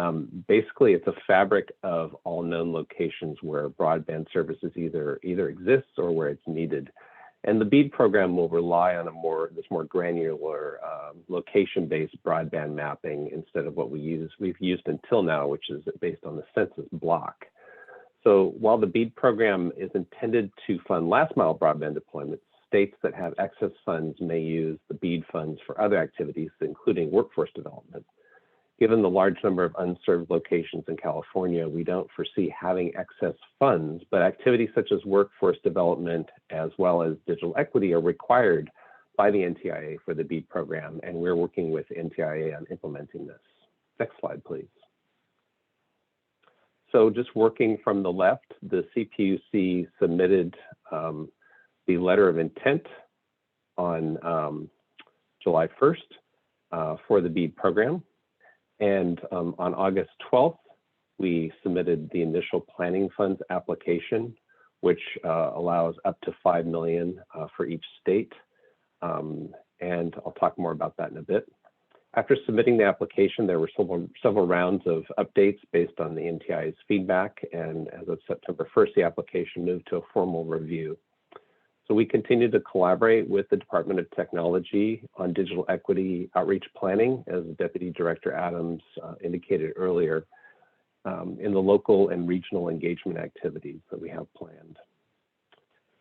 Basically, it's a fabric of all known locations where broadband services either exists or where it's needed. And the BEAD program will rely on this more granular location-based broadband mapping instead of what we've used until now, which is based on the census block. So while the BEAD program is intended to fund last mile broadband deployments, states that have excess funds may use the BEAD funds for other activities, including workforce development. Given the large number of unserved locations in California, we don't foresee having excess funds, but activities such as workforce development as well as digital equity are required by the NTIA for the BEAD program, and we're working with NTIA on implementing this. Next slide, please. So just working from the left, the CPUC submitted the letter of intent on July 1st for the BEAD program. And on August 12th, we submitted the initial planning funds application, which allows up to $5 million for each state. And I'll talk more about that in a bit. After submitting the application, there were several rounds of updates based on the NTIA's feedback. And as of September 1st, the application moved to a formal review. So we continue to collaborate with the Department of Technology on digital equity outreach planning, as Deputy Director Adams indicated earlier, in the local and regional engagement activities that we have planned.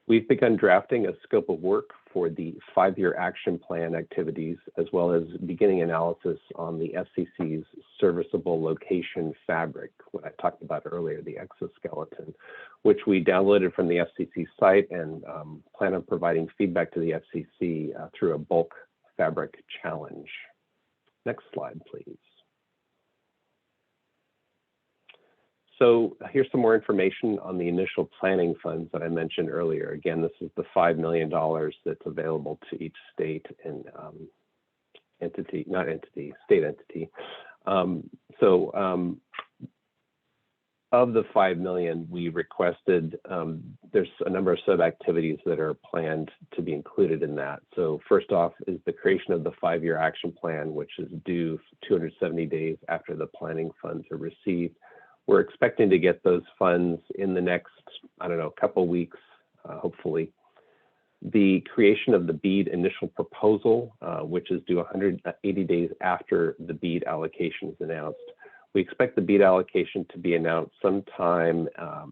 We've begun drafting a scope of work for the 5-year action plan activities, as well as beginning analysis on the FCC's serviceable location fabric, what I talked about earlier, the exoskeleton, which we downloaded from the FCC site and plan on providing feedback to the FCC through a bulk fabric challenge. Next slide, please. So here's some more information on the initial planning funds that I mentioned earlier. Again, this is the $5 million that's available to each state and state entity. Of the $5 million, we requested, there's a number of sub-activities that are planned to be included in that. So first off is the creation of the 5-year action plan, which is due 270 days after the planning funds are received. We're expecting to get those funds in the next, couple weeks, hopefully. The creation of the BEAD initial proposal, which is due 180 days after the BEAD allocation is announced. We expect the BEAD allocation to be announced sometime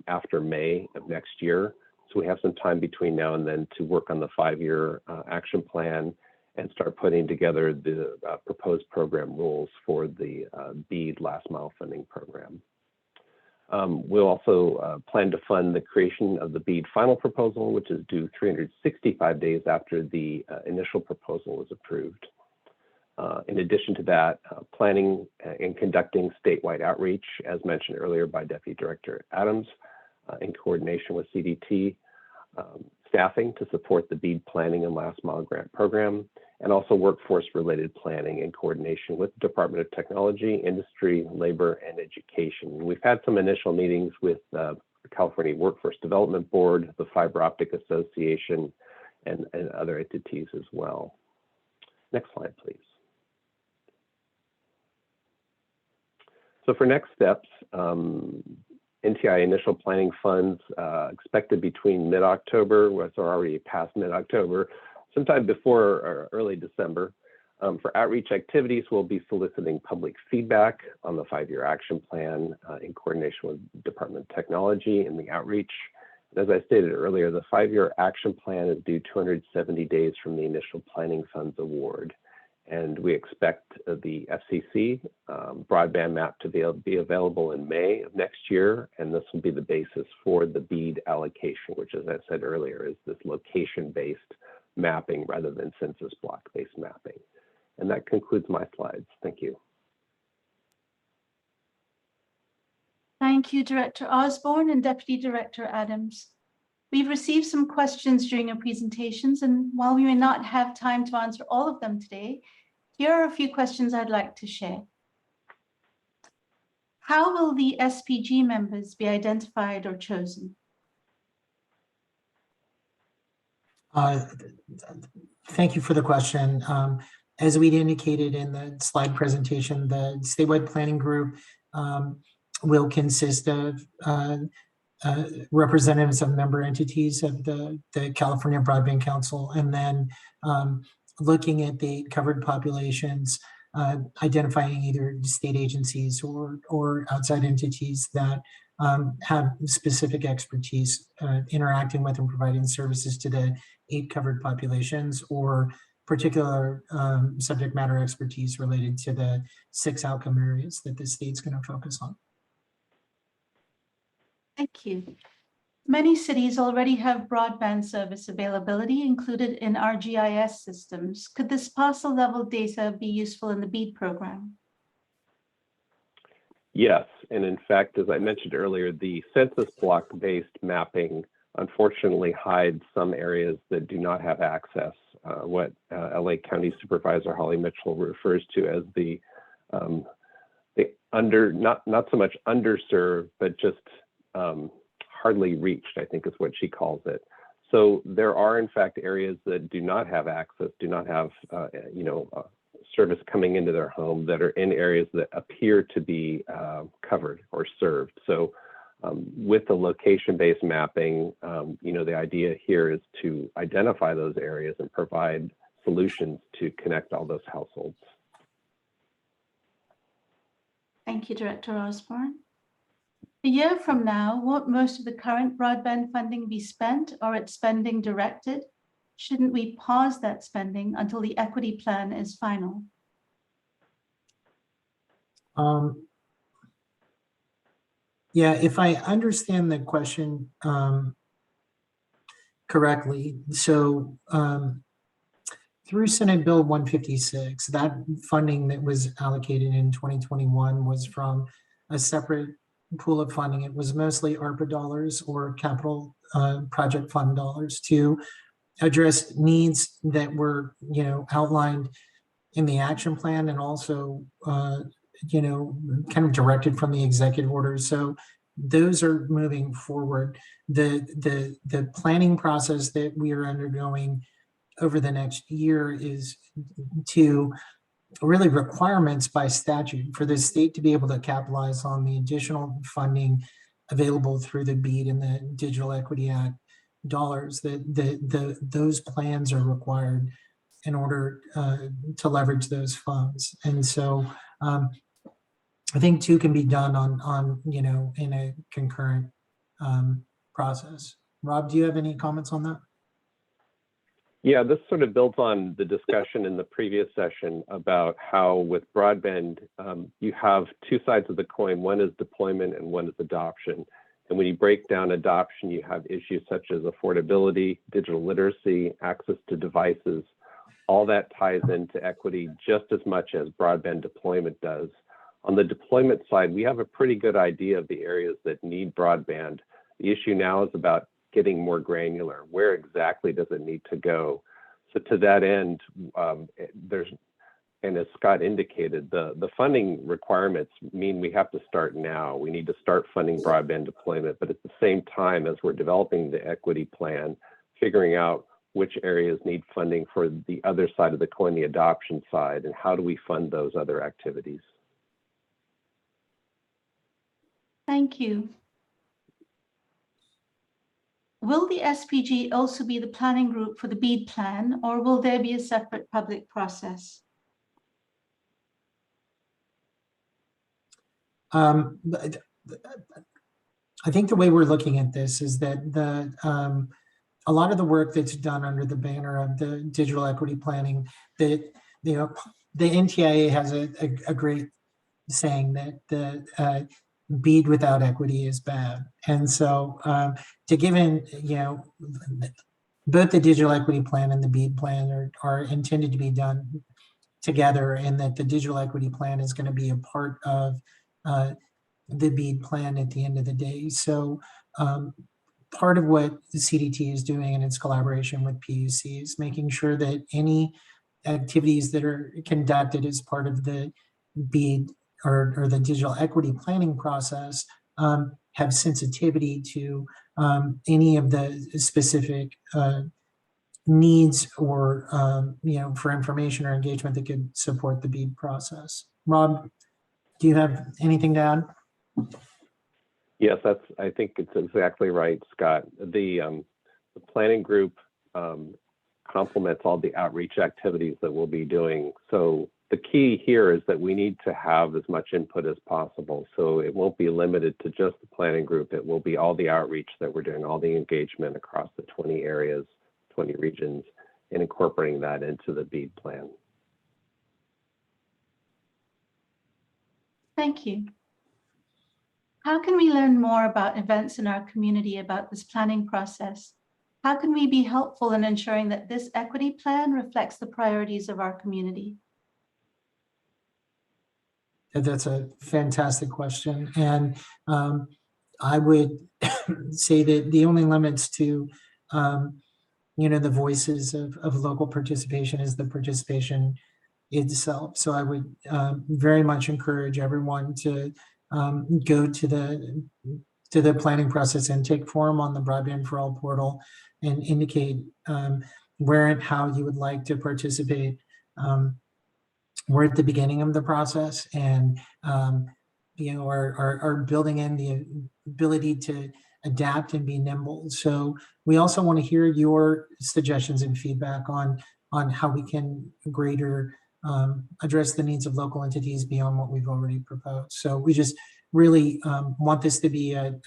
after May of next year. So we have some time between now and then to work on the 5-year action plan and start putting together the proposed program rules for the BEAD last mile funding program. We'll also plan to fund the creation of the BEAD final proposal, which is due 365 days after the initial proposal was approved. In addition to that, planning and conducting statewide outreach, as mentioned earlier by Deputy Director Adams, in coordination with CDT, staffing to support the BEAD planning and last mile grant program, and also workforce related planning in coordination with the Department of Technology, Industry, Labor, and Education. We've had some initial meetings with the California Workforce Development Board, the Fiber Optic Association, and other entities as well. Next slide, please. So for next steps, NTIA initial planning funds expected between mid-October, so already past mid-October, sometime before or early December. For outreach activities, we'll be soliciting public feedback on the 5-year action plan in coordination with Department of Technology and the outreach. As I stated earlier, the 5-year action plan is due 270 days from the initial planning funds award. And we expect the FCC broadband map to be available in May of next year. And this will be the basis for the BEAD allocation, which, as I said earlier, is this location-based mapping rather than census block-based mapping. And that concludes my slides. Thank you. Thank you, Director Osborne and Deputy Director Adams. We've received some questions during your presentations, and while we may not have time to answer all of them today, here are a few questions I'd like to share. How will the SPG members be identified or chosen? Thank you for the question. As we'd indicated in the slide presentation, the statewide planning group will consist of representatives of member entities of the California Broadband Council, and then looking at the covered populations, identifying either state agencies or outside entities that have specific expertise interacting with and providing services to the 8 covered populations, or particular subject matter expertise related to the 6 outcome areas that the state's going to focus on. Thank you. Many cities already have broadband service availability included in our GIS systems. Could this parcel level data be useful in the BEAD program? Yes, and in fact, as I mentioned earlier, the census block-based mapping unfortunately hides some areas that do not have access, what LA County Supervisor Holly Mitchell refers to as the not so much underserved, but just hardly reached, I think is what she calls it. So there are in fact areas that do not have access, do not have service coming into their home, that are in areas that appear to be covered or served. So with the location-based mapping, the idea here is to identify those areas and provide solutions to connect all those households. Thank you, Director Osborne. A year from now, won't most of the current broadband funding be spent or its spending directed? Shouldn't we pause that spending until the equity plan is final? Yeah, if I understand the question correctly, so through Senate Bill 156, that funding that was allocated in 2021 was from a separate pool of funding. It was mostly ARPA dollars or capital project fund dollars to address needs that were, outlined in the action plan, and also, kind of directed from the executive order. So those are moving forward. The planning process that we are undergoing over the next year is to really requirements by statute for the state to be able to capitalize on the additional funding available through the BEAD and the Digital Equity Act dollars. Those plans are required in order to leverage those funds. And so I think 2 can be done on in a concurrent process. Rob, do you have any comments on that? Yeah, this sort of builds on the discussion in the previous session about how with broadband, you have 2 sides of the coin. One is deployment and one is adoption. And when you break down adoption, you have issues such as affordability, digital literacy, access to devices. All that ties into equity just as much as broadband deployment does. On the deployment side, we have a pretty good idea of the areas that need broadband. The issue now is about getting more granular. Where exactly does it need to go? So to that end, and as Scott indicated, the funding requirements mean we have to start now. We need to start funding broadband deployment, but at the same time, as we're developing the equity plan, figuring out which areas need funding for the other side of the coin, the adoption side, and how do we fund those other activities? Thank you. Will the SPG also be the planning group for the BEAD plan, or will there be a separate public process? I think the way we're looking at this is that a lot of the work that's done under the banner of the digital equity planning, that the NTIA has a great saying that the BEAD without equity is bad. And so to give in, both the digital equity plan and the BEAD plan are intended to be done together, and that the digital equity plan is going to be a part of the BEAD plan at the end of the day. So part of what the CDT is doing in its collaboration with PUC is making sure that any activities that are conducted as part of the BEAD or the digital equity planning process have sensitivity to any of the specific needs or for information or engagement that could support the BEAD process. Rob, do you have anything to add? Yes, I think it's exactly right, Scott. The planning group complements all the outreach activities that we'll be doing. So the key here is that we need to have as much input as possible. So it won't be limited to just the planning group. It will be all the outreach that we're doing, all the engagement across the 20 areas, 20 regions, and incorporating that into the BEAD plan. Thank you. How can we learn more about events in our community about this planning process? How can we be helpful in ensuring that this equity plan reflects the priorities of our community? That's a fantastic question. And I would say that the only limits to, the voices of local participation is the participation itself. So I would very much encourage everyone to go to the planning process intake form on the Broadband for All portal and indicate where and how you would like to participate. We're at the beginning of the process, and are building in the ability to adapt and be nimble. So we also want to hear your suggestions and feedback on how we can greater address the needs of local entities beyond what we've already proposed. So we just really want this to be a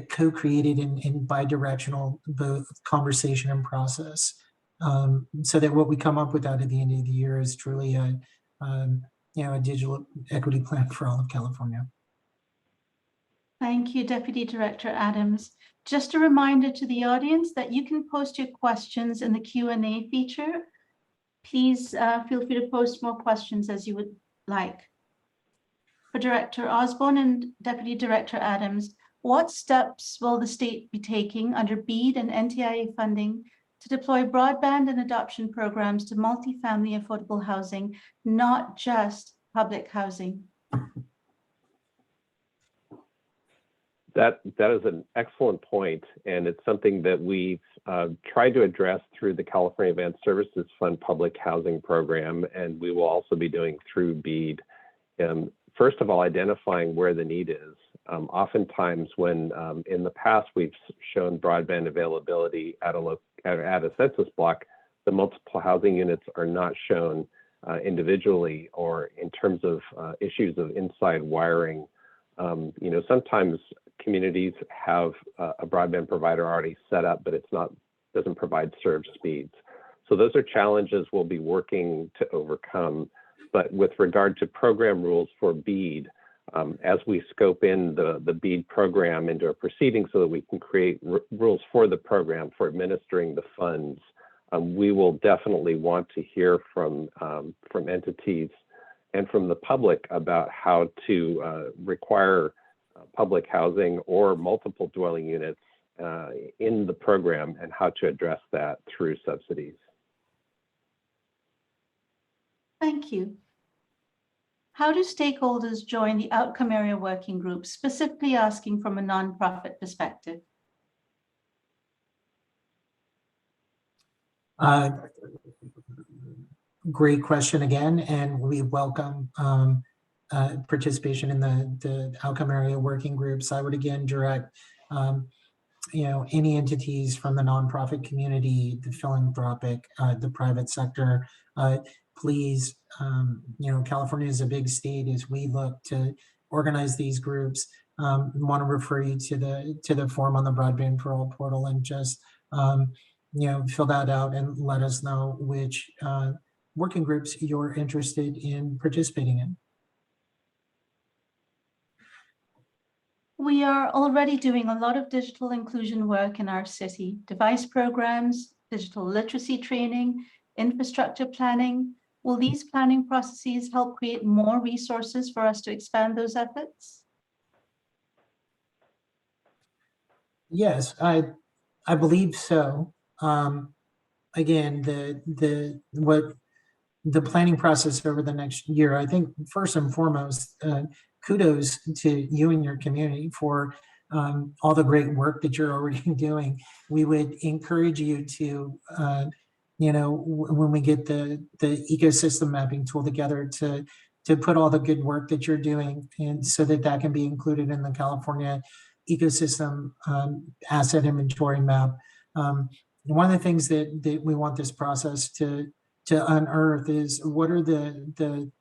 co-created and bi-directional both conversation and process, so that what we come up with out at the end of the year is truly a digital equity plan for all of California. Thank you, Deputy Director Adams. Just a reminder to the audience that you can post your questions in the Q&A feature. Please feel free to post more questions as you would like. For Director Osborne and Deputy Director Adams, what steps will the state be taking under BEAD and NTIA funding to deploy broadband and adoption programs to multifamily affordable housing, not just public housing? That is an excellent point, and it's something that we've tried to address through the California Advanced Services Fund public housing program, and we will also be doing through BEAD. First of all, identifying where the need is. Oftentimes when in the past we've shown broadband availability at a census block, the multiple housing units are not shown individually or in terms of issues of inside wiring. Sometimes communities have a broadband provider already set up, but doesn't provide surge speeds. So those are challenges we'll be working to overcome. But with regard to program rules for BEAD, as we scope in the BEAD program into a proceeding so that we can create rules for the program for administering the funds, we will definitely want to hear from entities and from the public about how to require public housing or multiple dwelling units in the program and how to address that through subsidies. Thank you. How do stakeholders join the outcome area working group, specifically asking from a nonprofit perspective? Great question again, and we welcome participation in the outcome area working groups. I would again direct any entities from the nonprofit community, the philanthropic, the private sector, please, California is a big state. As we look to organize these groups, want to refer you to the form on the Broadband for All portal, and just fill that out and let us know which working groups you're interested in participating in. We are already doing a lot of digital inclusion work in our city: device programs, digital literacy training, infrastructure planning. Will these planning processes help create more resources for us to expand those efforts? Yes, I believe so. Again, the planning process over the next year, I think first and foremost, kudos to you and your community for all the great work that you're already doing. We would encourage you to, when we get the ecosystem mapping tool together, to put all the good work that you're doing, and so that can be included in the California ecosystem asset inventory map. One of the things that we want this process to unearth is what are the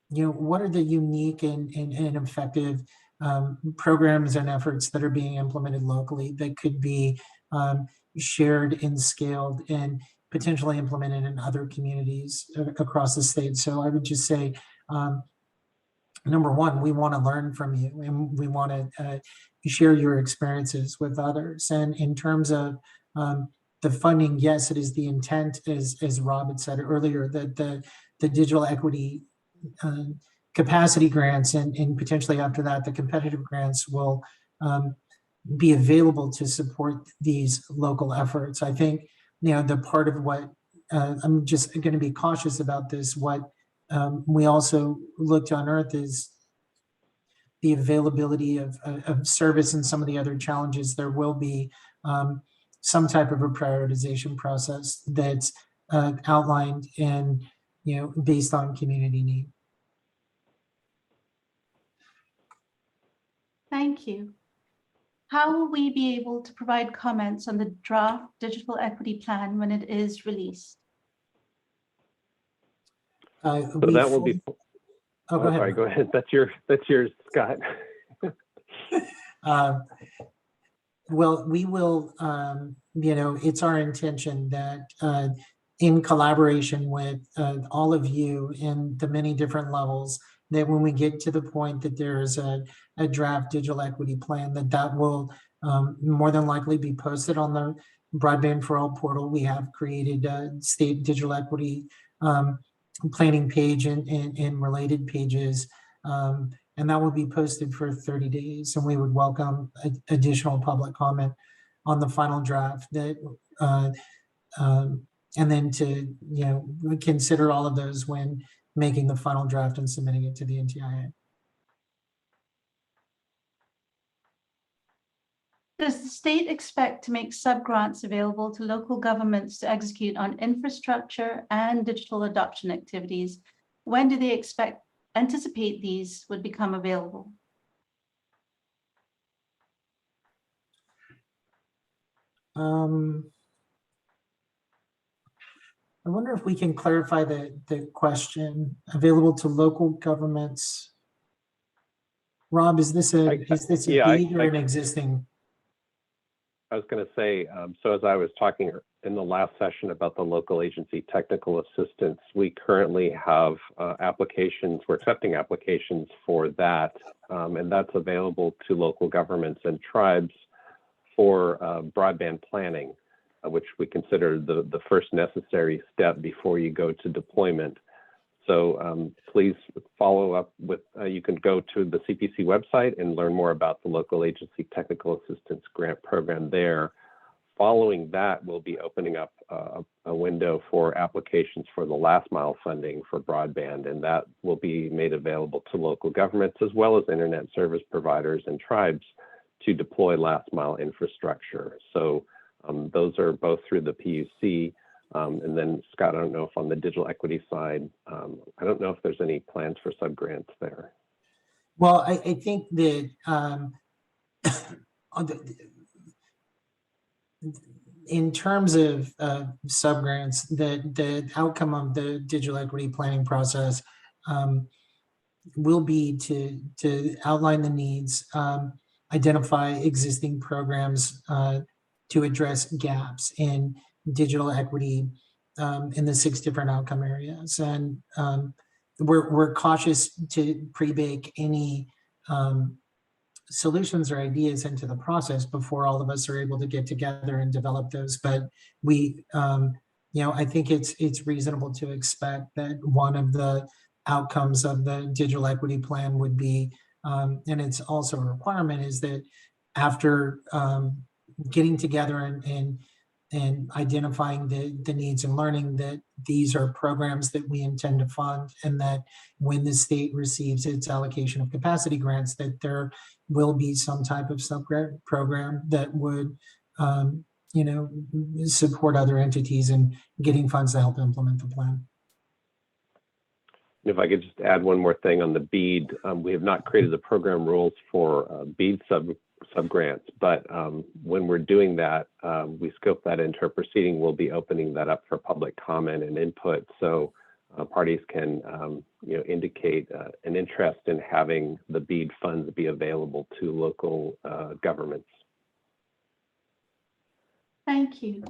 unique and effective programs and efforts that are being implemented locally that could be shared and scaled and potentially implemented in other communities across the state. So I would just say, number one, we want to learn from you, and we want to share your experiences with others. And in terms of the funding, yes, it is the intent, as Rob had said earlier, that the digital equity capacity grants and potentially after that, the competitive grants will be available to support these local efforts. I think, the part of what I'm just going to be cautious about this, what we also look to unearth is the availability of service and some of the other challenges. There will be some type of a prioritization process that's outlined and based on community need. Thank you. How will we be able to provide comments on the draft digital equity plan when it is released? So that will be. Oh, go ahead. Sorry, go ahead. That's yours, Scott. Well, we will, it's our intention that in collaboration with all of you in the many different levels, that when we get to the point that there's a draft digital equity plan, that will more than likely be posted on the Broadband for All portal. We have created a state digital equity planning page and related pages, and that will be posted for 30 days. And we would welcome additional public comment on the final draft, that and then to consider all of those when making the final draft and submitting it to the NTIA. Does the state expect to make sub-grants available to local governments to execute on infrastructure and digital adoption activities? When do they anticipate these would become available? I wonder if we can clarify the question. Available to local governments. Rob, is this a need or an existing? I was going to say, so as I was talking in the last session about the local agency technical assistance, we currently have applications, we're accepting applications for that, and that's available to local governments and tribes for broadband planning, which we consider the first necessary step before you go to deployment. So please follow up with, you can go to the CPC website and learn more about the local agency technical assistance grant program there. Following that, we'll be opening up a window for applications for the last mile funding for broadband, and that will be made available to local governments as well as internet service providers and tribes to deploy last mile infrastructure. So those are both through the PUC. And then Scott, I don't know if on the digital equity side, I don't know if there's any plans for sub-grants there. Well, I think that in terms of subgrants, the outcome of the digital equity planning process will be to outline the needs, identify existing programs to address gaps in digital equity in the 6 different outcome areas. And we're cautious to pre-bake any solutions or ideas into the process before all of us are able to get together and develop those. But we, I think it's reasonable to expect that one of the outcomes of the digital equity plan would be, and it's also a requirement, is that after getting together and identifying the needs and learning that these are programs that we intend to fund, and that when the state receives its allocation of capacity grants, that there will be some type of subgrant program that would support other entities in getting funds to help implement the plan. If I could just add one more thing on the BEAD, we have not created the program rules for BEAD subgrants, but when we're doing that, we scope that into a proceeding. We'll be opening that up for public comment and input, so parties can indicate an interest in having the BEAD funds be available to local governments. Thank you.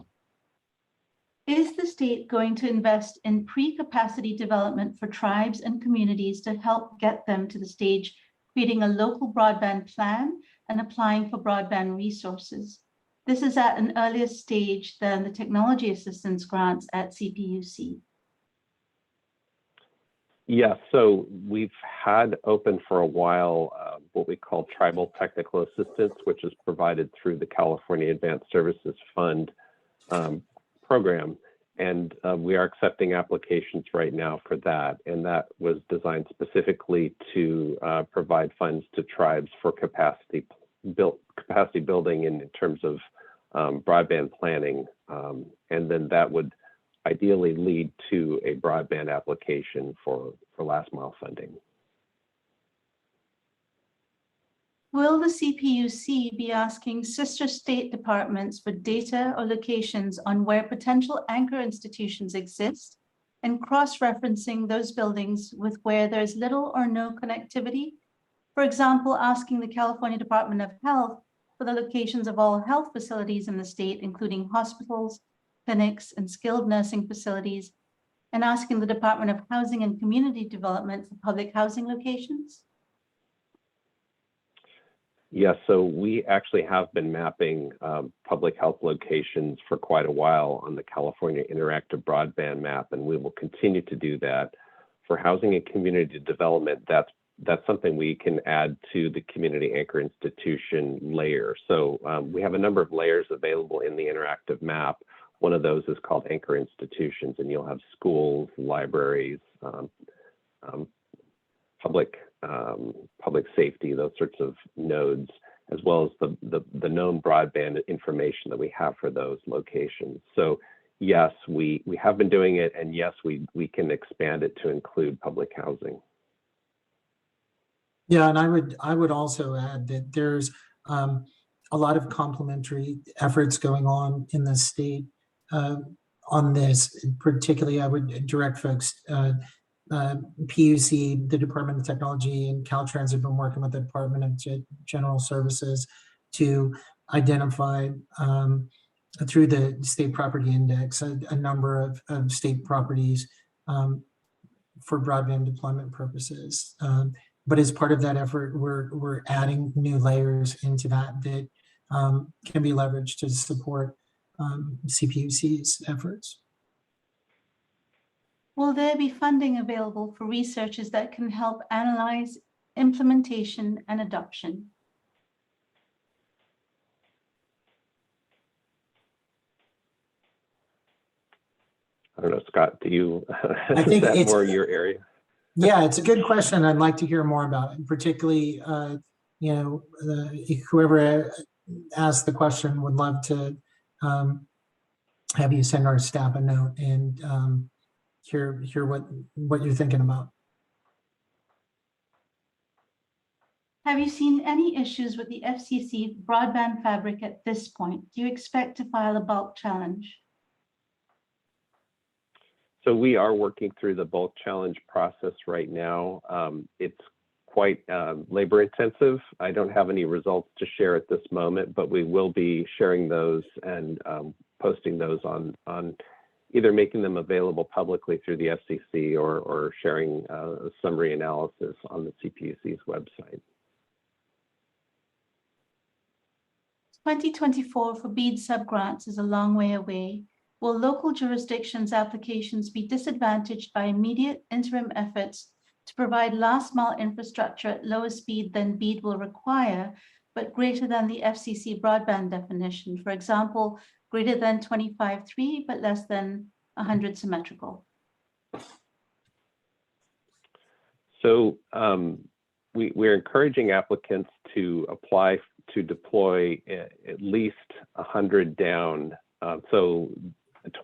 Is the state going to invest in pre-capacity development for tribes and communities to help get them to the stage creating a local broadband plan and applying for broadband resources? This is at an earlier stage than the technology assistance grants at CPUC. Yeah, so we've had open for a while what we call tribal technical assistance, which is provided through the California Advanced Services Fund program. And we are accepting applications right now for that. And that was designed specifically to provide funds to tribes for capacity building in terms of broadband planning. And then that would ideally lead to a broadband application for last mile funding. Will the CPUC be asking sister state departments for data or locations on where potential anchor institutions exist and cross-referencing those buildings with where there's little or no connectivity? For example, asking the California Department of Health for the locations of all health facilities in the state, including hospitals, clinics, and skilled nursing facilities, and asking the Department of Housing and Community Development for public housing locations? Yes, so we actually have been mapping public health locations for quite a while on the California Interactive Broadband Map, and we will continue to do that. For housing and community development, that's something we can add to the community anchor institution layer. So we have a number of layers available in the interactive map. One of those is called anchor institutions, and you'll have schools, libraries, public safety, those sorts of nodes, as well as the known broadband information that we have for those locations. So yes, we have been doing it, and yes, we can expand it to include public housing. Yeah, and I would also add that there's a lot of complementary efforts going on in the state on this. Particularly, I would direct folks. PUC, the Department of Technology, and Caltrans have been working with the Department of General Services to identify through the state property index a number of state properties for broadband deployment purposes. But as part of that effort, we're adding new layers into that can be leveraged to support CPUC's efforts. Will there be funding available for researchers that can help analyze implementation and adoption? I don't know, Scott, do you, I think is that it's more your area? Yeah, it's a good question. I'd like to hear more about it. Particularly, whoever asked the question would love to have you send our staff a note and hear what you're thinking about. Have you seen any issues with the FCC broadband fabric at this point? Do you expect to file a bulk challenge? So we are working through the bulk challenge process right now. It's quite labor intensive. I don't have any results to share at this moment, but we will be sharing those and posting those on either making them available publicly through the FCC or sharing a summary analysis on the CPUC's website. 2024 for BEAD subgrants is a long way away. Will local jurisdictions' applications be disadvantaged by immediate interim efforts to provide last mile infrastructure at lower speed than BEAD will require, but greater than the FCC broadband definition? For example, greater than 25.3, but less than 100 symmetrical. So we're encouraging applicants to apply to deploy at least 100 down. So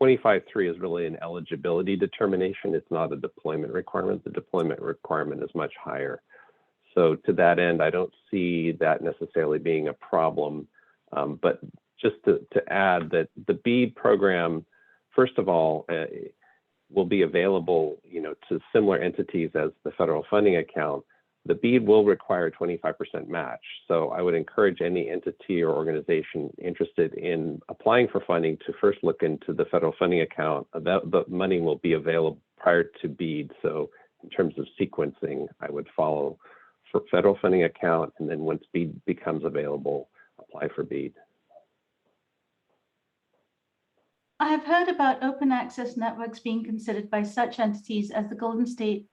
25.3 is really an eligibility determination. It's not a deployment requirement. The deployment requirement is much higher. So to that end, I don't see that necessarily being a problem. But just to add that the BEAD program, first of all, will be available, to similar entities as the federal funding account. The BEAD will require 25% match. So I would encourage any entity or organization interested in applying for funding to first look into the federal funding account. The money will be available prior to BEAD. So in terms of sequencing, I would follow for federal funding account, and then once BEAD becomes available, apply for BEAD. I have heard about open access networks being considered by such entities as the Golden State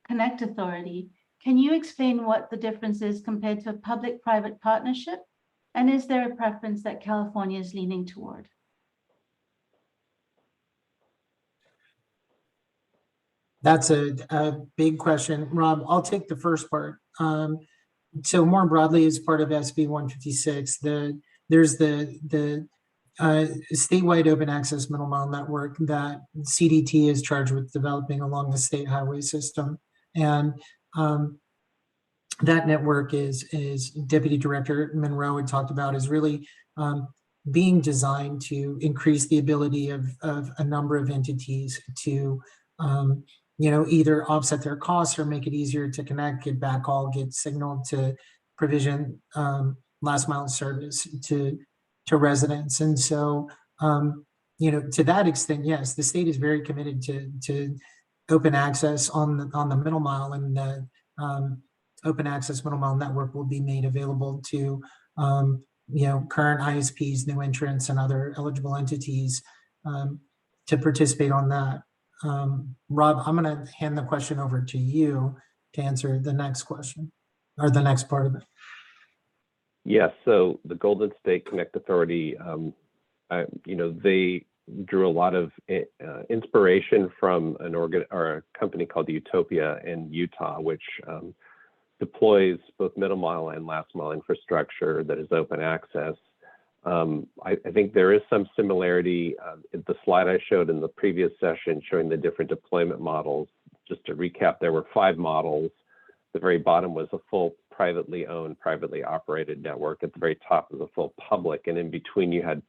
Connect Authority. Can you explain what the difference is compared to a public-private partnership? And is there a preference that California is leaning toward? That's a big question. Rob, I'll take the first part. So more broadly, as part of SB 156, there's the statewide open access middle mile network that CDT is charged with developing along the state highway system. And that network is Deputy Director Monroe had talked about, is really being designed to increase the ability of a number of entities to either offset their costs or make it easier to connect, get backhaul, get signal to provision last mile service to residents. And so to that extent, yes, the state is very committed to open access on the middle mile, and the open access middle mile network will be made available to current ISPs, new entrants, and other eligible entities to participate on that. Rob, I'm going to hand the question over to you to answer the next question, or the next part of it. Yes, so the Golden State Connect Authority, they drew a lot of inspiration from a company called Utopia in Utah, which deploys both middle mile and last mile infrastructure that is open access. I think there is some similarity. The slide I showed in the previous session showing the different deployment models, just to recap, there were 5 models. The very bottom was a full privately owned, privately operated network. At the very top was a full public, and in between you had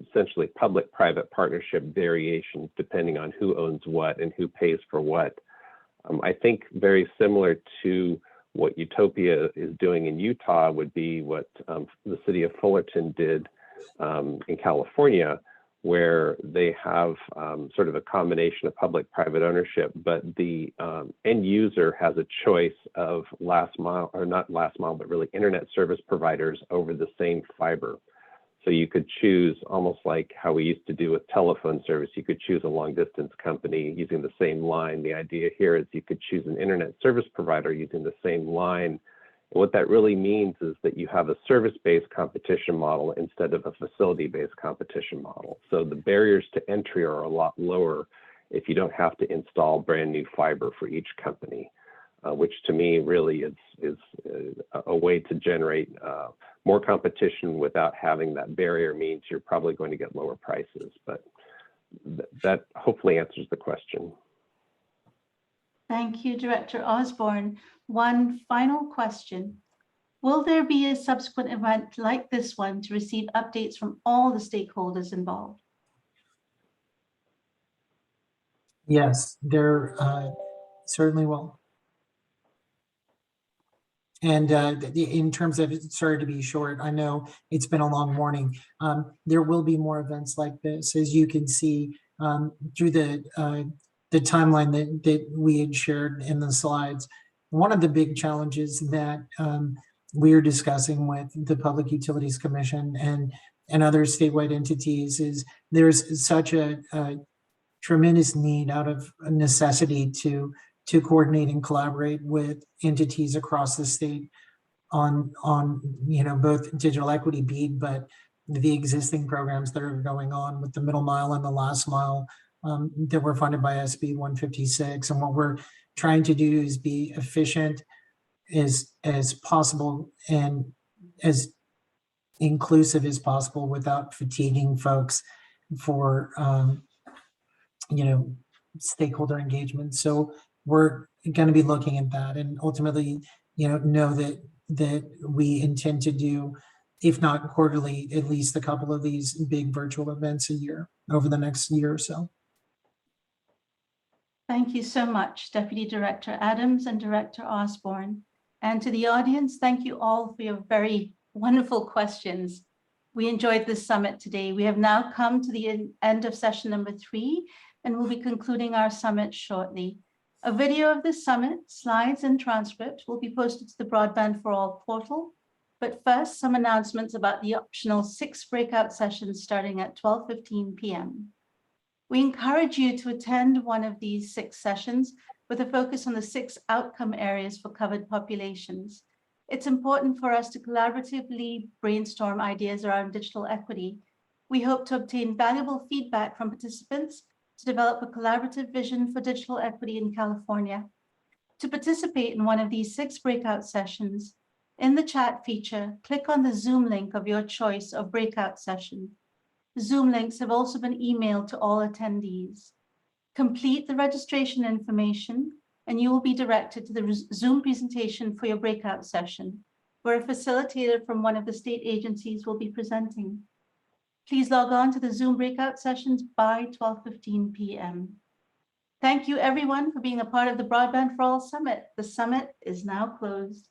essentially public-private partnership variations depending on who owns what and who pays for what. I think very similar to what Utopia is doing in Utah would be what the city of Fullerton did in California, where they have sort of a combination of public-private ownership, but the end user has a choice of last mile, or not last mile, but really internet service providers over the same fiber. So you could choose, almost like how we used to do with telephone service, you could choose a long distance company using the same line. The idea here is you could choose an internet service provider using the same line. And what that really means is that you have a service-based competition model instead of a facility-based competition model. So the barriers to entry are a lot lower if you don't have to install brand new fiber for each company, which to me really is a way to generate more competition without having that barrier. Means you're probably going to get lower prices, but that hopefully answers the question. Thank you, Director Osborne. One final question. Will there be a subsequent event like this one to receive updates from all the stakeholders involved? Yes, there certainly will. And in terms of, sorry to be short, I know it's been a long morning. There will be more events like this, as you can see through the timeline that we had shared in the slides. One of the big challenges that we're discussing with the Public Utilities Commission and other statewide entities is there's such a tremendous need out of necessity to coordinate and collaborate with entities across the state on both digital equity BEAD, but the existing programs that are going on with the middle mile and the last mile that were funded by SB 156. And what we're trying to do is be efficient as possible and as inclusive as possible without fatiguing folks for stakeholder engagement. So we're going to be looking at that, and ultimately, know that we intend to do, if not quarterly, at least a couple of these big virtual events a year over the next year or so. Thank you so much, Deputy Director Adams and Director Osborne. And to the audience, thank you all for your very wonderful questions. We enjoyed this summit today. We have now come to the end of session number 3, and we'll be concluding our summit shortly. A video of this summit, slides and transcript will be posted to the Broadband for All portal. But first, some announcements about the optional 6 breakout sessions starting at 12:15 p.m. We encourage you to attend one of these 6 sessions with a focus on the 6 outcome areas for covered populations. It's important for us to collaboratively brainstorm ideas around digital equity. We hope to obtain valuable feedback from participants to develop a collaborative vision for digital equity in California. To participate in one of these 6 breakout sessions, in the chat feature, click on the Zoom link of your choice of breakout session. Zoom links have also been emailed to all attendees. Complete the registration information, and you will be directed to the Zoom presentation for your breakout session, where a facilitator from one of the state agencies will be presenting. Please log on to the Zoom breakout sessions by 12:15 p.m. Thank you everyone for being a part of the Broadband for All Summit. The summit is now closed.